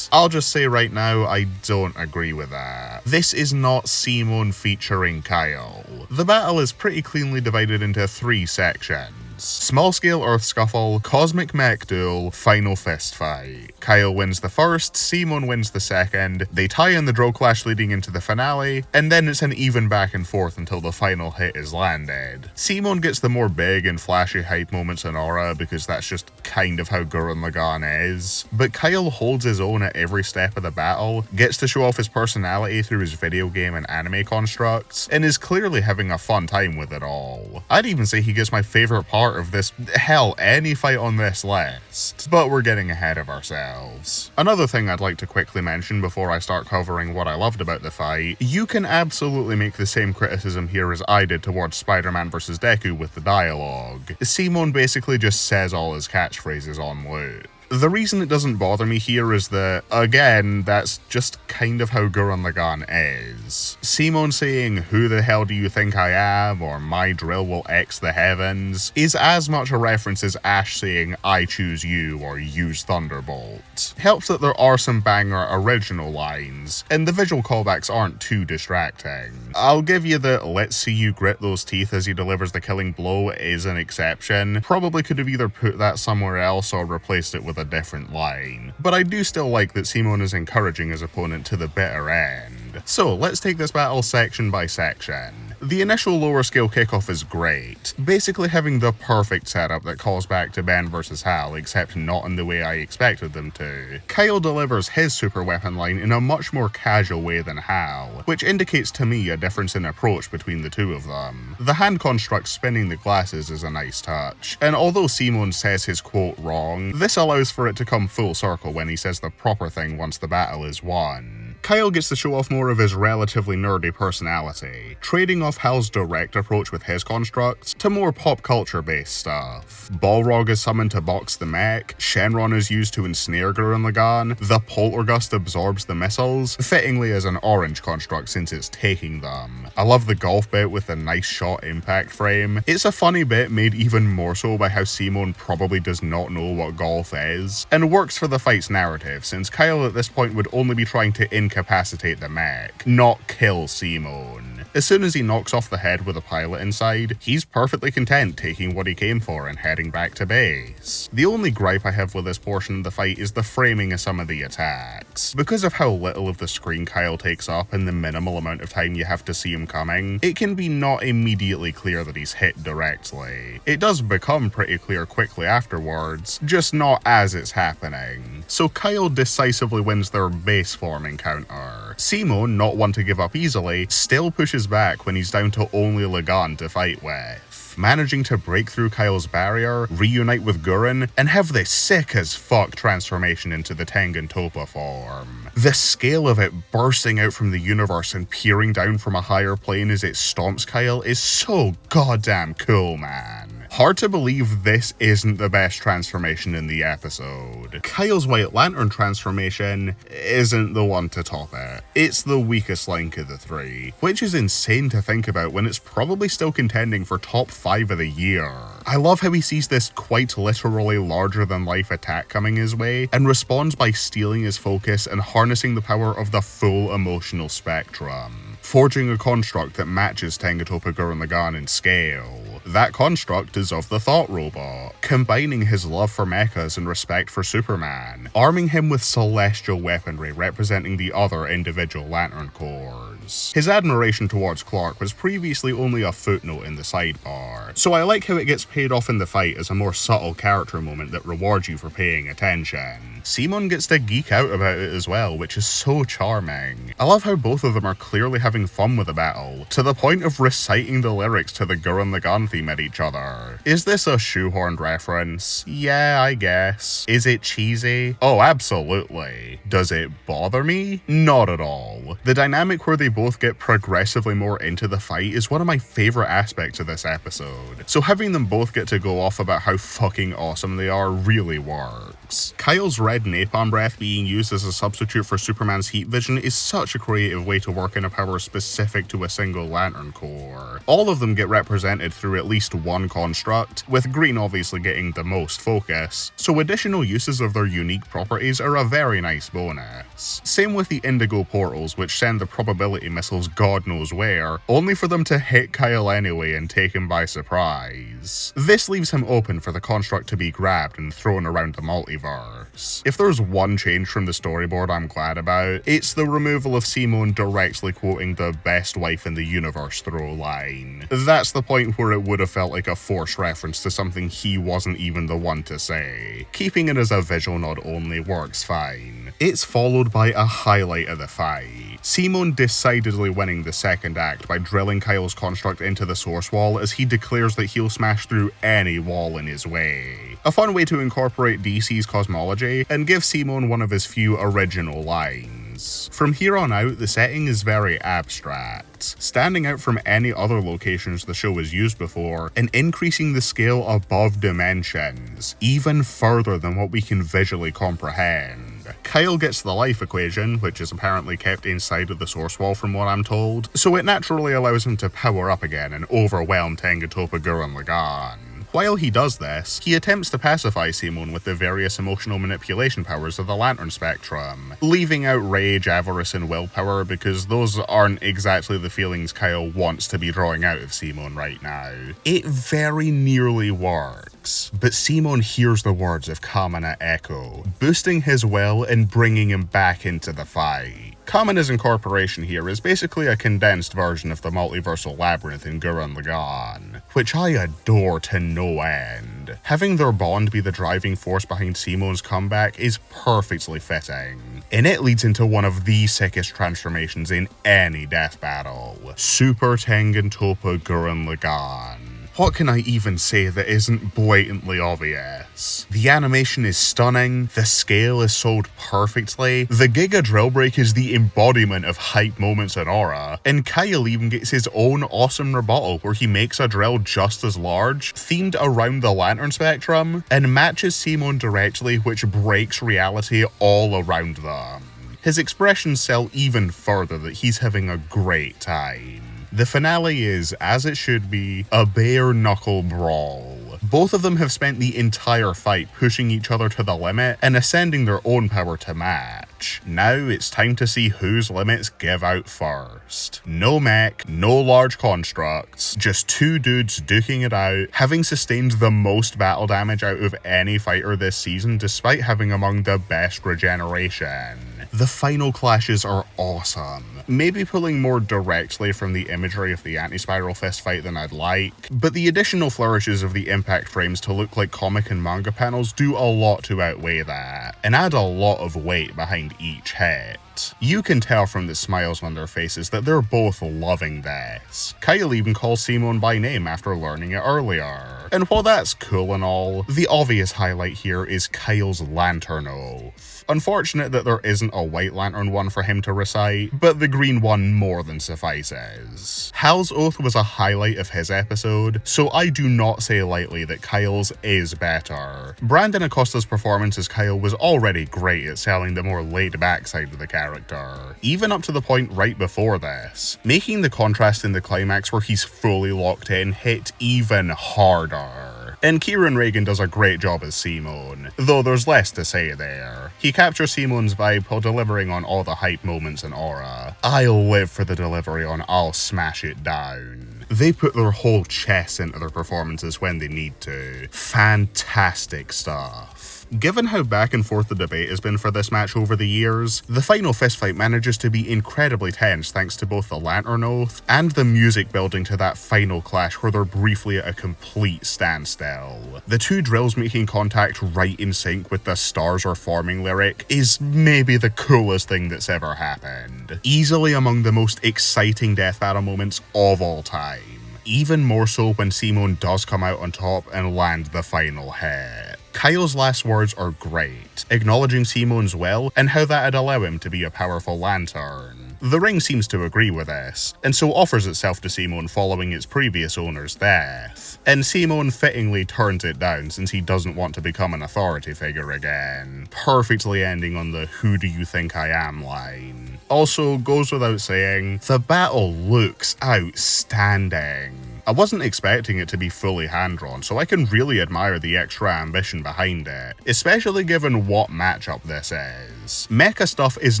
I'll just say right now, I don't agree with that. This is not Simon featuring Kyle. The battle is pretty cleanly divided into 3 sections. Small scale Earth Scuffle, Cosmic Mech Duel, Final Fist Fight. Kyle wins the first, Simon wins the second, they tie in the Drill Clash leading into the finale, and then it's an even back and forth until the final hit is landed. Simon gets the more big and flashy hype moments in aura because that's just kind of how Gurren Lagann is, but Kyle holds his own at every step of the battle, gets to show off his personality through his video game and anime constructs, and is clearly having a fun time with it all. I'd even say he gets my favorite part of this, hell, any fight on this list, but we're getting ahead of ourselves. Another thing I'd like to quickly mention before I start covering what I loved about the fight, you can absolutely make the same criticism here as I did towards Spider-Man vs. Deku with the dialogue. Simon basically just says all his catchphrases on loop. The reason it doesn't bother me here is that, again, that's just kind of how Gurren Lagann is. Simon saying, "Who the hell do you think I am?" or "My drill will X the heavens," is as much a reference as Ash saying, "I choose you," or "Use Thunderbolt. Helps that there are some banger original lines, and the visual callbacks aren't too distracting. I'll give you the "let's see you grit those teeth as he delivers the killing blow" is an exception. Probably could have either put that somewhere else or replaced it with a different line, but I do still like that Simon is encouraging his opponent to the bitter end. So let's take this battle section by section. The initial lower scale kickoff is great, basically having the perfect setup that calls back to Ben vs. Hal, except not in the way I expected them to. Kyle delivers his super weapon line in a much more casual way than Hal, which indicates to me a difference in approach between the two of them. The hand construct spinning the glasses is a nice touch, and although Simon says his quote wrong, this allows for it to come full circle when he says the proper thing once the battle is won. Kyle gets to show off more of his relatively nerdy personality, trading off Hal's direct approach with his constructs to more pop culture based stuff. Balrog is summoned to box the mech, Shenron is used to ensnare Gurren Lagann, the Poltergust absorbs the missiles, fittingly as an orange construct since it's taking them. I love the golf bit with the nice shot impact frame. It's a funny bit made even more so by how Simon probably does not know what golf is, and works for the fight's narrative since Kyle at this point would only be trying to incapacitate the mech, not kill Simon. As soon as he knocks off the head with a pilot inside, he's perfectly content taking what he came for and heading back to base. The only gripe I have with this portion of the fight is the framing of some of the attacks. Because of how little of the screen Kyle takes up and the minimal amount of time you have to see him coming, it can be not immediately clear that he's hit directly. It does become pretty clear quickly afterwards, just not as it's happening. So Kyle decisively wins their base form encounter. Simon, not one to give up easily, still pushes back when he's down to only Lagann to fight with, managing to break through Kyle's barrier, reunite with Gurren, and have this sick as fuck transformation into the Tengen Toppa form. The scale of it bursting out from the universe and peering down from a higher plane as it stomps Kyle is so goddamn cool, man. Hard to believe this isn't the best transformation in the episode. Kyle's White Lantern transformation isn't the one to top it. It's the weakest link of the 3, which is insane to think about when it's probably still contending for top 5 of the year. I love how he sees this quite literally larger than life attack coming his way and responds by stealing his focus and harnessing the power of the full emotional spectrum, forging a construct that matches Tengen Toppa Gurren Lagann in scale. That construct is of the Thought Robot, combining his love for mechas and respect for Superman, arming him with celestial weaponry representing the other individual Lantern cores. years. His admiration towards Clark was previously only a footnote in the sidebar, so I like how it gets paid off in the fight as a more subtle character moment that rewards you for paying attention. Simon gets to geek out about it as well, which is so charming. I love how both of them are clearly having fun with the battle, to the point of reciting the lyrics to the Gurren Lagann theme at each other. Is this a shoehorned reference? Yeah, I guess. Is it cheesy? Oh, absolutely. Does it bother me? Not at all. The dynamic where they both get progressively more into the fight is one of my favorite aspects of this episode, so having them both get to go off about how fucking awesome they are really works. Kyle's red napalm breath being used as a substitute for Superman's heat vision is such a creative way to work in a power specific to a single lantern core. All of them get represented through at least one construct, with green obviously getting the most focus, so additional uses of their unique properties are a very nice bonus. Same with the indigo portals, which send the probability missiles god knows where, only for them to hit Kyle anyway and take him by surprise. This leaves him open for the construct to be grabbed and thrown around the multiverse. If there's one change from the storyboard I'm glad about, it's the removal of Simon directly quoting the best wife in the universe throw line. That's the point where it would have felt like a forced reference to something he wasn't even the one to say. Keeping it as a visual nod only works fine. It's followed by a highlight of the fight. Simon decidedly winning the second act by drilling Kyle's construct into the source wall as he declares that he'll smash through any wall in his way. A fun way to incorporate DC's cosmology and give Simon one of his few original lines. From here on out, the setting is very abstract, standing out from any other locations the show has used before, and increasing the scale above dimensions, even further than what we can visually comprehend. Kyle gets the life equation, which is apparently kept inside of the source wall from what I'm told, so it naturally allows him to power up again and overwhelm Tengatopa Gurren Lagann. While he does this, he attempts to pacify Simon with the various emotional manipulation powers of the Lantern Spectrum, leaving out rage, avarice, and willpower because those aren't exactly the feelings Kyle wants to be drawing out of Simon right now. It very nearly works, but Simon hears the words of Kamina echo, boosting his will and bringing him back into the fight. Kamina's incorporation here is basically a condensed version of the multiversal labyrinth in Gurren Lagann, which I adore to no end. Having their bond be the driving force behind Simon's comeback is perfectly fitting, and it leads into one of the sickest transformations in any death battle. Super Tengatopa Gurren Lagann. What can I even say that isn't blatantly obvious? The animation is stunning, the scale is sold perfectly, the Giga drill break is the embodiment of hype moments and aura, and Kyle even gets his own awesome rebuttal where he makes a drill just as large, themed around the Lantern Spectrum, and matches Simon directly, which breaks reality all around them. His expressions sell even further that he's having a great time. The finale is, as it should be, a bare-knuckle brawl. Both of them have spent the entire fight pushing each other to the limit and ascending their own power to match. Now it's time to see whose limits give out first. No mech, no large constructs, just two dudes duking it out, having sustained the most battle damage out of any fighter this season despite having among the best regeneration. The final clashes are awesome, maybe pulling more directly from the imagery of the anti-spiral fist fight than I'd like, but the additional flourishes of the impact frames to look like comic and manga panels do a lot to outweigh that, and add a lot of weight behind each hit. You can tell from the smiles on their faces that they're both loving this. Kyle even calls Simon by name after learning it earlier. And while that's cool and all, the obvious highlight here is Kyle's Lantern Oath. Unfortunate that there isn't a White Lantern one for him to recite, but the green one more than suffices. Hal's Oath was a highlight of his episode, so I do not say lightly that Kyle's is better. Brandon Acosta's performance as Kyle was already great at selling the more laid-back side of the character, even up to the point right before this, making the contrast in the climax where he's fully locked in hit even harder. And Kieran Reagan does a great job as Simon, though there's less to say there. He captures Simon's vibe while delivering on all the hype moments and aura. I live for the delivery on I'll smash it down. They put their whole chest into their performances when they need to. Fantastic stuff. Given how back and forth the debate has been for this match over the years, the final fistfight manages to be incredibly tense thanks to both the Lantern Oath and the music building to that final clash where they're briefly at a complete standstill. The two drills making contact right in sync with the "Stars Are Forming" lyric is maybe the coolest thing that's ever happened. Easily among the most exciting death battle moments of all time. Even more so when Simone does come out on top and land the final hit. Kyle's last words are great, acknowledging Simone's will and how that'd allow him to be a powerful lantern. The ring seems to agree with this, and so offers itself to Simone following its previous owner's death. And Simone fittingly turns it down since he doesn't want to become an authority figure again, perfectly ending on the "who do you think I am" line. Also, goes without saying, the battle looks outstanding. I wasn't expecting it to be fully hand-drawn, so I can really admire the extra ambition behind it, especially given what matchup this is. Mecha stuff is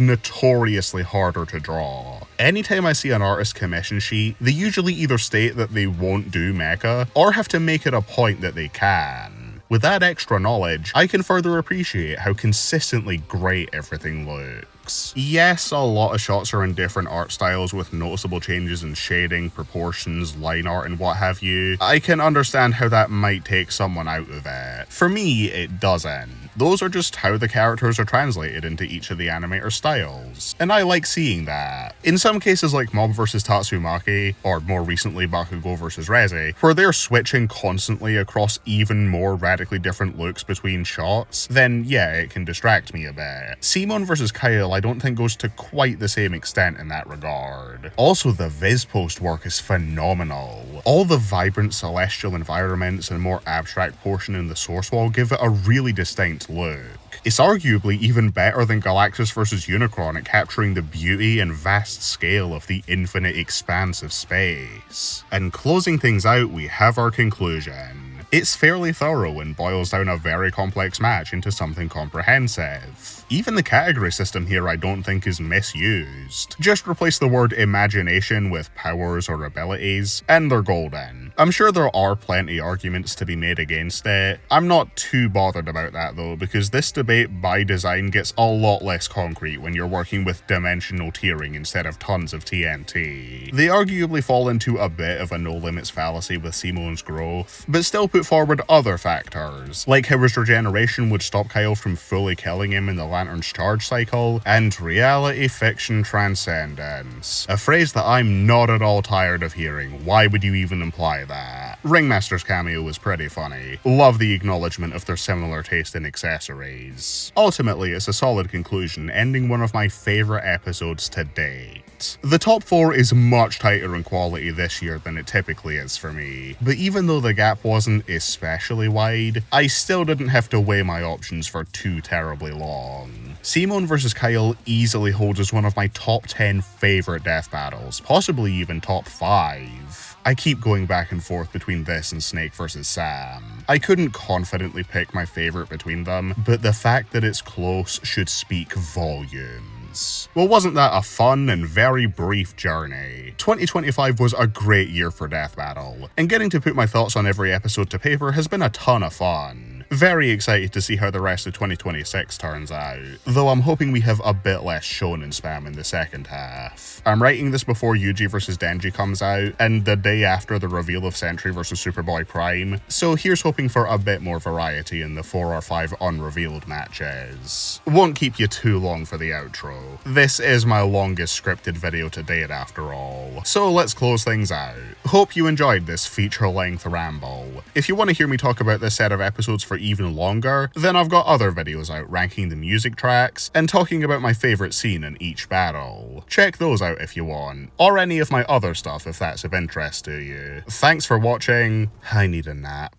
notoriously harder to draw. Anytime I see an artist commission sheet, they usually either state that they won't do mecha, or have to make it a point that they can. With that extra knowledge, I can further appreciate how consistently great everything looks. Yes, a lot of shots are in different art styles with noticeable changes in shading, proportions, line art, and what have you. I can understand how that might take someone out of it. For me, it doesn't. Those are just how the characters are translated into each of the animator styles, and I like seeing that. In some cases like Mob vs Tatsumaki, or more recently Bakugo vs Reze, where they're switching constantly across even more radically different looks between shots, then yeah, it can distract me a bit. Simone vs Kyle I don't think goes to quite the same extent in that regard. Also, the Viz post work is phenomenal. All the vibrant celestial environments and more abstract portion in the source wall give it a really distinct look. It's arguably even better than Galactus vs Unicron at capturing the beauty and vast scale of the infinite expanse of space. And closing things out, we have our conclusion. It's fairly thorough and boils down a very complex match into something comprehensive. Even the category system here I don't think is misused. Just replace the word imagination with powers or abilities, and they're golden. I'm sure there are plenty arguments to be made against it. I'm not too bothered about that though, because this debate by design gets a lot less concrete when you're working with dimensional tiering instead of tons of TNT. They arguably fall into a bit of a no limits fallacy with Simone's growth, but still put forward other factors, like how his regeneration would stop Kyle from fully killing him in the Lantern's charge cycle, and reality fiction transcendence. A phrase that I'm not at all tired of hearing. Why would you even imply that? Ringmaster's cameo was pretty funny. Love the acknowledgement of their similar taste in accessories. Ultimately, it's a solid conclusion, ending one of my favourite episodes to date. The top 4 is much tighter in quality this year than it typically is for me, but even though the gap wasn't especially wide, I still didn't have to weigh my options for too terribly long. Simone vs Kyle easily holds as one of my top 10 favourite death battles, possibly even top 5. I keep going back and forth between this and Snake vs Sam. I couldn't confidently pick my favourite between them, but the fact that it's close should speak volumes. Well, wasn't that a fun and very brief journey? 2025 was a great year for Death Battle, and getting to put my thoughts on every episode to paper has been a ton of fun. Very excited to see how the rest of 2026 turns out, though I'm hoping we have a bit less shonen spam in the second half. I'm writing this before Yuji vs Denji comes out, and the day after the reveal of Sentry vs Superboy Prime, so here's hoping for a bit more variety in the 4 or 5 unrevealed matches. Won't keep you too long for the outro. This is my longest scripted video to date after all, so let's close things out. Hope you enjoyed this feature-length ramble. If you want to hear me talk about this set of episodes for even longer, then I've got other videos out ranking the music tracks and talking about my favourite scene in each battle. Check those out if you want, or any of my other stuff if that's of interest to you. Thanks for watching. I need a nap.